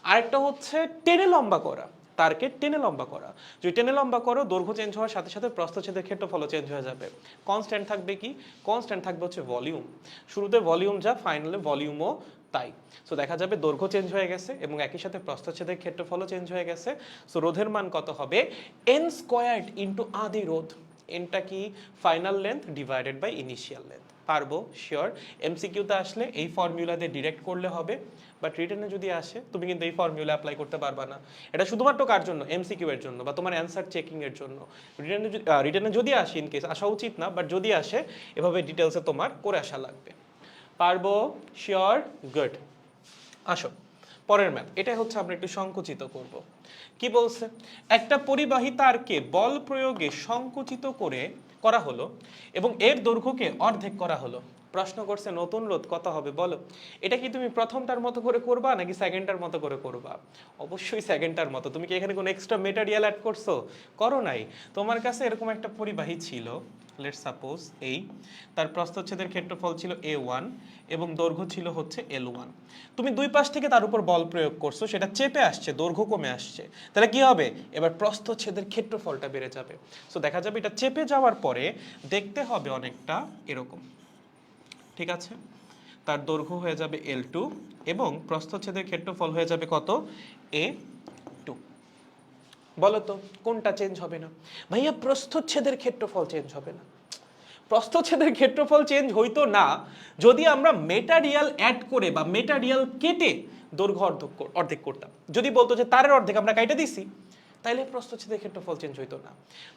আরেকটা হচ্ছে টেনে লম্বা করা, তারকে টেনে লম্বা করা। যদি টেনে লম্বা করো, দৈর্ঘ্য চেঞ্জ হওয়ার সাথে সাথে প্রস্থচ্ছেদের ক্ষেত্রফলও চেঞ্জ হয়ে যাবে। কনস্ট্যান্ট থাকবে কি? কনস্ট্যান্ট থাকবে হচ্ছে ভলিউম। শুরুতে ভলিউম যা, ফাইনালে ভলিউমও তাই। সো দেখা যাবে দৈর্ঘ্য চেঞ্জ হয়ে গেছে এবং একই সাথে প্রস্থচ্ছেদের ক্ষেত্রফলও চেঞ্জ হয়ে গেছে। সো রোধের মান কত হবে? n স্কোয়ার্ড ইন্টু আদি রোধ। এনটা কি? Final length divided by initial length. পারবো? শিওর? এমসিকিউতে আসলে এই ফর্মুলা দিয়ে ডিরেক্ট করলে হবে, বাট রিটেনে যদি আসে তুমি কিন্তু এই ফর্মুলা অ্যাপ্লাই করতে পারবা না। এটা শুধুমাত্র কার জন্য? এমসিকিউ এর জন্য বা তোমার অ্যান্সার চেকিং এর জন্য। রিটেনে যদি আসে, ইন কেস আসা উচিত না, বাট যদি আসে এভাবে ডিটেলসে তোমার করে আসা লাগবে। পারবো? শিওর? গুড। আসো পরের ম্যাথ। এটা হচ্ছে আমরা একটু সংকুচিত করব। কি বলছে? একটা পরিবাহী তারকে বল প্রয়োগে সংকুচিত করা হলো এবং এর দৈর্ঘ্যকে অর্ধেক করা হলো। প্রশ্ন করছে নতুন রোধ কত হবে বলো। এটা কি তুমি প্রথমটার মতো করে করবা নাকি সেকেন্ডটার মতো করে করবা? অবশ্যই সেকেন্ডটার মতো। তুমি কি এখানে কোনো এক্সট্রা মেটেরিয়াল অ্যাড করছো? করো নাই। তোমার কাছে এরকম একটা পরিবাহী ছিল, লেটস সাপোজ এই, তার প্রস্থচ্ছেদের ক্ষেত্রফল ছিল A1 এবং দৈর্ঘ্য ছিল হচ্ছে L1। তুমি দুই পাশ থেকে তার উপর বল প্রয়োগ করছো, সেটা চেপে আসছে, দৈর্ঘ্য কমে আসছে। তাহলে কি হবে? এবার প্রস্থচ্ছেদের ক্ষেত্রফলটা বেড়ে যাবে। সো দেখা যাবে এটা চেপে যাওয়ার পরে দেখতে হবে অনেকটা এরকম। ঠিক আছে? তার দৈর্ঘ্য হয়ে যাবে L2 এবং প্রস্থচ্ছেদের ক্ষেত্রফল হয়ে যাবে কত? A2। বলো তো কোনটা চেঞ্জ হবে না? ভাইয়া প্রস্থচ্ছেদের ক্ষেত্রফল চেঞ্জ হবে না। প্রস্থচ্ছেদের ক্ষেত্রফল চেঞ্জ হইতো না যদি আমরা মেটারিয়াল অ্যাড করে বা মেটারিয়াল কেটে দৈর্ঘ্য অর্ধেক করতাম। যদি বলতো যে তারের অর্ধেক আমরা কাইটা দিছি, তাইলে প্রস্থচ্ছেদের ক্ষেত্রফল চেঞ্জ হইতো না।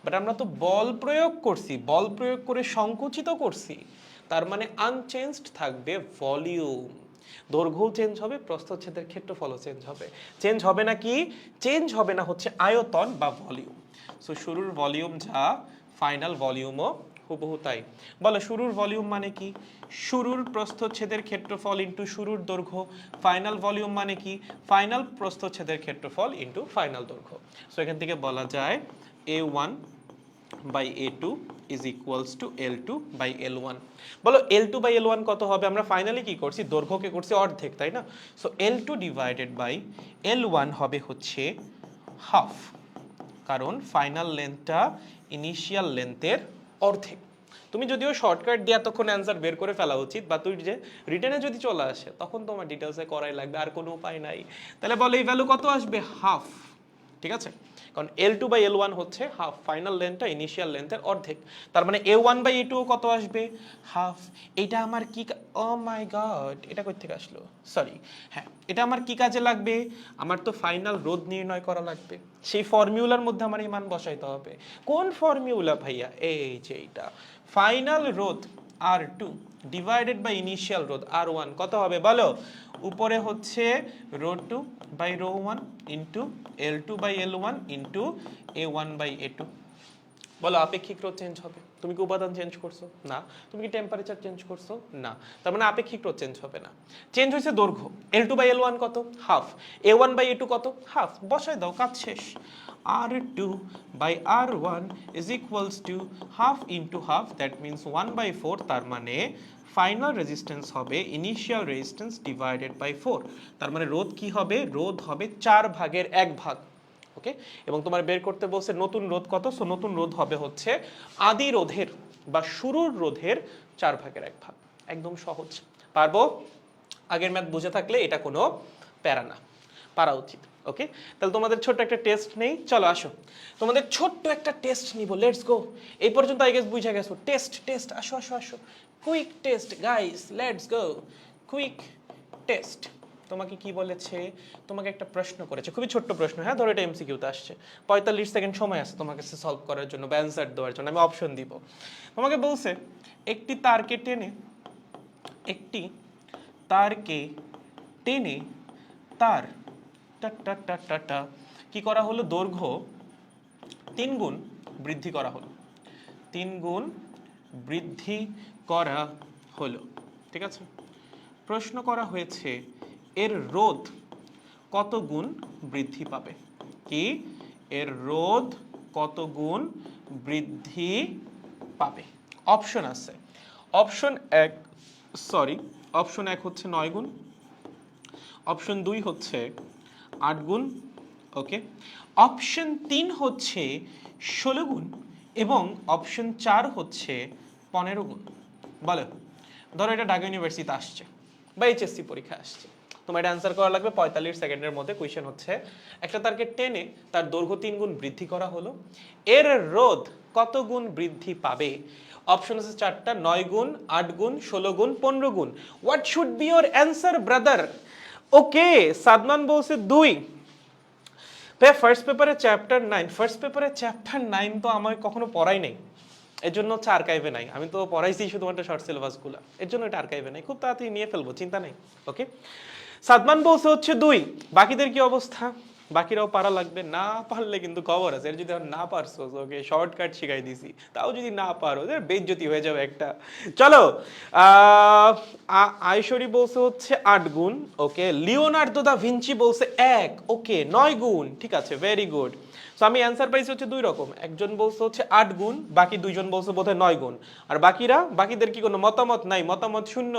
বাট আমরা তো বল প্রয়োগ করছি, বল প্রয়োগ করে সংকুচিত করছি। তার মানে আনচেঞ্জড থাকবে ভলিউম। দৈর্ঘ্যও চেঞ্জ হবে, প্রস্থচ্ছেদের ক্ষেত্রফলও চেঞ্জ হবে। চেঞ্জ হবে না কি? চেঞ্জ হবে না হচ্ছে আয়তন বা ভলিউম। সো শুরুর ভলিউম যা, ফাইনাল ভলিউমও হুবহু তাই। বলো শুরুর ভলিউম মানে কি? শুরুর প্রস্থচ্ছেদের ক্ষেত্রফল ইন্টু শুরুর দৈর্ঘ্য। ফাইনাল ভলিউম মানে কি? ফাইনাল প্রস্থচ্ছেদের ক্ষেত্রফল ইন্টু ফাইনাল দৈর্ঘ্য। সো এখান থেকে বলা যায় A1 by A2 is equals to L2 by L1। বলো L2 বাই L1 কত হবে? আমরা ফাইনালি কি করছি? দৈর্ঘ্যকে করছি অর্ধেক, তাই না? So L2 divided by L1 হবে হচ্ছে হাফ, কারণ ফাইনাল লেন্থটা ইনিশিয়াল লেন্থের অর্ধেক। তুমি যদিও শর্টকাট দিয়ে এতক্ষণ অ্যান্সার বের করে ফেলা উচিত, বা তুই যে রিটেনে যদি চলে আসে তখন তোমার ডিটেলসে করাই লাগবে, আর কোনো উপায় নাই। তাহলে বলো এই ভ্যালু কত আসবে? হাফ। ঠিক আছে, কারণ L2 বাই L1 হচ্ছে হাফ, ফাইনাল লেন্থটা ইনিশিয়াল লেন্থের অর্ধেক। তার মানে A1 বাই A2 কত আসবে? হাফ। এটা আমার কি, ও মাই গড, এটা কই থেকে আসলো? সরি, হ্যাঁ, এটা আমার কি কাজে লাগবে? আমার তো ফাইনাল রোধ নির্ণয় করা লাগবে। সেই ফর্মুলার মধ্যে আমার এই মান বসাইতে হবে। কোন ফর্মুলা ভাইয়া? এই যে এইটা, ফাইনাল রোধ R2 ডিভাইডেড বাই ইনিশিয়াল রোধ R1 কত হবে বলো? উপরে হচ্ছে ρ2 by ρ1 into L2 by L1 into A1 by A2। বলো আপেক্ষিক রোধ চেঞ্জ হবে। তুমি কি উপাদান চেঞ্জ করছো? না। তুমি কি টেম্পারেচার চেঞ্জ করছো? না। তার মানে আপেক্ষিক রোধ চেঞ্জ হবে না। চেঞ্জ হয়েছে দৈর্ঘ্য। L2 বাই L1 কত? হাফ। A1 বাই A2 কত? হাফ। বসাই দাও, কাজ শেষ। R2 by R1 is equals to half into half, that means 1/4। তার মানে ফাইনাল রেজিস্ট্যান্স হবে ইনিশিয়াল রেজিস্ট্যান্স ডিভাইডেড বাই 4। তার মানে রোধ কি হবে? রোধ হবে 4 ভাগের 1 ভাগ। ওকে, এবং তোমার বের করতে বলছে নতুন রোধ কত। সো নতুন রোধ হবে হচ্ছে আদি রোধের বা শুরুর রোধের 4 ভাগের 1 ভাগ। একদম সহজ, পারবো। আগের ম্যাথ বুঝে থাকলে এটা কোনো প্যারা না, পারা উচিত। ওকে, তাহলে তোমাদের ছোট্ট একটা টেস্ট নেই, চলো আসো তোমাদের ছোট্ট একটা টেস্ট নিব। Let's go. এই পর্যন্ত আই গেস বুঝে গেছো। টেস্ট টেস্ট, আসো আসো আসো, quick test guys, let's go. Quick test. তোমাকে কি বলেছে? তোমাকে একটা প্রশ্ন করেছে, খুবই ছোট্ট প্রশ্ন, হ্যাঁ, ধরো এটা এমসিকিউতে আসছে। 45 সেকেন্ড সময় আছে তোমাকে সলভ করার জন্য বা অ্যান্সার দেওয়ার জন্য। আমি অপশন দিব। তোমাকে বলছে একটি তারকে টেনে, একটি তারকে টেনে তার কি করা হলো? দৈর্ঘ্য 3 গুণ বৃদ্ধি করা হলো। 3 গুণ বৃদ্ধি করা হলো। ঠিক আছে, প্রশ্ন করা হয়েছে এর রোধ কত গুণ বৃদ্ধি পাবে? কি? এর রোধ কত গুণ বৃদ্ধি পাবে? অপশন আছে। অপশন 1, সরি, অপশন 1 হচ্ছে 9 গুণ, অপশন 2 হচ্ছে 8 গুণ, ওকে, অপশন 3 হচ্ছে 16 গুণ এবং অপশন 4 হচ্ছে 15 গুণ। বলো, ধরো এটা ঢাকা ইউনিভার্সিটিতে আসছে বা এইচএসসি পরীক্ষা আসছে, তোমার এটা অ্যান্সার করা লাগবে 45 সেকেন্ডের মধ্যে। কোয়েশ্চেন হচ্ছে একটা তারকে টেনে তার দৈর্ঘ্য 3 গুণ বৃদ্ধি করা হলো, এর রোধ কত গুণ বৃদ্ধি পাবে? অপশন আছে 4টা, 9 গুণ, 8 গুণ, 16 গুণ, 15 গুণ। What should be your answer brother? Okay, Sadman বলছে 2। ভাই ফার্স্ট পেপারে চ্যাপ্টার 9, ফার্স্ট পেপারে চ্যাপ্টার 9 তো আমার কখনো পড়াই নাই, এর জন্য হচ্ছে আর্কাইভে নাই। আমি তো পড়াইছি শুধুমাত্র শর্ট সিলেবাসগুলো, এর জন্য এটা আর্কাইভে নাই। খুব তাড়াতাড়ি নিয়ে ফেলবো, চিন্তা নেই। ওকে, সাদমান বলছে হচ্ছে 2। বাকিদের কি অবস্থা? বাকিরাও পারা লাগবে, না পারলে কিন্তু খবর আছে। এর যদি না পারছো, ওকে শর্টকাট শিখাই দিছি, তাও যদি না পারো বেইজ্জতি হয়ে যাবে একটা। চলো, আইশরি বলছে হচ্ছে 8 গুণ, ওকে। লিওনার্দো দা ভিঞ্চি বলছে 1, ওকে, 9 গুণ, ঠিক আছে, ভেরি গুড। সো আমি অ্যান্সার পাইছি হচ্ছে 2 রকম। একজন বলছে হচ্ছে 8 গুণ, বাকি 2 জন বলছে বোধহয় 9 গুণ। আর বাকিদের কি কোনো মতামত নাই? মতামত শূন্য।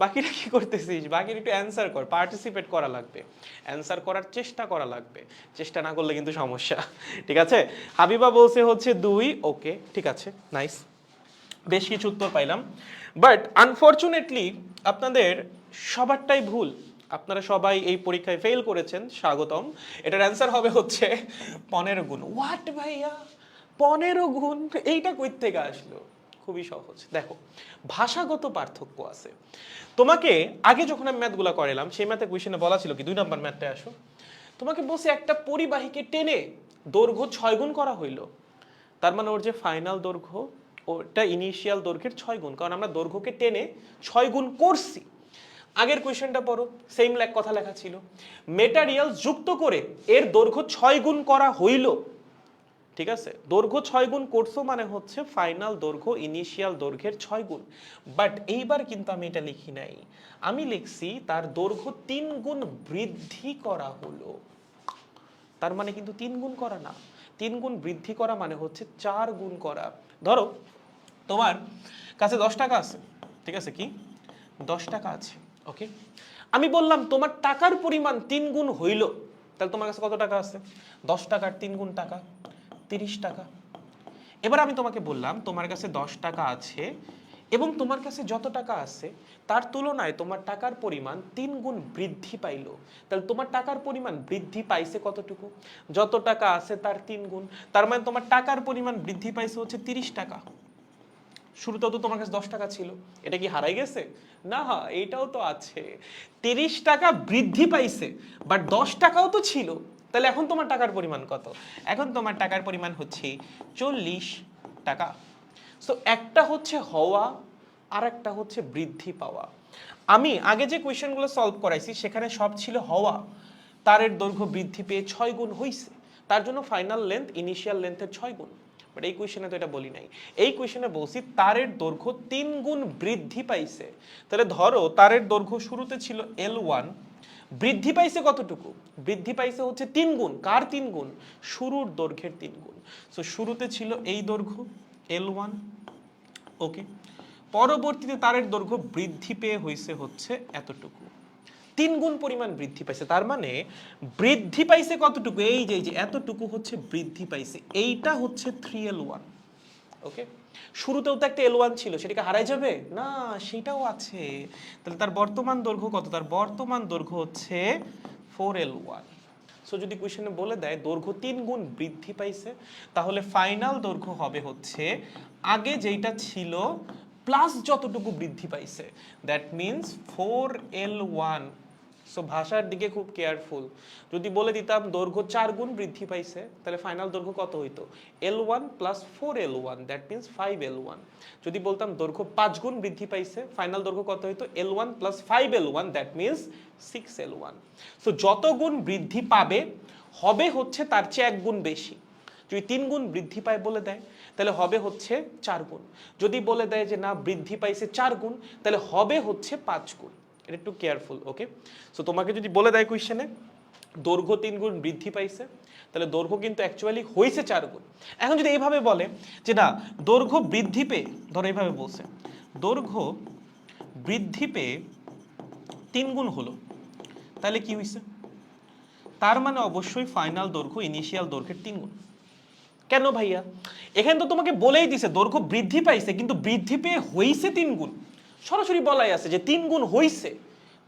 বাকিরা কি করতেছিস? বাকির একটু অ্যান্সার কর, পার্টিসিপেট করা লাগবে, অ্যান্সার করার চেষ্টা করা লাগবে। চেষ্টা না করলে কিন্তু সমস্যা। ঠিক আছে, হাবিবা বলছে হচ্ছে 2, ওকে, ঠিক আছে, নাইস। বেশ কিছু উত্তর পাইলাম, বাট আনফরচুনেটলি আপনাদের সবারটাই ভুল। আপনারা সবাই এই পরীক্ষায় ফেল করেছেন, স্বাগতম। এটার অ্যান্সার হবে হচ্ছে 15 গুণ। হোয়াট ভাইয়া, 15 গুণ? এইটা কই থেকে আসলো? খুবই সহজ। দেখো, ভাষাগত পার্থক্য আছে। তোমাকে আগে যখন আমি ম্যাথগুলো করালাম, সেই ম্যাথে কোয়েশ্চেনে বলা ছিল কি, 2 নাম্বার ম্যাথে আসো, তোমাকে বলছে একটা পরিবাহীকে টেনে দৈর্ঘ্য 6 গুণ করা হইলো। তার মানে ওর যে ফাইনাল দৈর্ঘ্য ওটা ইনিশিয়াল দৈর্ঘ্যের 6 গুণ, কারণ আমরা দৈর্ঘ্যকে টেনে 6 গুণ করছি। আগের কোয়েশ্চেনটা পড়ো, সেম কথা লেখা ছিল, মেটারিয়াল যুক্ত করে এর দৈর্ঘ্য 6 গুণ করা হইল। ঠিক আছে, দৈর্ঘ্য 6 গুণ করছো মানে হচ্ছে ফাইনাল দৈর্ঘ্য ইনিশিয়াল দৈর্ঘ্যের 6 গুণ। বাট এইবার কিন্তু আমি এটা লিখি নাই, আমি লিখছি তার দৈর্ঘ্য 3 গুণ বৃদ্ধি করা হলো। তার মানে কিন্তু 3 গুণ করা না, 3 গুণ বৃদ্ধি করা মানে হচ্ছে 4 গুণ করা। ধরো তোমার কাছে 10 টাকা আছে, ঠিক আছে, কি 10 টাকা আছে, ওকে, আমি বললাম তোমার টাকার পরিমাণ 3 গুণ হইল, তাহলে তোমার কাছে কত টাকা আছে? 10 টাকার 3 গুণ টাকা, 30 টাকা। এবার আমি তোমাকে বললাম তোমার কাছে 10 টাকা আছে এবং তোমার কাছে যত টাকা আছে তার তুলনায় তোমার টাকার পরিমাণ 3 গুণ বৃদ্ধি পাইলো, তাহলে তোমার টাকার পরিমাণ বৃদ্ধি পাইছে কতটুকু? যত টাকা আছে তার 3 গুণ, তার মানে তোমার টাকার পরিমাণ বৃদ্ধি পাইছে হচ্ছে 30 টাকা। শুরুতেও তো তোমার কাছে 10 টাকা ছিল, এটা কি হারাই গেছে? না, এইটাও তো আছে, 30 টাকা বৃদ্ধি পাইছে, বাট 10 টাকাও তো ছিল, তাহলে এখন তোমার টাকার পরিমাণ কত? এখন তোমার টাকার পরিমাণ হচ্ছে 40 টাকা। সো একটা হচ্ছে হওয়া আর একটা হচ্ছে বৃদ্ধি পাওয়া। আমি আগে যে কোয়েশ্চেনগুলো সলভ করাইছি সেখানে সব ছিল হওয়া, তারের দৈর্ঘ্য বৃদ্ধি পেয়ে 6 গুণ হইছে, তার জন্য ফাইনাল লেন্থ ইনিশিয়াল লেন্থের 6 গুণ। বাট এই কোয়েশ্চেনে তো এটা বলি নাই, এই কোয়েশ্চেনে বলছি তারের দৈর্ঘ্য 3 গুণ বৃদ্ধি পাইছে। তাহলে ধরো তারের দৈর্ঘ্য শুরুতে ছিল L1, বৃদ্ধি পাইছে কতটুকু? বৃদ্ধি পাইছে হচ্ছে 3 গুণ। কার 3 গুণ? শুরুর দৈর্ঘ্যের 3 গুণ। সো শুরুতে ছিল এই দৈর্ঘ্য L1, ওকে, পরবর্তীতে তারের দৈর্ঘ্য বৃদ্ধি পেয়ে হয়েছে হচ্ছে এতটুকু, 3 গুণ পরিমাণ বৃদ্ধি পাইছে। তার মানে বৃদ্ধি পাইছে কতটুকু? এই যে এতটুকু হচ্ছে বৃদ্ধি পাইছে, এইটা হচ্ছে 3L1, ওকে। শুরুতেও তো একটা L1 ছিল, সেটাকে হারাই যাবে না, সেটাও আছে। তাহলে তার বর্তমান দৈর্ঘ্য কত? তার বর্তমান দৈর্ঘ্য হচ্ছে 4L1। সো যদি কোয়েশ্চেনে বলে দেয় দৈর্ঘ্য 3 গুণ বৃদ্ধি পাইছে, তাহলে ফাইনাল দৈর্ঘ্য হবে হচ্ছে আগে যেটা ছিল প্লাস যতটুকু বৃদ্ধি পাইছে, দ্যাট মিনস 4L1। সো ভাষার দিকে খুব কেয়ারফুল। যদি বলে দিতাম দৈর্ঘ্য 4 গুণ বৃদ্ধি পাইছে, তাহলে ফাইনাল দৈর্ঘ্য কত হইতো? L1 plus 4L1, that means 5L1। যদি বলতাম দৈর্ঘ্য 5 গুণ বৃদ্ধি পাইছে, ফাইনাল দৈর্ঘ্য কত হইতো? L1 plus 5L1, that means 6L1। So যত গুণ বৃদ্ধি পাবে হবে হচ্ছে তার চেয়ে 1 গুণ বেশি। যদি 3 গুণ বৃদ্ধি পায় বলে দেয়, তাহলে হবে হচ্ছে 4 গুণ। যদি বলে দেয় যে না বৃদ্ধি পাইছে 4 গুণ, তাহলে হবে হচ্ছে 5 গুণ। এটা একটু কেয়ারফুল, ওকে। সো তোমাকে যদি বলে দেয় কোয়েশ্চেনে দৈর্ঘ্য 3 গুণ বৃদ্ধি পাইছে, তাহলে দৈর্ঘ্য কিন্তু অ্যাকচুয়ালি হয়েছে 4 গুণ। এখন যদি এইভাবে বলে যে না দৈর্ঘ্য বৃদ্ধি পেয়ে, ধরো এইভাবে বলছে দৈর্ঘ্য বৃদ্ধি পেয়ে 3 গুণ হলো, তাহলে কি হয়েছে? তার মানে অবশ্যই ফাইনাল দৈর্ঘ্য ইনিশিয়াল দৈর্ঘ্যের 3 গুণ। কেন ভাইয়া? এখানে তো তোমাকে বলেই দিছে দৈর্ঘ্য বৃদ্ধি পাইছে, কিন্তু বৃদ্ধি পেয়ে হইছে 3 গুণ, সরাসরি বলাই আছে যে 3 গুণ হইছে,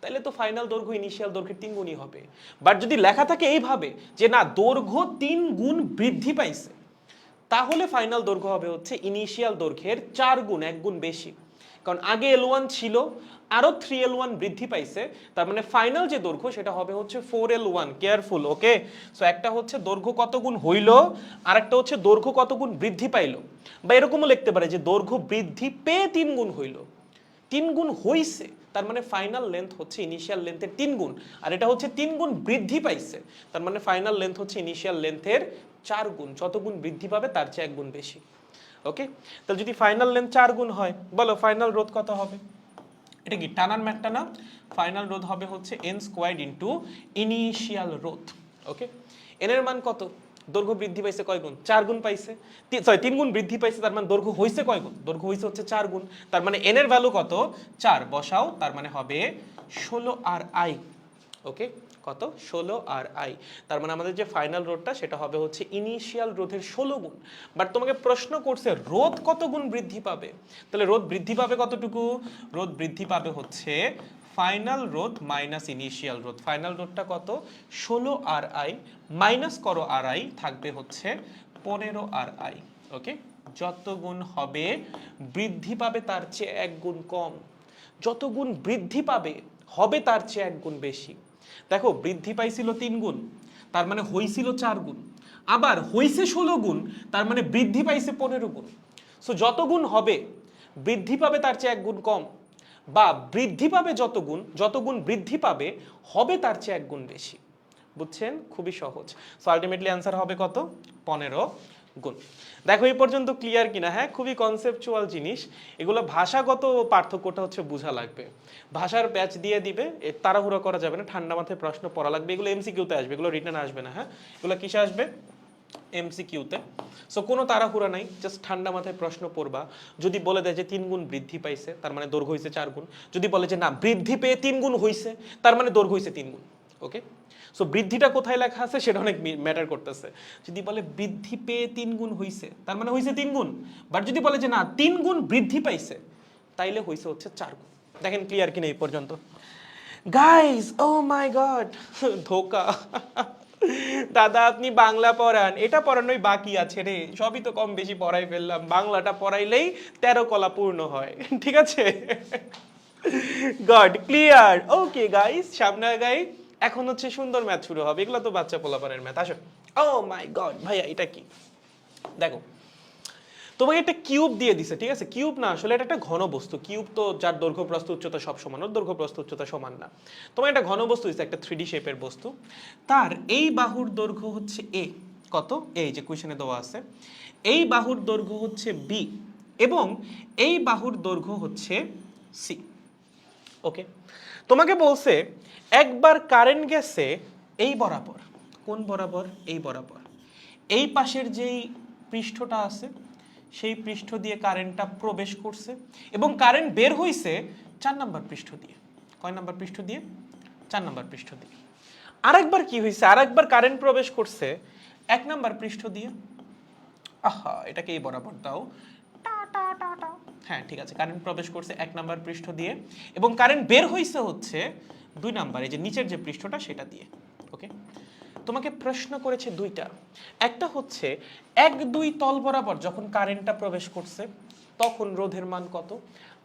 তাহলে তো ফাইনাল দৈর্ঘ্য ইনিশিয়াল দৈর্ঘ্যের 3 গুণই হবে। বাট যদি লেখা থাকে এইভাবে যে না দৈর্ঘ্য 3 গুণ বৃদ্ধি পাইছে, তাহলে ফাইনাল দৈর্ঘ্য হবে হচ্ছে ইনিশিয়াল দৈর্ঘ্যের 4 গুণ, 1 গুণ বেশি। কারণ আগে L1 ছিল, আরো 3L1 বৃদ্ধি পাইছে, তার মানে ফাইনাল যে দৈর্ঘ্য সেটা হবে হচ্ছে 4L1। কেয়ারফুল, ওকে। সো একটা হচ্ছে দৈর্ঘ্য কত গুণ হইল, আর একটা হচ্ছে দৈর্ঘ্য কত গুণ বৃদ্ধি পাইল। বা এরকমও লিখতে পারে যে দৈর্ঘ্য বৃদ্ধি পেয়ে 3 গুণ হইল, 3 গুণ হইছে, তার মানে ফাইনাল লেন্থ হচ্ছে ইনিশিয়াল লেন্থের 3 গুণ। আর এটা হচ্ছে 3 গুণ বৃদ্ধি পাইছে, তার মানে ফাইনাল লেন্থ হচ্ছে ইনিশিয়াল লেন্থের 4 গুণ। যত গুণ বৃদ্ধি পাবে তার চেয়ে 1 গুণ বেশি, ওকে। তাহলে যদি ফাইনাল লেন্থ 4 গুণ হয়, বলো ফাইনাল রোধ কত হবে? এটা কি টানার ম্যাথটা না? ফাইনাল রোধ হবে হচ্ছে n স্কয়ার্ড ইনটু ইনিশিয়াল রোধ, ওকে। n এর মান কত? দৈর্ঘ্য বৃদ্ধি পাইছে কয় গুণ? 4 গুণ পাইছে, সরি 3 গুণ বৃদ্ধি পাইছে, তার মানে দৈর্ঘ্য হইছে কয় গুণ? দৈর্ঘ্য হইছে হচ্ছে 4 গুণ, তার মানে n এর ভ্যালু কত? 4 বসাও, তার মানে হবে 16 আর i, ওকে। কত? 16 আর i। তার মানে আমাদের যে ফাইনাল রোধটা সেটা হবে হচ্ছে ইনিশিয়াল রোধের 16 গুণ। বাট তোমাকে প্রশ্ন করছে রোধ কত গুণ বৃদ্ধি পাবে, তাহলে রোধ বৃদ্ধি পাবে কতটুকু? রোধ বৃদ্ধি পাবে হচ্ছে ফাইনাল রোধ মাইনাস ইনিশিয়াল রোধ। ফাইনাল রোধটা কত? 16 আর i, মাইনাস করো আর i, থাকবে হচ্ছে 15 আর i, ওকে। যত গুণ হবে বৃদ্ধি পাবে তার চেয়ে 1 গুণ কম, যত গুণ বৃদ্ধি পাবে হবে তার চেয়ে 1 গুণ বেশি। দেখো বৃদ্ধি পাইছিল 3 গুণ, তার মানে হইছিল 4 গুণ, আবার হইছে 16 গুণ, তার মানে বৃদ্ধি পাইছে 15 গুণ। সো যত গুণ হবে বৃদ্ধি পাবে তার চেয়ে 1 গুণ কম, বা বৃদ্ধি পাবে যত গুণ বৃদ্ধি পাবে হবে তার চেয়ে 1 গুণ বেশি। বুঝছেন? খুবই সহজ। সো আলটিমেটলি অ্যান্সার হবে কত? 15 গুণ। দেখো এই পর্যন্ত ক্লিয়ার কিনা? হ্যাঁ, খুবই কনসেপচুয়াল জিনিস। এগুলো ভাষাগত পার্থক্যটা হচ্ছে বোঝা লাগবে। ভাষার ব্যাচ দিয়ে দিবে, তাড়াহুড়ো করা যাবে না, ঠান্ডা মাথায় প্রশ্ন পড়া লাগবে। এগুলো এমসিকিউতে আসবে, এগুলো রিটেন আসবে না। হ্যাঁ, এগুলো কিসে আসবে? এমসিকিউতে। সো কোনো তাড়াহুড়া নাই, জাস্ট ঠান্ডা মাথায় প্রশ্ন পড়বা। যদি বলে দেয় যে 3 গুণ বৃদ্ধি পাইছে, তার মানে দৈর্ঘ্য হয়েছে 4 গুণ। যদি বলে যে না বৃদ্ধি পেয়ে 3 গুণ হয়েছে, তার মানে দৈর্ঘ্য হয়েছে 3 গুণ। ওকে, সো বৃদ্ধিটা কোথায় লেখা আছে সেটা অনেক ম্যাটার করতেছে। যদি বলে বৃদ্ধি পেয়ে 3 গুণ হয়েছে, তার মানে হয়েছে 3 গুণ। বাট যদি বলে যে না 3 গুণ বৃদ্ধি পাইছে, তাইলে হয়েছে হচ্ছে 4 গুণ। দেখেন ক্লিয়ার কিনা এই পর্যন্ত? গাইস, ও মাই গড, ধোকা। দাদা আপনি বাংলা পড়ান, এটা পড়ানোই বাকি আছে রে, সবই তো কম বেশি পড়াই ফেললাম, বাংলাটা পড়াইলেই 13 কলা পূর্ণ হয়। ঠিক আছে, গড ক্লিয়ার। ওকে গাইস, সামনে গাই। এখন হচ্ছে সুন্দর ম্যাথ শুরু হবে, এগুলো তো বাচ্চা পোলাপানের ম্যাথ। আসো। ও মাই গড ভাইয়া, এটা কি? দেখো তোমাকে একটা কিউব দিয়ে দিছে, ঠিক আছে? কিউব না, আসলে এটা একটা ঘন বস্তু। কিউব তো যার দৈর্ঘ্য প্রস্থ উচ্চতা সব সমান, ওর দৈর্ঘ্য প্রস্থ উচ্চতা সমান না। তোমার একটা ঘন বস্তু দিছে, একটা 3D শেপের বস্তু। তার এই বাহুর দৈর্ঘ্য হচ্ছে এ, কত? এই যে কোয়েশ্চেনে দেওয়া আছে। এই বাহুর দৈর্ঘ্য হচ্ছে বি এবং এই বাহুর দৈর্ঘ্য হচ্ছে সি। ওকে, তোমাকে বলছে একবার কারেন্ট গেছে এই বরাবর। কোন বরাবর? এই বরাবর। এই পাশের যেই পৃষ্ঠটা আছে সেই পৃষ্ঠ দিয়ে কারেন্টটা প্রবেশ করছে এবং কারেন্ট বের হইছে 4 নাম্বার পৃষ্ঠ দিয়ে। কয় নাম্বার পৃষ্ঠ দিয়ে? 4 নাম্বার পৃষ্ঠ দিয়ে। আরেকবার কি হইছে? আরেকবার কারেন্ট প্রবেশ করছে 1 নাম্বার পৃষ্ঠ দিয়ে। আহা, এটাকে এই বরাবর দাও। হ্যাঁ ঠিক আছে, কারেন্ট প্রবেশ করছে 1 নাম্বার পৃষ্ঠ দিয়ে এবং কারেন্ট বের হইছে হচ্ছে 2 নাম্বার, এই যে নিচের যে পৃষ্ঠটা সেটা দিয়ে। ওকে, তোমাকে প্রশ্ন করেছে দুইটা। একটা হচ্ছে 1-2 তল বরাবর যখন কারেন্টটা প্রবেশ করছে তখন রোধের মান কত,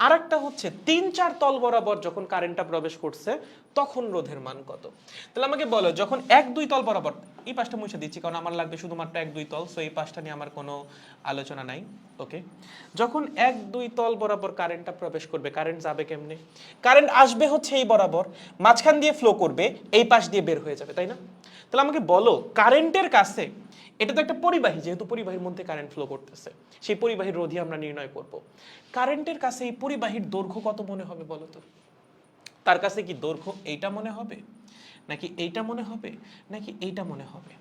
আর একটা হচ্ছে 3-4 তল বরাবর যখন কারেন্টটা প্রবেশ করছে তখন রোধের মান কত। তাহলে আমাকে বলো, যখন 1-2 তল বরাবর, এই পাশটা মুছে দিচ্ছি কারণ আমার লাগবে শুধুমাত্র 1-2 তল, সো এই পাশটা নিয়ে আমার কোনো আলোচনা নাই। ওকে, যখন 1-2 তল বরাবর কারেন্টটা প্রবেশ করবে, কারেন্ট যাবে কেমনে? কারেন্ট আসবে হচ্ছে এই বরাবর, মাঝখান দিয়ে ফ্লো করবে, এই পাশ দিয়ে বের হয়ে যাবে, তাই না? তাহলে আমাকে বলো কারেন্টের কাছে, এটা তো একটা পরিবাহী, যেহেতু পরিবাহীর মধ্যে কারেন্ট ফ্লো করতেছে, সেই পরিবাহীর রোধই আমরা নির্ণয় করব। কারেন্টের কাছে এই পরিবাহীর দৈর্ঘ্য কত মনে হবে বলো তো? তার কাছে কি দৈর্ঘ্য এইটা মনে হবে, নাকি এইটা মনে হবে, নাকি এইটা মনে হবে?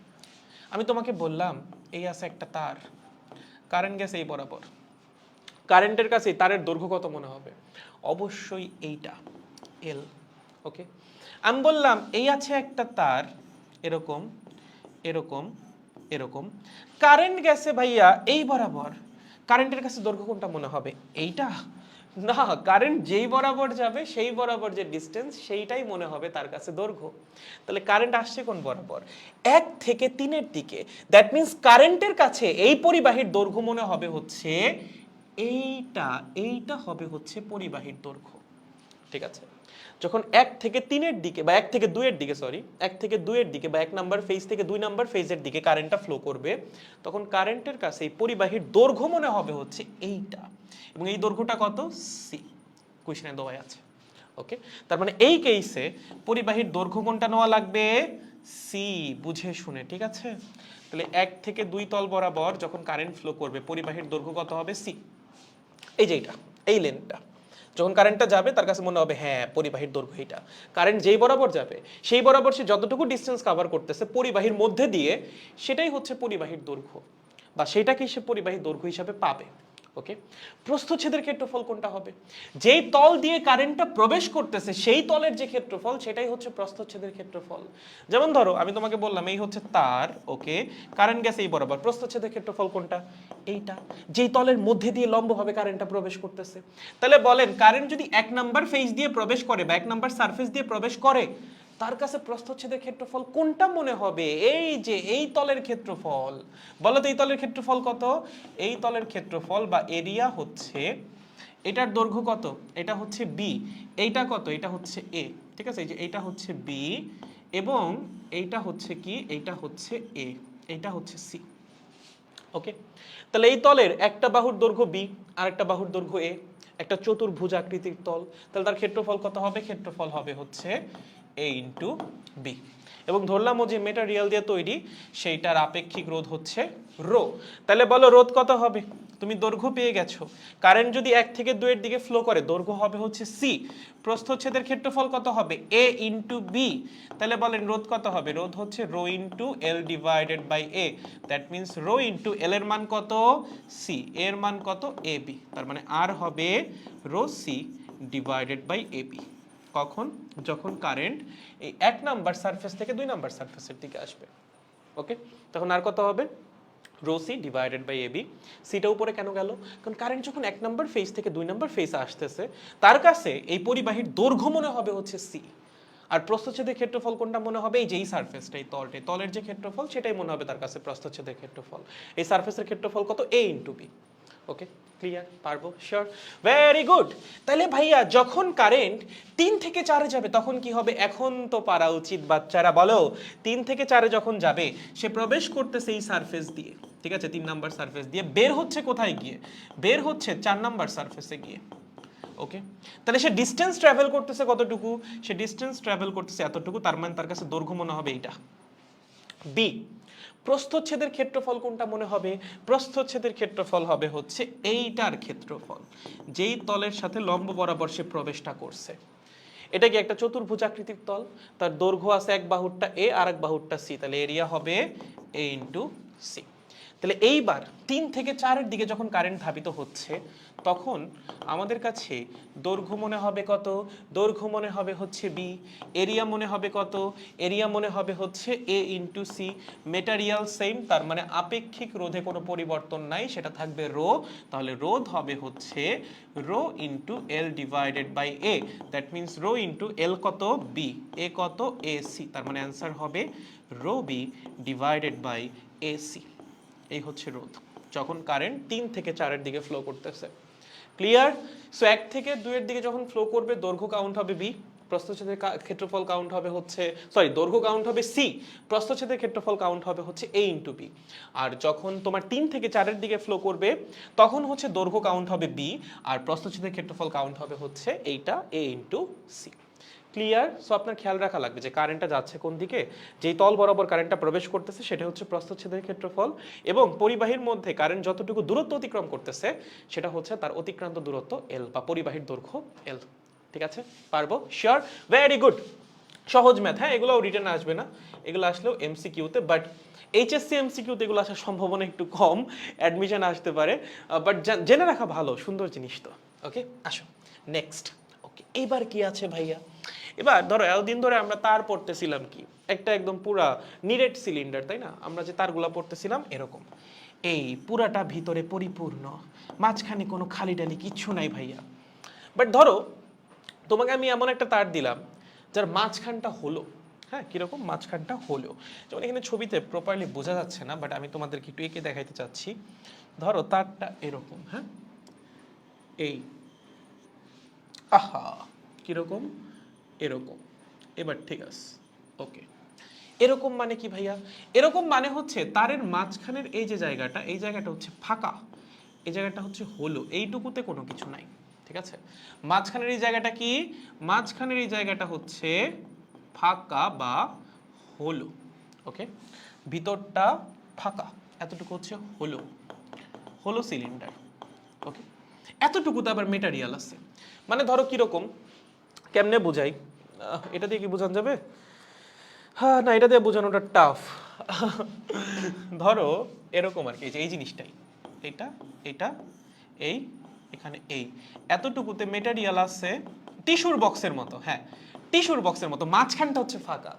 আমি তোমাকে বললাম এই আছে একটা তার, কারেন্ট গেছে এই বরাবর, কারেন্টের কাছে তারের দৈর্ঘ্য কত মনে হবে? অবশ্যই এইটা, এল। ওকে, আমি বললাম এই আছে একটা তার, এরকম এরকম এরকম, কারেন্ট গেছে ভাইয়া এই বরাবর, কারেন্টের কাছে দৈর্ঘ্য কোনটা মনে হবে? এইটা না, কারেন্ট যেই বরাবর যাবে সেই বরাবর যে ডিসটেন্স সেইটাই মনে হবে তার কাছে দৈর্ঘ্য। তাহলে কারেন্ট আসছে কোন বরাবর? 1 থেকে 3-এর দিকে। দ্যাট মিন্স কারেন্টের কাছে এই পরিবাহীর দৈর্ঘ্য মনে হবে হচ্ছে এইটা, এইটা হবে হচ্ছে পরিবাহীর দৈর্ঘ্য। ঠিক আছে, যখন 1 থেকে 3-এর দিকে বা 1 থেকে 2-এর দিকে, সরি 1 থেকে 2-এর দিকে বা 1 নাম্বার ফেজ থেকে 2 নাম্বার ফেজের দিকে কারেন্টটা ফ্লো করবে, তখন কারেন্টের কাছে এই পরিবাহীর দৈর্ঘ্য মনে হবে হচ্ছে এইটা, এবং এই দৈর্ঘ্যটা কত? সি, কোশ্চেনে দেওয়া আছে। ওকে, তার মানে এই কেসে পরিবাহীর দৈর্ঘ্য কোনটা নেওয়া লাগবে? সি, বুঝে শুনে। ঠিক আছে, তাহলে 1 থেকে 2 তল বরাবর যখন কারেন্ট ফ্লো করবে পরিবাহীর দৈর্ঘ্য কত হবে? সি। এই যে এটা, এই লেনটা যখন কারেন্টটা যাবে তার কাছে মনে হবে হ্যাঁ পরিবাহীর দৈর্ঘ্য এটা। কারেন্ট যেই বরাবর যাবে সেই বরাবর সে যতটুকু ডিসটেন্স কভার করতেছে পরিবাহীর মধ্যে দিয়ে, সেটাই হচ্ছে পরিবাহীর দৈর্ঘ্য, বা সেটাকেই সে পরিবাহীর দৈর্ঘ্য হিসাবে পাবে। ওকে, প্রস্থচ্ছেদের ক্ষেত্রফল কোনটা হবে? যেই তল দিয়ে কারেন্টটা প্রবেশ করতেছে সেই তলের যে ক্ষেত্রফল সেটাই হচ্ছে প্রস্থচ্ছেদের ক্ষেত্রফল। যেমন ধরো আমি তোমাকে বললাম এই হচ্ছে তার, ওকে, কারেন্ট গেছে এই বরাবর, প্রস্থচ্ছেদের ক্ষেত্রফল কোনটা? এইটা, যেই তলের মধ্যে দিয়ে লম্বভাবে কারেন্টটা প্রবেশ করতেছে। তাহলে বলেন কারেন্ট যদি 1 নাম্বার ফেজ দিয়ে প্রবেশ করে বা 1 নাম্বার সারফেস দিয়ে প্রবেশ করে, তার কাছে প্রস্থচ্ছেদের ক্ষেত্রফল কোনটা মনে হবে? এই যে এই তলের ক্ষেত্রফল। বলো তো এই তলের ক্ষেত্রফল কত? এই তলের ক্ষেত্রফল বা এরিয়া হচ্ছে, এটার দৈর্ঘ্য কত? এটা হচ্ছে বি, এইটা কত? এটা হচ্ছে এ। ঠিক আছে, এই যে এইটা হচ্ছে বি এবং এইটা হচ্ছে কি? এইটা হচ্ছে এ, এইটা হচ্ছে সি। ওকে, তাহলে এই তলের একটা বাহুর দৈর্ঘ্য বি আর একটা বাহুর দৈর্ঘ্য এ, একটা চতুর্ভুজ আকৃতির তল, তাহলে তার ক্ষেত্রফল কত হবে? ক্ষেত্রফল হবে হচ্ছে এ ইন্টু বি। এবং ধরলাম ও যে মেটেরিয়াল দিয়ে তৈরি সেইটার আপেক্ষিক রোধ হচ্ছে রো। তাহলে বলো রোধ কত হবে? তুমি দৈর্ঘ্য পেয়ে গেছো, কারেন্ট যদি 1 থেকে 2 এর দিকে ফ্লো করে দৈর্ঘ্য হবে হচ্ছে সি, প্রস্থচ্ছেদের ক্ষেত্রফল কত হবে? A into B. তাহলে বলেন রোধ কত হবে? রোধ হচ্ছে rho into L divided by A, that means rho into L এর মান কত? সি, এর মান কত? এ বি, তার মানে আর হবে rho C divided by A B. কখন? যখন কারেন্ট এই 1 নাম্বার সারফেস থেকে 2 নাম্বার সারফেসের দিকে আসবে। ওকে, তখন আর কত হবে? Rho C divided by AB. সিটা উপরে কেন গেল? কারণ কারেন্ট যখন 1 নাম্বার ফেজ থেকে 2 নাম্বার ফেজে আসতেছে তার কাছে এই পরিবাহীর দৈর্ঘ্য মনে হবে হচ্ছে সি, আর প্রস্থচ্ছেদের ক্ষেত্রফল কোনটা মনে হবে? এই যে এই সারফেসটা, এই তলটা, তলের যে ক্ষেত্রফল সেটাই মনে হবে তার কাছে প্রস্থচ্ছেদের ক্ষেত্রফল। এই সারফেসের ক্ষেত্রফল কত? এ ইন্টু বি। ওকে, ক্লিয়ার? পারবো? Sure, very good. তাহলে ভাইয়া যখন কারেন্ট 3 থেকে 4-এ যাবে তখন কি হবে? এখন তো পারা উচিত বাচ্চারা, বলো। 3 থেকে 4-এ যখন যাবে সে প্রবেশ করতেছে এই সারফেস দিয়ে, ঠিক আছে, 3 নাম্বার সারফেস দিয়ে, বের হচ্ছে কোথায় গিয়ে? বের হচ্ছে 4 নাম্বার সারফেসে গিয়ে। ওকে, তাহলে সে ডিস্টেন্স ট্রাভেল করতেছে কতটুকু? সে ডিস্টেন্স ট্রাভেল করতেছে এতটুকু, তার মানে তার কাছে দৈর্ঘ্য মনে হবে এইটা। বি, প্রস্থচ্ছেদের ক্ষেত্রফল কোনটা মনে হবে? প্রস্থচ্ছেদের ক্ষেত্রফল হবে হচ্ছে এইটার ক্ষেত্রফল, যেই তলের সাথে লম্ব বরাবর সে প্রবেশটা করছে। এটা কি একটা চতুর্ভুজ আকৃতির তল, তার দৈর্ঘ্য আছে এক বাহুরটা এ আর এক বাহুরটা সি, তাহলে এরিয়া হবে এ ইন্টু সি। তাহলে এইবার 3 থেকে 4-এর দিকে যখন কারেন্ট ধাবিত হচ্ছে তখন আমাদের কাছে দৈর্ঘ্য মনে হবে কত? দৈর্ঘ্য মনে হবে হচ্ছে বি, এরিয়া মনে হবে কত? এরিয়া মনে হবে হচ্ছে এ ইন্টু সি। মেটারিয়াল সেম, তার মানে আপেক্ষিক রোধে কোনো পরিবর্তন নাই, সেটা থাকবে রো। তাহলে রোধ হবে হচ্ছে rho into L divided by A, that means rho into L কত? বি, এ কত? এ সি, তার মানে অ্যান্সার হবে rho B divided by A C. এই হচ্ছে রোধ যখন কারেন্ট 3 থেকে 4-এর দিকে ফ্লো করতেছে। ক্লিয়ার? সো 1 থেকে 2-এর দিকে যখন ফ্লো করবে দৈর্ঘ্য কাউন্ট হবে বি, প্রস্থচ্ছেদের ক্ষেত্রফল কাউন্ট হবে হচ্ছে, সরি, দৈর্ঘ্য কাউন্ট হবে সি, প্রস্থচ্ছেদের ক্ষেত্রফল কাউন্ট হবে হচ্ছে এ ইন্টু বি। আর যখন তোমার 3 থেকে 4-এর দিকে ফ্লো করবে তখন হচ্ছে দৈর্ঘ্য কাউন্ট হবে বি আর প্রস্থচ্ছেদের ক্ষেত্রফল কাউন্ট হবে হচ্ছে এইটা এ ইন্টু সি। ক্লিয়ার? সো আপনার খেয়াল রাখা লাগবে যে কারেন্টটা যাচ্ছে কোন দিকে, যেই তল বরাবর কারেন্টটা প্রবেশ করতেছে সেটা হচ্ছে প্রস্থচ্ছেদের ক্ষেত্রফল, এবং পরিবাহীর মধ্যে কারেন্ট যতটুকু দূরত্ব অতিক্রম করতেছে সেটা হচ্ছে তার অতিক্রান্ত দূরত্ব এল, বা পরিবাহীর দৈর্ঘ্য এল। ঠিক আছে? পারবো? Sure, very good. সহজ ম্যাথ, হ্যাঁ, এগুলোও রিটার্ন আসবে না, এগুলো আসলেও এমসিকিউতে, বাট এইচএসসি এমসিকিউতে এগুলো আসার সম্ভাবনা একটু কম, অ্যাডমিশন আসতে পারে, বাট জেনে রাখা ভালো, সুন্দর জিনিস তো। ওকে, আসো নেক্সট। ওকে, এবার কি আছে ভাইয়া? এবার ধরো এতদিন ধরে আমরা তার পড়তেছিলাম কি, একটা একদম পুরা নিরেট সিলিন্ডার, তাই না? আমরা যে তারগুলা পড়তেছিলাম এরকম, এই পুরাটা ভিতরে পরিপূর্ণ, মাঝখানে কোনো খালি ডালি কিচ্ছু নাই ভাইয়া। বাট ধরো তোমাকে আমি এমন একটা তার দিলাম যার মাঝখানটা হলো, হ্যাঁ, কিরকম? মাঝখানটা হলো, যেমন এখানে ছবিতে প্রপারলি বোঝা যাচ্ছে না, বাট আমি তোমাদেরকে একটু এঁকে দেখাইতে চাচ্ছি। ধরো তারটা এরকম, হ্যাঁ, এই, আহা, কিরকম? এরকম। এবার ঠিক আছে, ওকে। এরকম মানে কি ভাইয়া? এরকম মানে হচ্ছে তারের মাঝখানের এই যে জায়গাটা, এই জায়গাটা হচ্ছে ফাঁকা, এই জায়গাটা হচ্ছে হলো, এইটুকুতে কোনো কিছু নাই। ঠিক আছে? মাঝখানের এই জায়গাটা কি? মাঝখানের এই জায়গাটা হচ্ছে ফাঁকা বা হলো। ওকে, ভিতরটা ফাঁকা, এতটুকু হচ্ছে হলো, হলো সিলিন্ডার। ওকে, এতটুকুতে আবার মেটারিয়াল আছে। মানে ধরো কিরকম, কেমনে বোঝাই? এটা দিয়ে কি বোঝানো যাবে? হ্যাঁ, না, এটা দিয়ে বোঝানোটা টাফ। ধরো এরকম আর কি, এই জিনিসটাই, এটা, এটা, এই, এখানে এই, এতটুকুতে মেটেরিয়াল আছে টিস্যুর বক্সের মতো, হ্যাঁ, টিস্যুর বক্সের মতো, মাঝখানটা হচ্ছে ফাঁকা।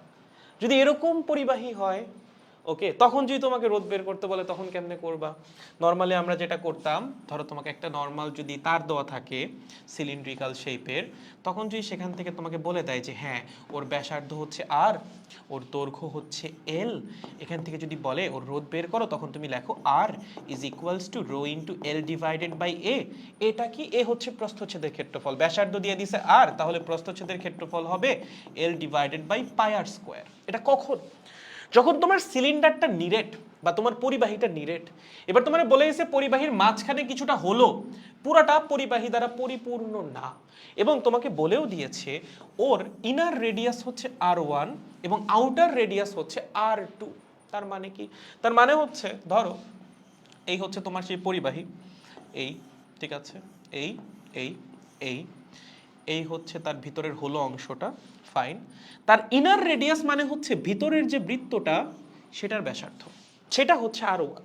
যদি এরকম পরিবাহী হয়, ওকে, তখন যদি তোমাকে রোধ বের করতে বলে তখন কেমনে করবা? নর্মালি আমরা যেটা করতাম, ধরো তোমাকে একটা নর্মাল যদি তার দেওয়া থাকে সিলিন্ড্রিক্যাল শেপের, তখন যদি সেখান থেকে তোমাকে বলে দেয় যে হ্যাঁ ওর ব্যাসার্ধ হচ্ছে আর, ওর দৈর্ঘ্য হচ্ছে এল, এখান থেকে যদি বলে ওর রোধ বের করো, তখন তুমি লেখো R is equals to rho into L divided by A. এটা কি? এ হচ্ছে প্রস্থচ্ছেদের ক্ষেত্রফল, ব্যাসার্ধ দিয়ে দিছে আর, তাহলে প্রস্থচ্ছেদের ক্ষেত্রফল হবে L divided by pi R square. এটা কখন? যখন তোমার সিলিন্ডারটা নিরেট বা তোমার পরিবাহীটা নিরেট, এবার তোমার বলে গেছে পরিবাহীর মাঝখানে কিছুটা হলো, পুরাটা পরিবাহী দ্বারা পরিপূর্ণ না, এবং তোমাকে বলেও দিয়েছে ওর ইনার রেডিয়াস হচ্ছে R1 এবং আউটার রেডিয়াস হচ্ছে R2। তার মানে কি? তার মানে হচ্ছে ধরো এই হচ্ছে তোমার সেই পরিবাহী, এই, ঠিক আছে, এই এই এই এই হচ্ছে তার ভিতরের হলো অংশটা, ফাইন। তার ইনার রেডিয়াস মানে হচ্ছে ভিতরের যে বৃত্তটা সেটার ব্যাসার্ধ, সেটা হচ্ছে R1।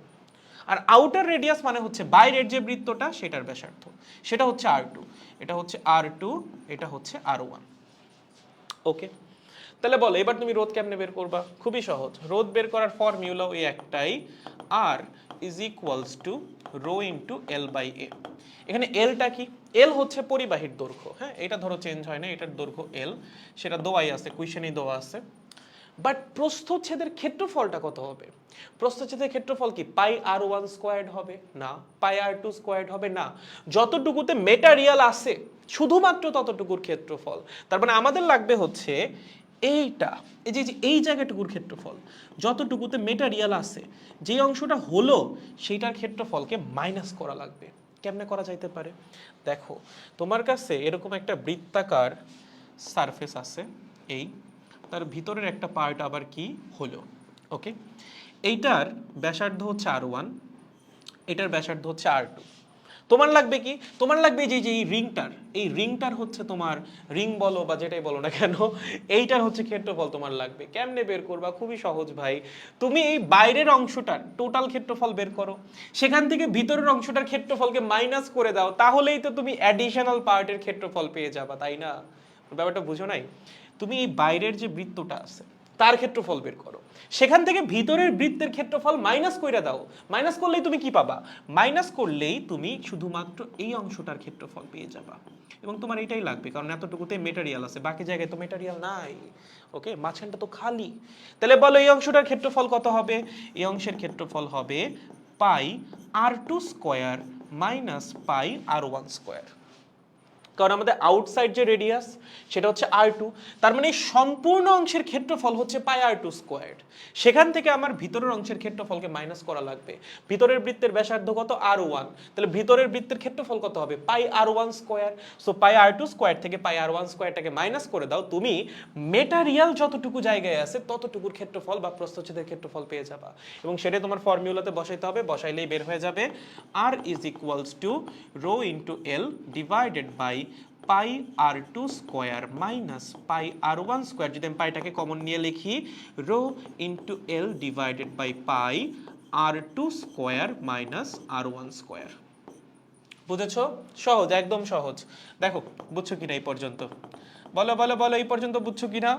আর আউটার রেডিয়াস মানে হচ্ছে বাইরের যে বৃত্তটা সেটার ব্যাসার্ধ, সেটা হচ্ছে R2। এটা হচ্ছে R2, এটা হচ্ছে R1। ওকে, তাহলে বলো এবার তুমি রোধ কেমনে বের করবা? খুবই সহজ। রোধ বের করার ফর্মুলা ওই একটাই, R is equals to rho into L by A. এখানে এলটা কি? এল হচ্ছে পরিবাহীর দৈর্ঘ্য, হ্যাঁ, এটা ধরো চেঞ্জ হয় না, এটার দৈর্ঘ্য এল, সেটা দেওয়াই আছে, কুইশনেই দেওয়া আছে। বাট প্রস্থচ্ছেদের ক্ষেত্রফলটা কত হবে? প্রস্থচ্ছেদের ক্ষেত্রফল কি পাই R1 স্কোয়ার্ড হবে? না। পাই R2 স্কোয়ার্ড হবে? না। যতটুকুতে মেটারিয়াল আছে শুধুমাত্র ততটুকুর ক্ষেত্রফল। তার মানে আমাদের লাগবে হচ্ছে এইটা, এই যে এই জায়গাটুকুর ক্ষেত্রফল, যতটুকুতে মেটারিয়াল আছে, যে অংশটা হলো সেইটার ক্ষেত্রফলকে মাইনাস করা লাগবে। কেমনে করা যাইতে পারে? দেখো, তোমার কাছে এরকম একটা বৃত্তাকার সারফেস আছে, এই তার ভিতরের একটা পার্ট আবার কি হলো, ওকে, এইটার ব্যাসার্ধ হচ্ছে R1, এটার ব্যাসার্ধ হচ্ছে R2। তোমার লাগবে কি? তোমার লাগবে যে এই রিংটার হচ্ছে তোমার, রিং বলো বা যেটাই বলো না কেন, এইটার হচ্ছে ক্ষেত্রফল তোমার লাগবে। কেমনে বের করবা? খুবই সহজ ভাই, তুমি এই বাইরের অংশটার টোটাল ক্ষেত্রফল বের করো, সেখান থেকে ভিতরের অংশটার ক্ষেত্রফলকে মাইনাস করে দাও, তাহলেই তো তুমি অ্যাডিশনাল পার্টের ক্ষেত্রফল পেয়ে যাবা, তাই না? ব্যাপারটা বুঝো নাই? তুমি এই বাইরের যে বৃত্তটা আছে তার ক্ষেত্রফল বের করো, সেখান থেকে ভিতরের বৃত্তের ক্ষেত্রফল মাইনাস কইরা দাও। মাইনাস করলেই তুমি কি পাবা? মাইনাস করলেই তুমি শুধুমাত্র এই অংশটার ক্ষেত্রফল পেয়ে যাবা, এবং তোমার এটাই লাগবে, কারণ এতটুকুতে মেটেরিয়াল আছে, বাকি জায়গায় তো মেটেরিয়াল নাই। ওকে, মাঝখানটা তো খালি। তাহলে বলো এই অংশটার ক্ষেত্রফল কত হবে? এই অংশের ক্ষেত্রফল হবে পাই R2 square minus pi R1 square. কারণ আমাদের আউটসাইড যে রেডিয়াস সেটা হচ্ছে R2, তার মানে সম্পূর্ণ অংশের ক্ষেত্রফল হচ্ছে পাই R2 স্কোয়ার্ড। সেখান থেকে আমার ভিতরের অংশের ক্ষেত্রফলকে মাইনাস করা লাগবে। ভিতরের বৃত্তের ব্যাসার্ধ কত? R1, তাহলে ভিতরের বৃত্তের ক্ষেত্রফল কত হবে? পাই R1 স্কোয়ার। সো পাই R2 স্কোয়ার থেকে পাই R1 স্কোয়ারটাকে মাইনাস করে দাও, তুমি মেটারিয়াল যতটুকু জায়গায় আছে ততটুকুর ক্ষেত্রফল বা প্রস্থচ্ছেদের ক্ষেত্রফল পেয়ে যাবা, এবং সেটাই তোমার ফর্মুলাতে বসাইতে হবে, বসাইলেই বের হয়ে যাবে R is equals to rho into L divided by pi R2 square minus pi R1 square. যদি আমি পাইটাকে কমন নিয়ে লিখি, rho into L divided by pi R2 square minus R1 square. বুঝেছো? সহজ, একদম সহজ। দেখো বুঝছো কিনা এই পর্যন্ত? বলো বলো বলো, এই পর্যন্ত বুঝছো কিনা?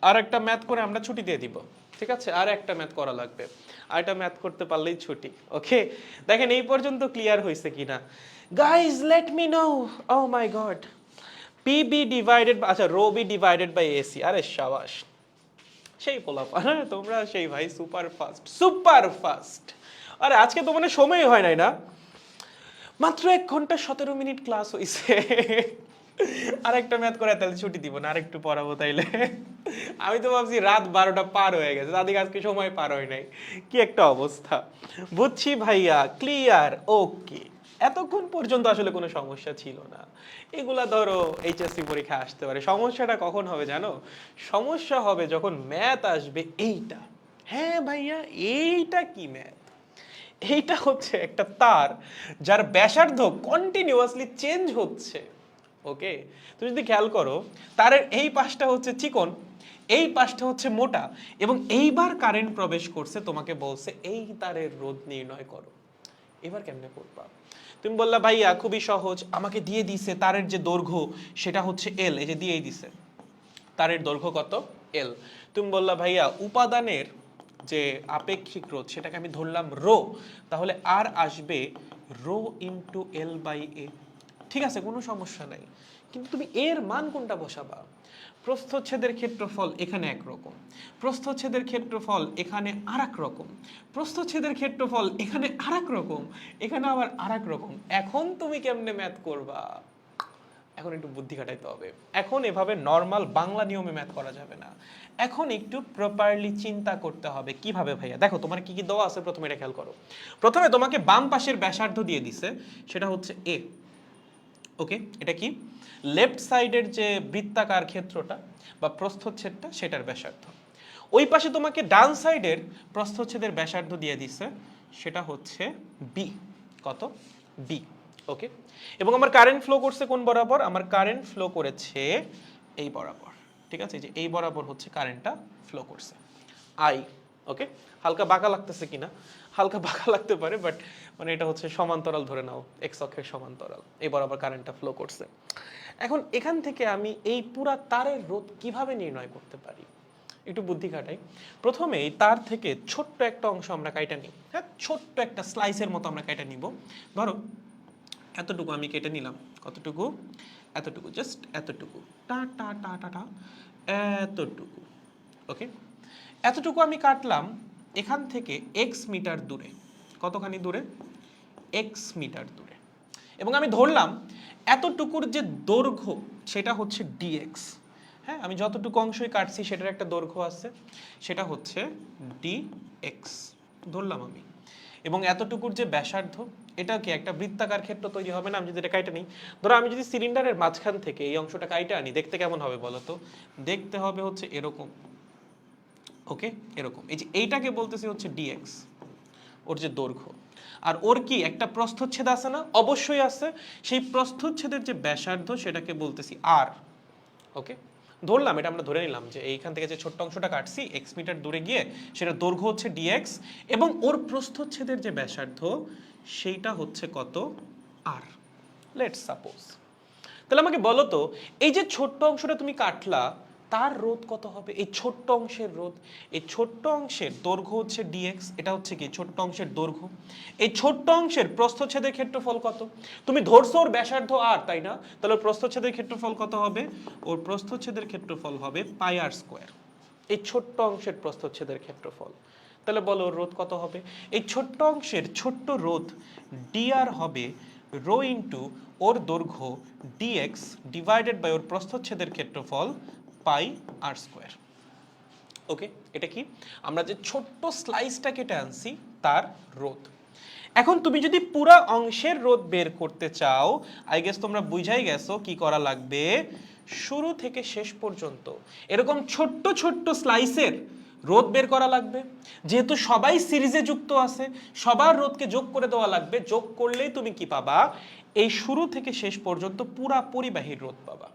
আর একটা ম্যাথ করে আমরা ছুটি দিয়ে দিব, ঠিক আছে? আর একটা ম্যাথ করা লাগবে, আর একটা ম্যাথ করতে পারলেই ছুটি। ওকে, দেখেন এই পর্যন্ত ক্লিয়ার হয়েছে কিনা? Guys let me know. Oh my god, PB divided, আচ্ছা rho B divided by AC. আরে শাবাশ, সেই পোলাপা, হ্যাঁ তোমরা সেই ভাই, সুপার ফাস্ট সুপার ফাস্ট। আরে আজকে তো মানে সময় হয় নাই না, মাত্র 1 ঘন্টা 17 মিনিট ক্লাস হইছে। আরেকটা ম্যাথ করে তাহলে ছুটি দিব না, আরেকটু পড়াবো তাইলে। আমি তো ভাবছি রাত 12টা পার হয়ে গেছে, তাদের আজকে সময় পার হয় নাই। কি একটা অবস্থা! বুঝছি ভাইয়া, ক্লিয়ার, ওকে। এতক্ষণ পর্যন্ত আসলে কোনো সমস্যা ছিল না। এগুলা ধরো এইচএসসি পরীক্ষা আসতে পারে। সমস্যাটা কখন হবে জানো? সমস্যা হবে যখন ম্যাথ আসবে এইটা। হ্যাঁ ভাইয়া, এইটা কি ম্যাথ? এইটা হচ্ছে একটা তার যার ব্যাসার্ধ কন্টিনিউয়াসলি চেঞ্জ হচ্ছে। ওকে, তুমি যদি খেয়াল করো, তারের এই পাশটা হচ্ছে চিকন, এই পাশটা হচ্ছে মোটা, এবং এইবার কারেন্ট প্রবেশ করছে, তোমাকে বলছে এই তারের রোধ নির্ণয় করো। এবার কেমনে করবা? তুমি বললা ভাইয়া খুবই সহজ, আমাকে দিয়ে দিছে তারের যে দৈর্ঘ্য সেটা হচ্ছে এল, এই যে দিয়েই দিছে তারের দৈর্ঘ্য কত? এল। তুমি বললা ভাইয়া উপাদানের যে আপেক্ষিক রোধ সেটাকে আমি ধরলাম রো, তাহলে আর আসবে রো ইন্টু এল বাই এ। ঠিক আছে, কোনো সমস্যা নাই, কিন্তু তুমি এর মান কোনটা বসাবা? প্রস্থচ্ছেদের ক্ষেত্রফল এখানে একরকম, প্রস্থচ্ছেদের ক্ষেত্রফল এখানে আর এক রকম, প্রস্থচ্ছেদের ক্ষেত্রফল এখানে আর এক রকম, এখানে আবার আর এক রকম। এখন তুমি কেমনে ম্যাথ করবা? এখন একটু বুদ্ধি খাটাইতে হবে। এখন এভাবে নর্মাল বাংলা নিয়মে ম্যাথ করা যাবে না, এখন একটু প্রপারলি চিন্তা করতে হবে। কিভাবে ভাইয়া? দেখো তোমার কি কি দেওয়া আছে, প্রথমে এটা খেয়াল করো। প্রথমে তোমাকে বাম পাশের ব্যাসার্ধ দিয়ে দিছে, সেটা হচ্ছে এ। ওকে, এটা কি? লেফট সাইডের যে বৃত্তাকার ক্ষেত্রটা বা প্রস্থচ্ছেদটা, সেটার ব্যাসার্ধ। ওই পাশে তোমাকে ডান সাইডের প্রস্থচ্ছেদের ব্যাসার্ধ দিয়ে দিছে, সেটা হচ্ছে বি। কত? বি। ওকে, এবং আমার কারেন্ট ফ্লো করছে কোন বরাবর? আমার কারেন্ট ফ্লো করেছে এই বরাবর। ঠিক আছে, যে এই বরাবর হচ্ছে কারেন্টটা ফ্লো করছে, আই। ওকে, হালকা বাঁকা লাগতেছে কিনা? হালকা বাঁকা লাগতে পারে, বাট মানে এটা হচ্ছে সমান্তরাল, ধরে নাও এক্স অক্ষের সমান্তরাল, এই বরাবর কারেন্টটা ফ্লো করছে। এখন এখান থেকে আমি এই পুরা তারের রোধ কিভাবে নির্ণয় করতে পারি? একটু বুদ্ধি খাটাই। প্রথমে এই তার থেকে ছোট্ট একটা অংশ আমরা কাইটা নিই। হ্যাঁ, ছোট্ট একটা স্লাইসের মতো আমরা কাইটা নিব। ধরো এতটুকু আমি কেটে নিলাম। কতটুকু? এতটুকু, জাস্ট এতটুকু, টা টা টা টা টা, এতটুকু। ওকে, এতটুকু আমি কাটলাম এখান থেকে এক্স মিটার দূরে। কতখানি দূরে? এক্স মিটার দূরে। এবং আমি ধরলাম এতটুকুর যে দৈর্ঘ্য সেটা হচ্ছে ডিএক্স। হ্যাঁ, আমি যতটুকু অংশই কাটছি সেটার একটা দৈর্ঘ্য আছে, সেটা হচ্ছে ডিএক্স ধরলাম আমি। এবং এতটুকুর যে ব্যাসার্ধ, এটা কি একটা বৃত্তাকার ক্ষেত্র তৈরি হবে না আমি যদি এটা কাইটা নিই? ধরো আমি যদি সিলিন্ডারের মাঝখান থেকে এই অংশটা কাইটা আনি, দেখতে কেমন হবে বলো তো? দেখতে হবে হচ্ছে এরকম। ওকে, এরকম। এই যে এইটাকে বলতেছি হচ্ছে ডিএক্স, ওর যে দৈর্ঘ্য। আর ওর কি একটা প্রস্থচ্ছেদ আছে না? অবশ্যই আছে। সেই প্রস্থচ্ছেদের যে ব্যাসার্ধ সেটাকে বলতেছি আর। ওকে, ধরলাম, এটা আমরা ধরে নিলাম যে এইখান থেকে যে ছোট্ট অংশটা কাটছি এক্স মিটার দূরে গিয়ে, সেটা দৈর্ঘ্য হচ্ছে ডিএক্স, এবং ওর প্রস্থচ্ছেদের যে ব্যাসার্ধ সেইটা হচ্ছে কত? আর। Let's suppose. তাহলে আমাকে বলো তো, এই যে ছোট্ট অংশটা তুমি কাটলা, তার রোধ কত হবে? এই ছোট্ট অংশের রোধ। এই ছোট্ট অংশের দৈর্ঘ্য হচ্ছে ডিএক্স, এটা হচ্ছে কি ছোট্ট অংশের দৈর্ঘ্য। এই ছোট্ট অংশের প্রস্থচ্ছেদের ক্ষেত্রফল কত? তুমি ধরছো ওর ব্যাসার্ধ আর, তাই না? তাহলে ওর প্রস্থচ্ছেদের ক্ষেত্রফল কত হবে? ওর প্রস্থচ্ছেদের ক্ষেত্রফল হবে পাই আর স্কোয়ার, এই ছোট্ট অংশের প্রস্থচ্ছেদের ক্ষেত্রফল। তাহলে বলো ওর রোধ কত হবে? এই ছোট্ট অংশের ছোট্ট রোধ ডিআর হবে রো ইন্টু ওর দৈর্ঘ্য ডিএক্স ডিভাইডেড বাই ওর প্রস্থচ্ছেদের ক্ষেত্রফল পাই আর স্কোয়ার। ওকে, এটা কি? আমরা যে ছোট্ট স্লাইসটা কেটে আনছি তার রোধ। এখন তুমি যদি পুরা অংশের রোধ বের করতে চাও, আই গেস তোমরা বুঝাই গেছো কি করা লাগবে। শুরু থেকে শেষ পর্যন্ত এরকম ছোট্ট ছোট্ট স্লাইসের রোধ বের করা লাগবে। যেহেতু সবাই সিরিজে যুক্ত আছে, সবার রোধকে যোগ করে দেওয়া লাগবে। যোগ করলেই তুমি কি পাবা? এই শুরু থেকে শেষ পর্যন্ত পুরা পরিবাহীর রোধ পাবা।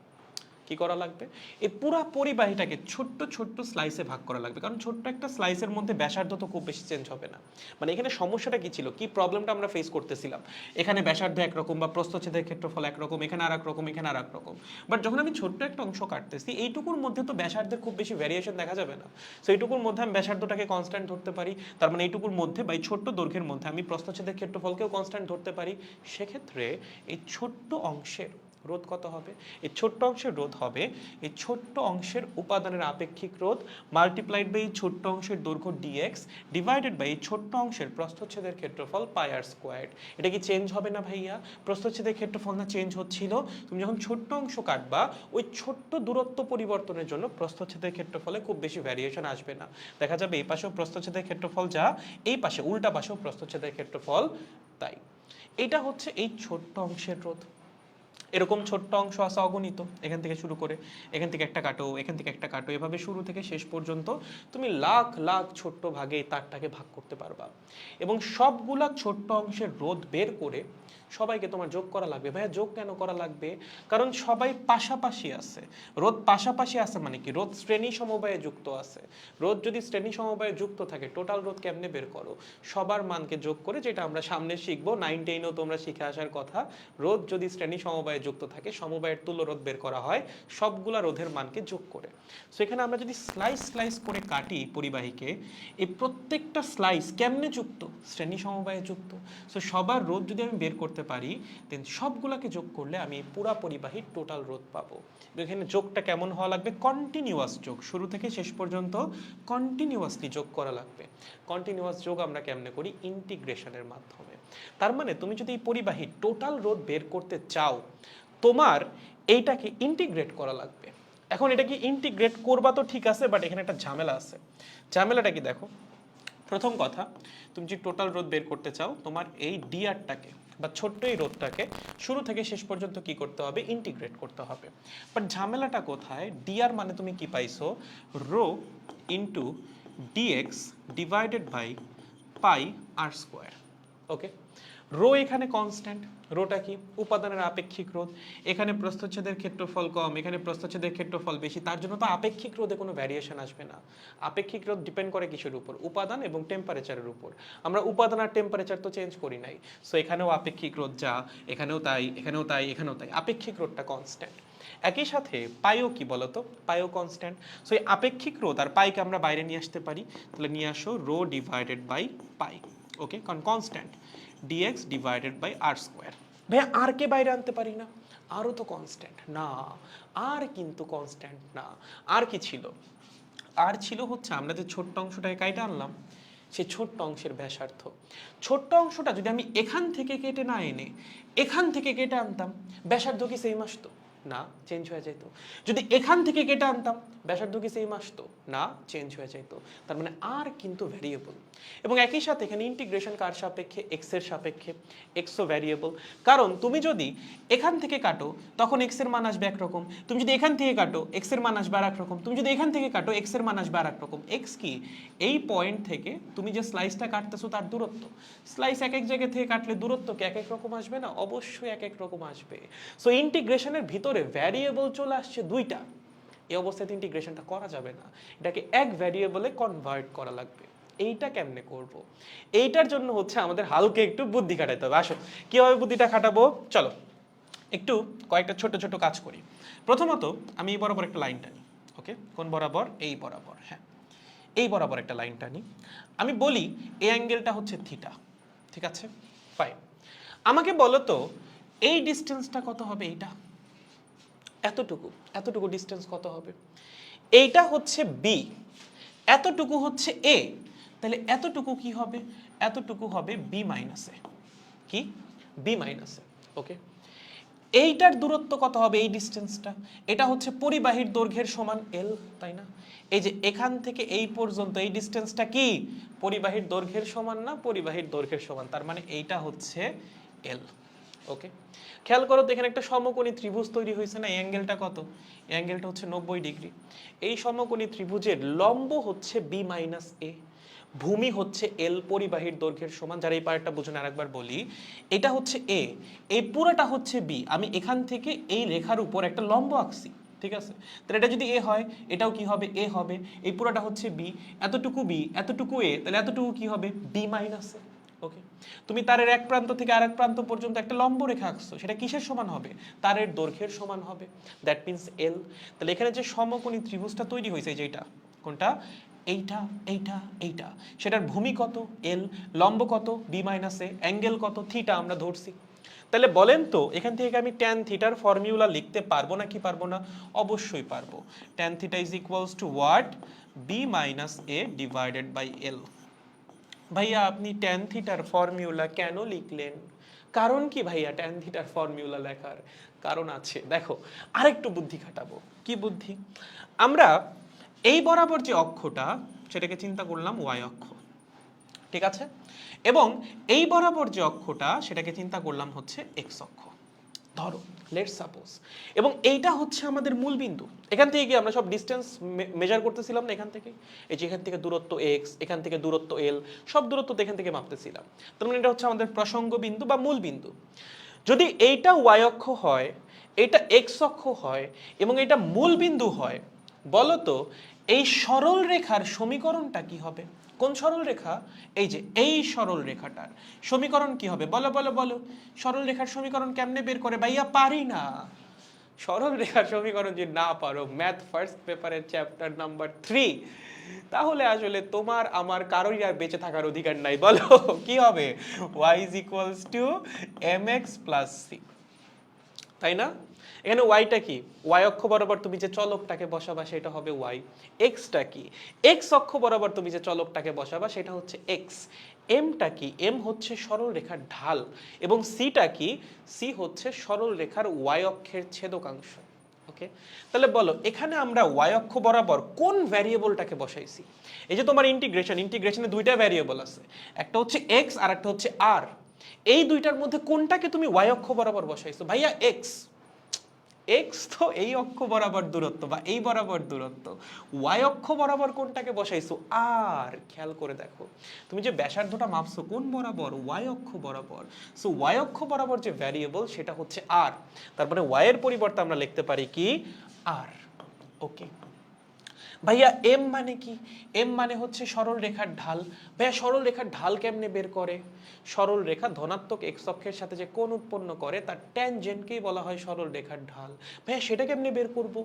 কি করা লাগবে? এই পুরা পরিবাহীটাকে ছোট্ট ছোট্ট স্লাইসে ভাগ করা লাগবে, কারণ ছোট্ট একটা স্লাইসের মধ্যে ব্যাসার্ধ তো খুব বেশি চেঞ্জ হবে না। মানে এখানে সমস্যাটা কি ছিল, কি প্রবলেমটা আমরা ফেস করতেছিলাম? এখানে ব্যাসার্ধ একরকম বা প্রস্থচ্ছেদের ক্ষেত্রফল একরকম, এখানে আর এক রকম, এখানে আর এক রকম। বাট যখন আমি ছোট্ট একটা অংশ কাটতেছি, এইটুকুর মধ্যে তো ব্যাসার্ধের খুব বেশি ভ্যারিয়েশন দেখা যাবে না। সো এইটুকুর মধ্যে আমি ব্যাসার্ধটাকে কনস্ট্যান্ট ধরতে পারি। তার মানে এইটুকুর মধ্যে বা এই ছোট্ট দৈর্ঘ্যের মধ্যে আমি প্রস্থচ্ছেদের ক্ষেত্রফলকেও কনস্ট্যান্ট ধরতে পারি। সেক্ষেত্রে এই ছোট্ট অংশের রোধ কত হবে? এই ছোট্ট অংশের রোধ হবে এই ছোট্ট অংশের উপাদানের আপেক্ষিক রোধ মাল্টিপ্লাইড বাই এই ছোট্ট অংশের দৈর্ঘ্য ডিএক্স ডিভাইডেড বাই এই ছোট্ট অংশের প্রস্থচ্ছেদের ক্ষেত্রফল পাই আর স্কোয়ার্ড। এটা কি চেঞ্জ হবে না ভাইয়া? প্রস্থচ্ছেদের ক্ষেত্রফল না চেঞ্জ হচ্ছিল? তুমি যখন ছোট্ট অংশ কাটবা, ওই ছোট্ট দূরত্ব পরিবর্তনের জন্য প্রস্থচ্ছেদের ক্ষেত্রফলে খুব বেশি ভ্যারিয়েশন আসবে না। দেখা যাবে এই পাশেও প্রস্থচ্ছেদের ক্ষেত্রফল যা, এই পাশে উল্টা পাশেও প্রস্থচ্ছেদের ক্ষেত্রফল তাই। এটা হচ্ছে এই ছোট্ট অংশের রোধ। এরকম ছোট্ট অংশ আছে অগণিত, এখান থেকে শুরু করে এখান থেকে একটা কাটো, এখান থেকে একটা কাটো, এভাবে শুরু থেকে শেষ পর্যন্ত তুমি লাখ লাখ ছোট্ট ভাগে এই তারটাকে ভাগ করতে পারবা। এবং সবগুলা ছোট্ট অংশের রোধ বের করে সবাইকে তোমার যোগ করা লাগবে। ভাইয়া যোগ কেন করা লাগবে? কারণ সবাই পাশাপাশি আছে। রোধ পাশাপাশি আছে মানে কি? রোধ শ্রেণী সমবায়ে যুক্ত আছে। রোধ যদি শ্রেণী সমবায়ে যুক্ত থাকে, টোটাল রোধ কেমনে বের করো? সবার মানকে যোগ করে, যেটা আমরা সামনে শিখবো, 9, 10-এও তোমরা শিখে আসার কথা। রোধ যদি শ্রেণী সমবায়ে যুক্ত থাকে, সমবায়ের তুল্য রোধ বের করা হয় সবগুলা রোধের মানকে যোগ করে। সো এখানে আমরা যদি স্লাইস স্লাইস করে কাটি পরিবাহীকে, এই প্রত্যেকটা স্লাইস কেমনে যুক্ত? শ্রেণী সমবায়ে যুক্ত। সো সবার রোধ যদি আমি বের করতে পারি, দেন সবগুলাকে যোগ করলে আমি পুরা পরিবাহীর টোটাল রোধ পাবো। এখানে যোগটা কেমন হওয়া লাগবে? কন্টিনিউয়াস যোগ, শুরু থেকে শেষ পর্যন্ত কন্টিনিউয়াসলি যোগ করা লাগবে। কন্টিনিউয়াস যোগ আমরা কেমনে করি? ইন্টিগ্রেশনের মাধ্যমে। তার মানে তুমি যদি এই পরিবাহীর টোটাল রোধ বের করতে চাও, তোমার এইটাকে ইন্টিগ্রেট করা লাগবে। এখন এটাকে ইন্টিগ্রেট করবা তো ঠিক আছে, বাট এখানে একটা ঝামেলা আছে। ঝামেলাটা কি দেখো, প্রথম কথা, তুমি যে টোটাল রোধ বের করতে চাও, তোমার এই ডিআরটাকে বা ছোট্ট এই রোধটাকে শুরু থেকে শেষ পর্যন্ত কি করতে হবে, ইন্টিগ্রেট করতে হবে। বাট ঝামেলাটা কোথায়, ডিআর মানে তুমি কি পাইছো, rho into DX divided by pi R square. Okay, rho এখানে কনস্ট্যান্ট, রোটা কি, উপাদানের আপেক্ষিক রোধ। এখানে প্রস্থচ্ছেদের ক্ষেত্রফল কম, এখানে প্রস্থচ্ছেদের ক্ষেত্রফল বেশি, তার জন্য তো আপেক্ষিক রোধে কোনো ভ্যারিয়েশন আসবে না। আপেক্ষিক রোধ ডিপেন্ড করে কিসের উপর, উপাদান এবং টেম্পারেচারের উপর। আমরা উপাদান আর টেম্পারেচার তো চেঞ্জ করি নাই, সো এখানেও আপেক্ষিক রোধ যা, এখানেও তাই, এখানেও তাই, এখানেও তাই, আপেক্ষিক রোধটা কনস্ট্যান্ট। একই সাথে পাইও কি বলতো, পাইও কনস্ট্যান্ট। সো এই আপেক্ষিক রোধ আর পাইকে আমরা বাইরে নিয়ে আসতে পারি, তাহলে নিয়ে আসো rho divided by pi. Okay, কারণ constant, dx divided by R square. ভাইয়া আর কে বাইরে আনতে পারি না, আরও তো কনস্ট্যান্ট না, আর কিন্তু কনস্ট্যান্ট না। আর কি ছিল, আর ছিল হচ্ছে আমরা যে ছোট্ট অংশটাকে কাইটা আনলাম, সেই ছোট্ট অংশের ব্যাসার্ধ। ছোট্ট অংশটা যদি আমি এখান থেকে কেটে না এনে এখান থেকে কেটে আনতাম, ব্যাসার্ধ কি সেম আসতো না, চেঞ্জ হয়ে যেত। যদি এখান থেকে কেটে আনতাম, ব্যাসার্ধ কি সেম আসতো না, চেঞ্জ হয়ে যেত। তার মানে আর কিন্তু ভ্যারিয়েবল। এবং একই সাথে এখানে ইন্টিগ্রেশন কার সাপেক্ষে, এক্স এর সাপেক্ষে, এক্সও ভ্যারিয়েবল। কারণ তুমি যদি এখান থেকে কাটো তখন এক্স এর মান আসবে একরকম, তুমি যদি এখান থেকে কাটো এক্স এর মান আসবে আর একরকম, তুমি যদি এখান থেকে কাটো এক্স এর মান আসবে আর একরকম। এক্স কি, এই পয়েন্ট থেকে তুমি যে স্লাইসটা কাটতেছো তার দূরত্ব। স্লাইস এক এক জায়গা থেকে কাটলে দূরত্ব কি এক এক রকম আসবে না, অবশ্যই এক এক রকম আসবে। সো ইন্টিগ্রেশনের ভিতরে ভ্যারিয়েবল চলে আসছে দুইটা, এই অবস্থাতে ইন্টিগ্রেশনটা করা যাবে না, এটাকে এক ভ্যারিয়েবলে কনভার্ট করা লাগবে। এইটা কেমনে করব, এইটার জন্য হচ্ছে আমাদের হালকা একটু বুদ্ধি খাটাইতে হবে। আসো কিভাবে বুদ্ধিটা খাটাবো, চলো একটু কয়েকটা ছোট ছোট কাজ করি। প্রথমত আমি এই বরাবর একটা লাইন টানি। ওকে, কোন বরাবর, এই বরাবর, হ্যাঁ এই বরাবর একটা লাইন টানি। আমি বলি এই অ্যাঙ্গেলটা হচ্ছে থিটা, ঠিক আছে ফাইন। আমাকে বলো তো এই ডিস্টেন্সটা কত হবে, এইটা এতটুকু, এতটুকু ডিস্টেন্স কত হবে, এইটা হচ্ছে বি, এতটুকু হচ্ছে এ, তাহলে এতটুকু কি হবে, এতটুকু হবে বি মাইনাস এ, কি বি মাইনাস এ। ওকে, এইটার দূরত্ব কত হবে, এই ডিস্টেন্সটা, এটা হচ্ছে পরিবাহীর দৈর্ঘ্যের সমান এল, তাই না। এই যে এখান থেকে এই পর্যন্ত এই ডিস্টেন্সটা কি পরিবাহীর দৈর্ঘ্যের সমান না, পরিবাহীর দৈর্ঘ্যের সমান, তার মানে এইটা হচ্ছে এল। ওকে, খেয়াল করো তো এখানে একটা সমকোণী ত্রিভুজ তৈরি হয়েছে না, এই অ্যাঙ্গেলটা কত, এই অ্যাঙ্গেলটা হচ্ছে 90 ডিগ্রি। এই সমকোণী ত্রিভুজের লম্ব হচ্ছে বি মাইনাস এ, ভূমি হচ্ছে এল, পরিবাহীর দৈর্ঘ্যের সমান। যারা এই পার্টটা বুঝুন আরেকবার বলি, এটা হচ্ছে এ, এই পুরোটা হচ্ছে বি, আমি এখান থেকে এই রেখার উপর একটা লম্ব আঁকছি, ঠিক আছে। তাহলে এটা যদি এ হয় এটাও কি হবে, এ হবে, এই পুরোটা হচ্ছে বি, এতটুকু বি, এতটুকু এ, তাহলে এতটুকু কি হবে, বি মাইনাস এ। ওকে, তুমি তারের এক প্রান্ত থেকে আরেক প্রান্ত পর্যন্ত একটা লম্ব রেখা আঁকছো, সেটা কিসের সমান হবে, তারের দৈর্ঘ্যের সমান হবে, দ্যাট মিন্স এল। তাহলে এখানে যে সমকোণী ত্রিভুজটা তৈরি হয়েছে, যেটা কোনটা, এইটা এইটা এইটা, সেটার ভূমি কত এল, লম্ব কত বি মাইনাস এ, অ্যাঙ্গেল কত থিটা আমরা ধরছি। তাহলে বলেন তো এখান থেকে আমি ট্যান থিটার ফর্মুলা লিখতে পারবো না কি পারবো না, অবশ্যই পারবো। Tan theta is equals to what, B minus A divided by L. ভাইয়া আপনি ট্যান থিটার ফর্মুলা কেন লিখলেন, কারণ কি ভাইয়া ট্যান থিটার ফর্মুলা লেখার কারণ আছে, দেখো আরেকটু বুদ্ধি খাটাবো। কি বুদ্ধি, আমরা এই বরাবর যে অক্ষটা সেটাকে চিন্তা করলাম ওয়াই অক্ষ, ঠিক আছে, এবং এই বরাবর যে অক্ষটা সেটাকে চিন্তা করলাম হচ্ছে এক্স অক্ষ, ধরো লেটস সাপোজ। এবং এইটা হচ্ছে আমাদের মূল বিন্দু, এখান থেকে কি আমরা সব ডিস্টেন্স মেজার করতেছিলাম না, এখান থেকে এই যে এখান থেকে দূরত্ব এক্স, এখান থেকে দূরত্ব এল, সব দূরত্ব এখান থেকে মাপতেছিলাম। তার মানে এটা হচ্ছে আমাদের প্রসঙ্গ বিন্দু বা মূল বিন্দু। যদি এইটা ওয়াই অক্ষ হয়, এটা এক্স অক্ষ হয় এবং এটা মূল বিন্দু হয়, বলো তো এই সরল রেখার সমীকরণটা কি হবে, কোন সরল রেখা, এই যে এই সরল রেখাটার সমীকরণ কি হবে, বলো বলো বলো, সরল রেখার সমীকরণ কেমনে বের করে, ভাইয়া পারি না। সরল রেখার সমীকরণ যদি না পারো ম্যাথ ফার্স্ট পেপারের চ্যাপ্টার নাম্বার 3, তাহলে আসলে তোমার আমার কারোরই আর বেঁচে থাকার অধিকার নাই। বলো কি হবে, y is equals to mx plus c, তাই না। এখানে ওয়াইটা কি, ওয়াই অক্ষ বরাবর তুমি যে চলকটাকে বসাবা সেটা হবে ওয়াই। এক্সটা কি, এক্স অক্ষ বরাবর তুমি যে চলকটাকে বসাবা সেটা হচ্ছে এক্স। এমটা কি? এম হচ্ছে সরল রেখার ঢাল এবং সিটা কি? সি হচ্ছে সরল রেখার ওয়াই অক্ষের ছেদকাংশ। ওকে, তাহলে বলো এখানে আমরা ওয়াই অক্ষ বরাবর কোন ভ্যারিয়েবলটাকে বসাইছি? এই যে তোমার ইন্টিগ্রেশনে দুইটা ভ্যারিয়েবল আছে, একটা হচ্ছে এক্স আর একটা হচ্ছে আর। এই দুইটার মধ্যে কোনটাকে তুমি ওয়াই অক্ষ বরাবর বসাইছো? ভাইয়া এক্স। এক্স তো এই অক্ষ বরাবর দূরত্ব বা এই বরাবর দূরত্ব। ওয়াই অক্ষ বরাবর কোনটাকে বসাইছো? আর। খেয়াল করে দেখো, তুমি যে ব্যাসার্ধটা মাপছো কোন বরাবর? ওয়াই অক্ষ বরাবর। সো ওয়াই অক্ষ বরাবর যে ভ্যারিয়েবল সেটা হচ্ছে আর। তারপরে ওয়াই এর পরিবর্তে আমরা লিখতে পারি কি? আর। ওকে ভাইয়া এম মানে কি? এম মানে হচ্ছে সরল রেখার ঢাল। ভাইয়া সরল রেখার ঢাল কেমনে বের করে? সরল রেখা ধনাত্মক এক্স অক্ষের সাথে যে কোণ উৎপন্ন করে তার ট্যানজেন্টকেই বলা হয় সরল রেখার ঢাল। ভাইয়া সেটা কেমনে বের করব?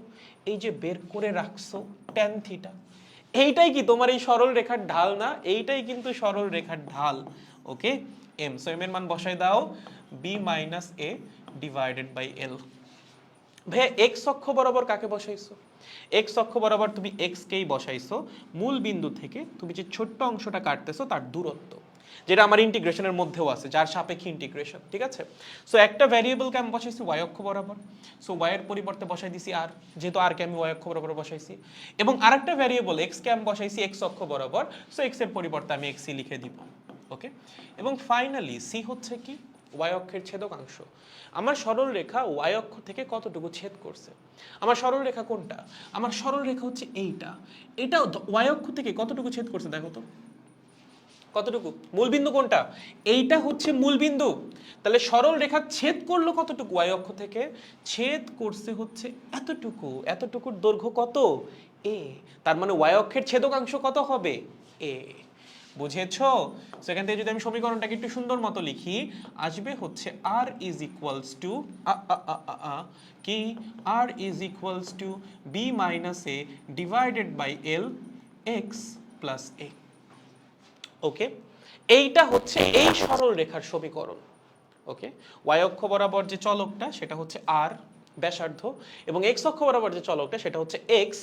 এই যে বের করে রাখছো ট্যান থিটা, এইটাই কি তোমার এই সরল রেখার ঢাল না? এইটাই কিন্তু সরল রেখার ঢাল। ওকে, এম। সো এম এর মান বসায় দাও B minus A divided by L. ভাইয়া এক্স অক্ষ বরাবর কাকে বসাইছো? এক্স অক্ষ বরাবর তুমি এক্স কেই বসাইছো মূল বিন্দু থেকে তুমি যে ছোট্ট অংশটা কাটতেছো তার দূরত্ব, যেটা আমার ইন্টিগ্রেশনের মধ্যেও আছে, যার সাপেক্ষে ইন্টিগ্রেশন। ঠিক আছে, সো একটা ভ্যারিয়েবলকে আমি বসাইছি ওয়াই অক্ষ বরাবর, সো ওয়াই এর পরিবর্তে বসাই দিছি আর, যেহেতু আর কে আমি ওয়াই অক্ষ বরাবর বসাইছি। এবং আরেকটা ভ্যারিয়েবল এক্স কে আমি বসাইছি এক্স অক্ষ বরাবর, সো এক্স এর পরিবর্তে আমি এক্স লিখে দিব। ওকে, এবং ফাইনালি সি হচ্ছে কি? ওয়াই অক্ষের ছেদকাংশ। আমার সরল রেখা ওয়াই অক্ষ থেকে কতটুকু ছেদ করছে? আমার সরল রেখা কোনটা? আমার সরল রেখা হচ্ছে এইটা। এটা ওয়াই অক্ষ থেকে কতটুকু ছেদ করছে দেখো তো, কতটুকু? মূলবিন্দু কোনটা? এইটা হচ্ছে মূলবিন্দু। তাহলে সরল রেখা ছেদ করলো কতটুকু ওয়াই অক্ষ থেকে? ছেদ করছে হচ্ছে এতটুকু। এতটুকুর দৈর্ঘ্য কত? এ। তার মানে ওয়াই অক্ষের ছেদকাংশ কত হবে? এ। বুঝেছো? সেখান থেকে যদি আমি সমীকরণটাকে একটু সুন্দর মতো লিখি, আসবে হচ্ছে আর ইজ ইকুয়ালস টু কি? R is equals to B minus A divided by L X plus A. Okay, এইটা হচ্ছে এই সরল রেখার সমীকরণ। ওকে, ওয়াই অক্ষ বরাবর যে চলকটা সেটা হচ্ছে আর ব্যাসার্ধ, এবং এক্স অক্ষ বরাবর যে চলকটা সেটা হচ্ছে এক্স।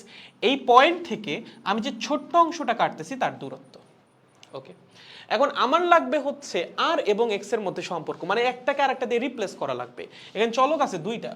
এই পয়েন্ট থেকে আমি যে ছোট্ট অংশটা কাটতেছি তার দূরত্ব। ওকে, এখন আমার লাগবে হচ্ছে আর এবং এক্স এর মধ্যে সম্পর্ক, মানে একটাকে আরেকটা দিয়ে রিপ্লেস করা লাগবে। এখানে চলক আছে দুইটা,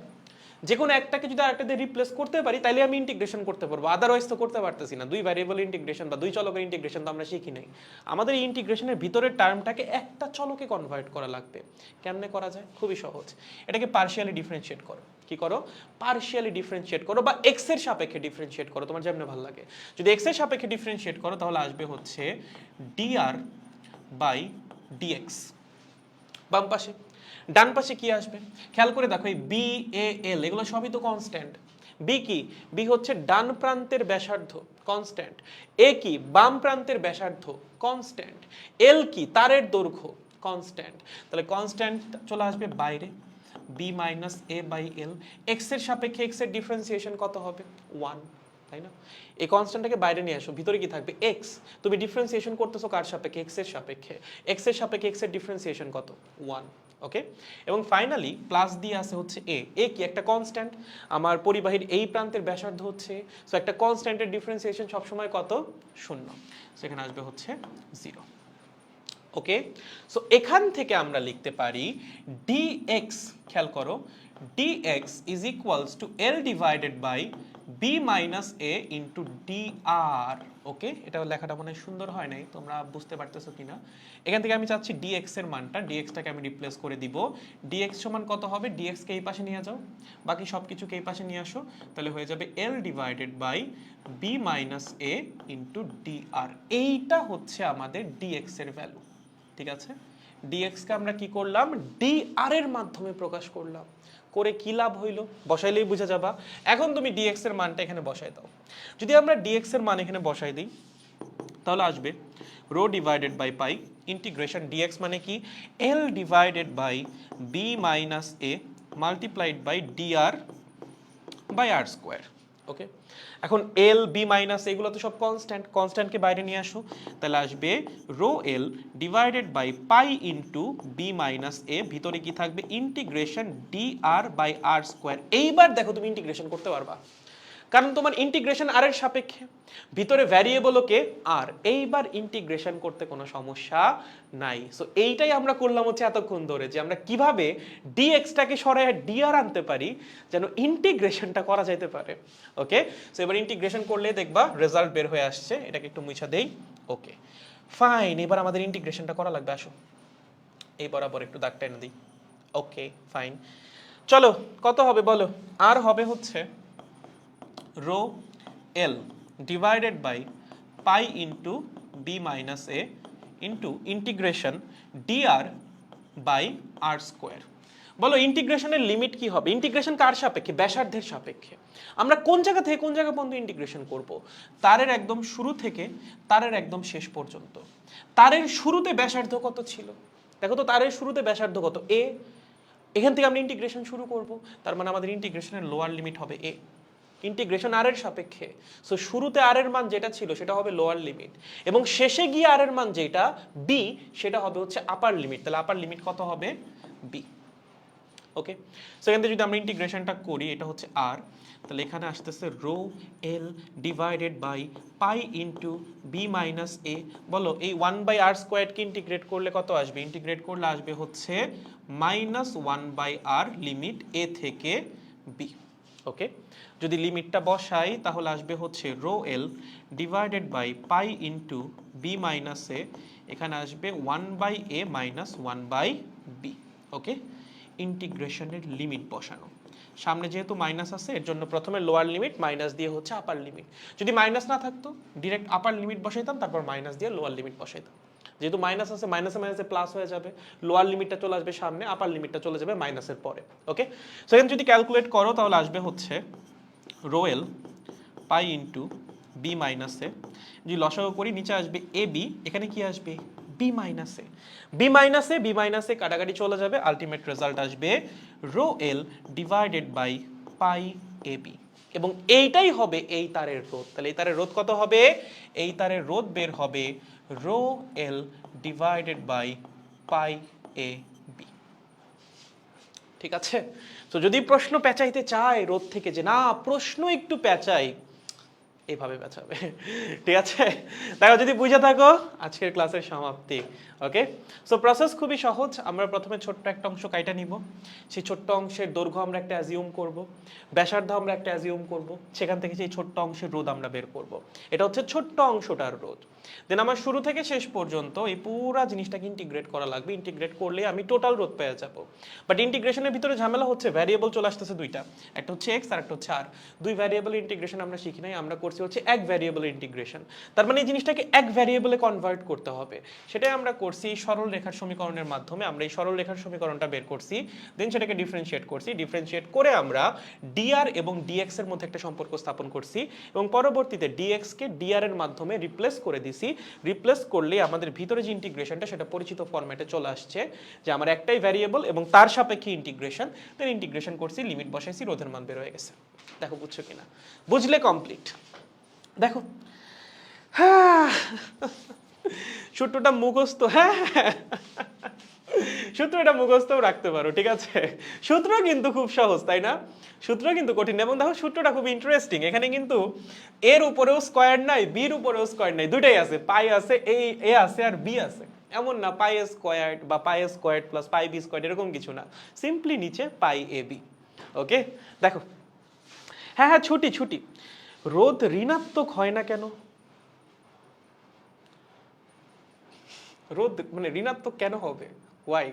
যে কোনো একটাকে যদি আরেকটা দিয়ে রিপ্লেস করতে পারি তাহলে আমি ইন্টিগ্রেশন করতে পারবো, আদারওয়াইজ তো করতে পারতেছি না। দুই ভ্যারিয়েবল ইন্টিগ্রেশন বা দুই চলকের ইন্টিগ্রেশন তো আমরা শিখি নাই। আমাদের এই ইন্টিগ্রেশনের ভিতরের টার্মটাকে একটা চলকে কনভার্ট করা লাগবে। কেমনে করা যায়? খুবই সহজ। এটাকে পার্শিয়ালি ডিফারেন্সিয়েট করো। কি করো? পার্শিয়ালি ডিফারেন্সিয়েট করো বা এক্স এর সাপেক্ষে ডিফারেন্সিয়েট করো, তোমার যেমন ভালো লাগে। যদি এক্স এর সাপেক্ষে ডিফারেন্সিয়েট করো তাহলে আসবে হচ্ছে dr বাই dx বাম পাশে। ডান পাশে কি আসবে? খেয়াল করে দেখো, এই বি এ এল এগুলো সবই তো কনস্ট্যান্ট। বি কি? বি হচ্ছে ডান প্রান্তের ব্যাসার্ধ, কনস্ট্যান্ট। এ কি? বাম প্রান্তের ব্যাসার্ধ, কনস্ট্যান্ট। এল কি? তারের দৈর্ঘ্য, কনস্ট্যান্ট। তাহলে কনস্ট্যান্ট চলে আসবে বাইরে, B minus A by L. X এর সাপেক্ষে এক্স এর ডিফারেন্সিয়েশন কত হবে? 1, তাই না? এই কনস্ট্যান্টটাকে বাইরে নিয়ে আসো, ভিতরে কি থাকবে? এক্স। তুমি ডিফারেন্সিয়েশন করতেছো কার সাপেক্ষে? এক্স এর সাপেক্ষে। এক্স এর সাপেক্ষে এক্স এর ডিফারেন্সিয়েশন কত? 1। ওকে, এবং ফাইনালি প্লাস দিয়ে আছে হচ্ছে এ। এ কি? একটা কনস্ট্যান্ট। আমার পরিবাহীর এই প্রান্তের ব্যাসার্ধ হচ্ছে, সো একটা কনস্ট্যান্টের ডিফারেন্সিয়েশন সবসময় কত? 0। সেখানে আসবে হচ্ছে 0। ওকে, সো এখান থেকে আমরা লিখতে পারি dx, খেয়াল করো, dx is equals to L divided by b minus a into dr। ওকে, এটা লেখাটা মনে হয় সুন্দর হয় নাই, তোমরা বুঝতে পারতেছো কিনা। এখান থেকে আমি চাচ্ছি dx এর মানটা, dx টাকে আমি রিপ্লেস করে দিব। dx সমান কত হবে? dx কে এই পাশে নিয়ে যাও, বাকি সব কিছুকে এই পাশে নিয়ে আসো, তাহলে হয়ে যাবে L divided by b minus a into dr। এইটা হচ্ছে আমাদের dx এর ভ্যালু। ঠিক আছে, dx কে আমরা কি করলাম? dr এর মাধ্যমে প্রকাশ করলাম। করে কি লাভ হইল? বসাইলেই বুঝে যাবা। এখন তুমি dx এর মানটা এখানে বসাই দাও। যদি আমরা dx এর মান এখানে বসাই দিই তাহলে আসবে rho divided by pi integration dx মানে কি? l divided by b minus a multiplied by dr by r square. Okay, এখন এল বি মাইনাস এগুলো তো সব কনস্ট্যান্ট, কনস্ট্যান্টকে বাইরে নিয়ে আসো, তাহলে আসবে rho L divided by pi into B minus A, ভিতরে কি থাকবে? Integration D R by R square. এইবার দেখো তুমি ইন্টিগ্রেশন করতে পারবা, কারণ তোমার ইন্টিগ্রেশন আর এর সাপেক্ষে, ভিতরে ভ্যারিয়েবলও কে আর, এইবার ইন্টিগ্রেশন করতে কোনো সমস্যা নাই। সো এইটাই আমরা করলাম হচ্ছে এতক্ষণ ধরে, যে আমরা কিভাবে ডিএক্সটাকে সরায় ডিআর আনতে পারি যেন ইন্টিগ্রেশনটা করা যেতে পারে। ওকে, সো এবার ইন্টিগ্রেশন করলে দেখবা রেজাল্ট বের হয়ে আসছে। এটাকে একটু মুছা দেই। ওকে ফাইন, এবার আমাদের ইন্টিগ্রেশনটা করা লাগবে। আসো এই বরাবর একটু দাগটা এনে দিই। ওকে ফাইন, চলো কত হবে বলো। আর হবে হচ্ছে rho L divided by pi into B minus A into integration DR by R square. বলো ইন্টিগ্রেশনের লিমিট কি হবে? ইন্টিগ্রেশন কার সাপেক্ষে? ব্যাসার্ধের সাপেক্ষে। আমরা কোন জায়গা থেকে কোন জায়গা পর্যন্ত ইন্টিগ্রেশন করব? তারের একদম শুরু থেকে তারের একদম শেষ পর্যন্ত। তারের শুরুতে ব্যাসার্ধ কত ছিল? দেখো তো তারের শুরুতে ব্যাসার্ধ কত? এ। এখান থেকে আমরা ইন্টিগ্রেশন শুরু করব, তার মানে আমাদের ইন্টিগ্রেশনের লোয়ার লিমিট হবে এ। ইন্টিগ্রেশন আর এর সাপেক্ষে, সো শুরুতে আর এর মান যেটা ছিল সেটা হবে লোয়ার লিমিট, এবং শেষে গিয়ে আর এর মান যেটা বি সেটা হবে হচ্ছে আপার লিমিট। তাহলে আপার লিমিট কত হবে? বি। ওকে, সো এখান থেকে যদি আমরা ইন্টিগ্রেশনটা করি, এটা হচ্ছে আর, তাহলে এখানে আসতেছে rho L divided by pi into B minus A. বলো এই 1/r স্কোয়ারকে ইন্টিগ্রেট করলে কত আসবে? ইন্টিগ্রেট করলে আসবে হচ্ছে -1/r লিমিট এ থেকে বি। ওকে, যদি লিমিটটা বসাই তাহলে আসবে হচ্ছে rho L divided by pi into B minus A, এখানে আসবে 1/a মাইনাস 1/b। ওকে, ইন্টিগ্রেশনের লিমিট বসানো, সামনে যেহেতু মাইনাস আছে এর জন্য প্রথমে লোয়ার লিমিট মাইনাস দিয়ে হচ্ছে আপার লিমিট। যদি মাইনাস না থাকতো ডিরেক্ট আপার লিমিট বসাইতাম, তারপর মাইনাস দিয়ে লোয়ার লিমিট বসাইতাম। যেহেতু মাইনাস আছে, মাইনাসে মাইনাসে প্লাস হয়ে যাবে, লোয়ার লিমিটটা চলে আসবে সামনে, আপার লিমিটটা চলে যাবে মাইনাসের পরে। ওকে, সো এখানে যদি ক্যালকুলেট করো তাহলে আসবে হচ্ছে rho L pi into B মাইনাসে, যদি লসাগু করি নিচে আসবে এ বি, এখানে কি আসবে? বি মাইনাসে। বি মাইনাসে বি মাইনাসে কাটাকাটি চলে যাবে, আলটিমেট রেজাল্ট আসবে rho L divided by pi A B, এবং এইটাই হবে এই তারের রোধ। তাহলে এই তারের রোধ কত হবে? এই তারের রোধ বের হবে rho L divided by pi A B. ঠিক আছে, তো যদি প্রশ্ন পেঁচাইতে চায় রোধ থেকে, যে না প্রশ্ন একটু পেঁচাই, এইভাবে পেঁচাবে। ঠিক আছে, দেখো যদি বুঝে থাকো আজকের ক্লাসের সমাপ্তি। ওকে, সো প্রসেস খুবই সহজ। আমরা প্রথমে ছোট্ট একটা অংশ কাইটা নিব, সেই ছোট্ট অংশের দৈর্ঘ্য আমরা একটা অ্যাজিউম করব, ব্যাসার্ধ আমরা একটা অ্যাজিউম করব, সেখান থেকে সেই ছোট্ট অংশের রোধ আমরা বের করব। এটা হচ্ছে ছোট্ট অংশটার রোধ। দেন আমার শুরু থেকে শেষ পর্যন্ত এই পুরো জিনিসটাকে ইন্টিগ্রেট করা লাগবে। ইন্টিগ্রেট করলে আমি টোটাল রোধ পেয়ে যাব। বাট ইন্টিগ্রেশনের ভিতরে ঝামেলা হচ্ছে ভ্যারিয়েবল চলে আসতেছে দুইটা, একটা হচ্ছে এক্স আর একটা হচ্ছে আর। দুই ভ্যারিয়েবল ইন্টিগ্রেশন আমরা শিখি নাই, আমরা করছি হচ্ছে এক ভ্যারিয়েবল ইন্টিগ্রেশন। তার মানে এই জিনিসটাকে এক ভ্যারিয়েবলে কনভার্ট করতে হবে, সেটাই আমরা করছি এই সরল রেখার সমীকরণের মাধ্যমে। আমরা এই সরল রেখার সমীকরণটা বের করছি, দেন সেটাকে ডিফারেন্সিয়েট করছি। ডিফারেন্সিয়েট করে আমরা ডিআর এবং ডিএক্স এর মধ্যে একটা সম্পর্ক স্থাপন করছি, এবং পরবর্তীতে ডিএক্স কে ডিআর এর মাধ্যমে রিপ্লেস করে দিছি। রিপ্লেস করলে আমাদের ভিতরে যে ইন্টিগ্রেশনটা সেটা পরিচিত ফরম্যাটে চলে আসছে, যে আমার একটাই ভ্যারিয়েবল এবং তার সাপেক্ষে ইন্টিগ্রেশন। দেন ইন্টিগ্রেশন করছি, লিমিট বসাইছি, রোধের মান বের হয়ে গেছে। দেখো বুঝছো কিনা? বুঝলে কমপ্লিট। দেখো হ্যাঁ, সূত্রটা মুখস্থ, হ্যাঁ সূত্রটা মুখস্থও রাখতে পারো। ঠিক আছে, সূত্র কিন্তু খুব সহজ, তাই না? সূত্র কিন্তু কঠিন। এবং দেখো সূত্রটা খুব ইন্টারেস্টিং। এখানে কিন্তু এর উপরেও স্কয়ার নাই, বির উপরেও স্কয়ার নাই, দুটাই আছে, পাই আছে, এ আছে আর বি আছে। এমন না পাই এ স্কয়ার্ড বা পাই এ স্কয়ার্ড প্লাস পাই বি স্কয়ার্ড, এরকম কিছু না, সিম্পলি নিচে পাই এ বি। ওকে, দেখো হ্যাঁ হ্যাঁ ছুটি ছুটি, রোধ ঋণাত্মক হয় না কেন? রোধ মানে ঋণাত্মক কেন হবে? ওয়াই?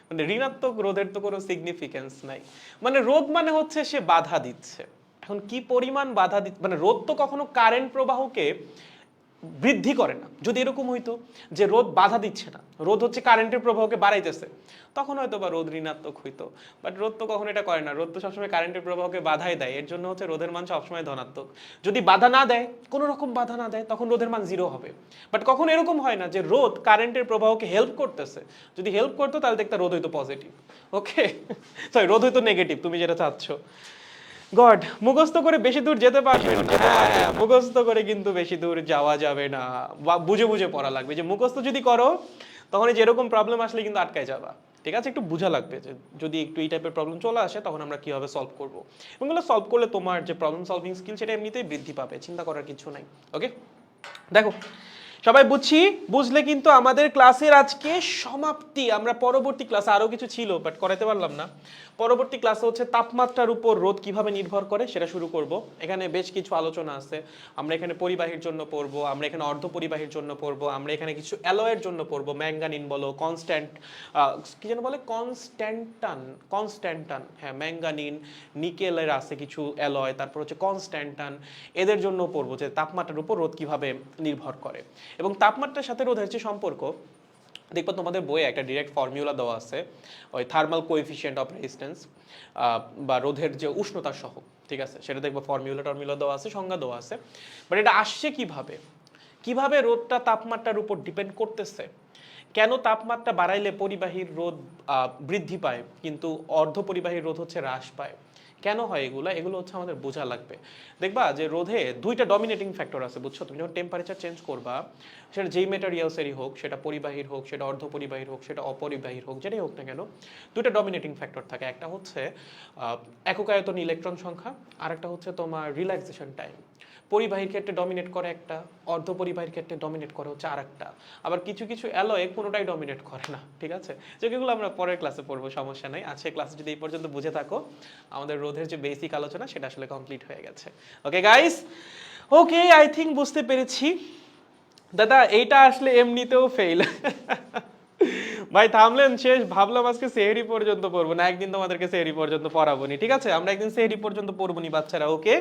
মানে ঋণাত্মক রোধের তো কোনো সিগনিফিকেন্স নাই। মানে রোধ মানে হচ্ছে সে বাধা দিচ্ছে। এখন কি পরিমাণ বাধা দিচ্ছে, মানে রোধ তো কখনো কারেন্ট প্রবাহকে বৃদ্ধি করে না। যদি এরকম হইতো যে রোধ বাধা দিচ্ছে না, রোধ হচ্ছে কারেন্টের প্রবাহকে বাড়াইতেছে, তখন হয়তো বা রোধ ঋণাত্মক হইতো। বাট রোধ তো কখনো এটা করে না, রোধ তো সবসময় কারেন্টের প্রবাহকে বাধাই দেয়, এর জন্য হচ্ছে রোধের মান সবসময় ধনাত্মক। যদি বাধা না দেয়, কোনো রকম বাধা না দেয়, তখন রোধের মান 0 হবে। বাট কখনো এরকম হয় না যে রোধ কারেন্টের প্রবাহকে হেল্প করতেছে। যদি হেল্প করতো তাহলে দেখতে রোধ হইতো পজিটিভ। ওকে, সরি, রোধ হইতো নেগেটিভ, তুমি যেটা চাচ্ছ। গড, মুখস্থ করে বেশি দূর যেতে পারবে না। হ্যাঁ, মুখস্থ করে কিন্তু বেশি দূর যাওয়া যাবে না, বুঝে বুঝে পড়া লাগবে। যে মুখস্থ যদি করো তখন যেরকম প্রবলেম আসলে কিন্তু আটকায় যাবা। ঠিক আছে, একটু বোঝা লাগবে যে যদি একটু এই টাইপের প্রবলেম চলে আসে তখন আমরা কিভাবে সলভ করব। এবং এগুলো সলভ করলে তোমার যে প্রবলেম সলভিং স্কিল সেটা এমনিতেই বৃদ্ধি পাবে, চিন্তা করার কিছু নাই। ওকে, দেখো সবাই বুঝছি, বুঝলে কিন্তু আমাদের ক্লাসের আজকে সমাপ্তি। আমরা পরবর্তী ক্লাসে আরো কিছু ছিল বাট করাতে পারলাম না। পরবর্তী ক্লাসে হচ্ছে তাপমাত্রার উপর রোদ কিভাবে নির্ভর করে সেটা শুরু করব। এখানে বেশ কিছু আলোচনা আছে। আমরা এখানে পরিবাহীর জন্য পড়বো, আমরা এখানে অর্ধ পরিবাহীর জন্য পড়বো, আমরা এখানে কিছু অ্যালয়ের জন্য পড়বো, ম্যাঙ্গানিন বলো, কনস্ট্যান্ট কি যেন বলে, কনস্ট্যান্টান, হ্যাঁ ম্যাঙ্গানিন, নিকেলের আছে কিছু অ্যালয়, তারপর হচ্ছে কনস্ট্যান্টান, এদের জন্য পড়বো যে তাপমাত্রার উপর রোদ কিভাবে নির্ভর করে। এবং তাপমাত্রার সাথে রোধের যে সম্পর্ক, দেখবো তোমাদের বইয়ে একটা ডিরেক্ট ফর্মুলা দেওয়া আছে, ওই থার্মাল কোএফিসিয়েন্ট অফ রেজিস্ট্যান্স বা রোধের যে উষ্ণতা সহ, ঠিক আছে, সেটা দেখবো ফর্মুলা দেওয়া আছে, সংজ্ঞা দেওয়া আছে। বাট এটা আসছে কিভাবে, কিভাবে রোধটা তাপমাত্রার উপর ডিপেন্ড করতেছে, কেন তাপমাত্রা বাড়াইলে পরিবাহীর রোধ বৃদ্ধি পায় কিন্তু অর্ধ পরিবাহীর রোধ হচ্ছে হ্রাস পায়, কেন হয় এগুলো, এগুলো হচ্ছে আমাদের বোঝা লাগবে। দেখবা যে রোধে দুইটা ডমিনেটিং ফ্যাক্টর আছে, বুঝছো? তুমি যখন টেম্পারেচার চেঞ্জ করবা, সেটা যেই মেটেরিয়ালসেরই হোক, সেটা পরিবাহীর হোক, সেটা অর্ধ পরিবাহীর হোক, সেটা অপরিবাহীর হোক, যেটাই হোক না কেন, দুইটা ডমিনেটিং ফ্যাক্টর থাকে। একটা হচ্ছে একক আয়তন ইলেকট্রন সংখ্যা, আর একটা হচ্ছে তোমার রিল্যাক্সেশন টাইম। পরিবাহীর ক্ষেত্রে ডমিনেট করে একটা, অর্ধ পরিবাহীর ক্ষেত্রে ডমিনেট করে হচ্ছে আর একটা। আবার কিছু কিছু অ্যালয়ে কোনোটাই ডমিনেট করে না, ঠিক আছে? যেগুলো আমরা পরের ক্লাসে পড়বো, সমস্যা নেই। আজকে ক্লাসে যদি এই পর্যন্ত বুঝে থাকো, আমাদের রোধের যে বেসিক আলোচনা সেটা আসলে কমপ্লিট হয়ে গেছে। Okay guys, okay I think বুঝতে পেরেছি। দাদা এইটা আসলে এমনিতেও ফেল। ভাই থামলেন শেষ, ভাবলাম আজকে সেহরি পর্যন্ত পড়বো না, একদিন তোমাদেরকে সেহরি পর্যন্ত পড়াবো নি, ঠিক আছে? আমরা একদিন সেহরি পর্যন্ত পড়বো নি বাচ্চারা। ওকে,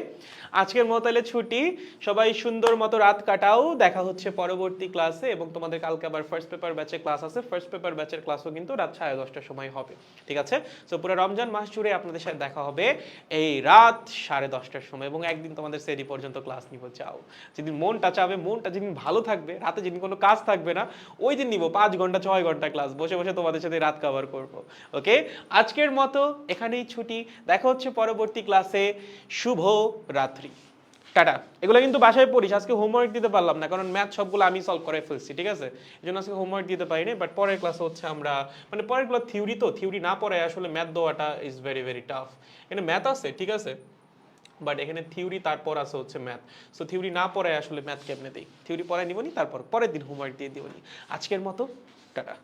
আজকের মতো তাহলে ছুটি, সবাই সুন্দর মতো রাত কাটাও, দেখা হচ্ছে পরবর্তী ক্লাসে। এবং তোমাদের কালকে আবার ফার্স্ট পেপার ব্যাচের ক্লাস আছে, ফার্স্ট পেপার ব্যাচের ক্লাসও কিন্তু রাত 10:30টার সময় হবে, ঠিক আছে? সো পুরো রমজান মাস জুড়ে আপনাদের সাথে দেখা হবে এই রাত 10:30টার সময়, এবং একদিন তোমাদের সেহরি পর্যন্ত ক্লাস নিব। চাও যেদিন মনটা চাবে, মনটা যেদিন ভালো থাকবে, রাতে যেদিন কোনো কাজ থাকবে না, ওই দিন নিব 5 ঘন্টা 6 ঘন্টা ক্লাস, বসে বসে তোমাদের সাথে রাত কভার করব। ওকে, আজকের মতো এখানেই ছুটি, দেখা হচ্ছে পরবর্তী ক্লাসে। শুভ রাত্রি, টাটা। এগুলো কিন্তু বাসায় পড়িস, আজকে হোমওয়ার্ক দিতে পারলাম না কারণ ম্যাথ সবগুলো আমি সলভ করে ফেলছি, ঠিক আছে? এই জন্য আজকে হোমওয়ার্ক দিতে পারিনি। বাট পরের ক্লাসে হচ্ছে আমরা, মানে পরের ক্লাস থিওরি, তো থিওরি না পড়ে আসলে ম্যাথ দেওয়াটা ইজ ভেরি ভেরি টাফ। এখানে ম্যাথ আছে, ঠিক আছে, বাট এখানে থিওরি তারপর আছে হচ্ছে ম্যাথ। সো থিওরি না পড়ে আসলে ম্যাথ কেমনে দিই, থিওরি পড়ায় নিবনি, তারপর পরের দিন হোমওয়ার্ক দিয়ে দিবনি। আজকের মতো টাটা।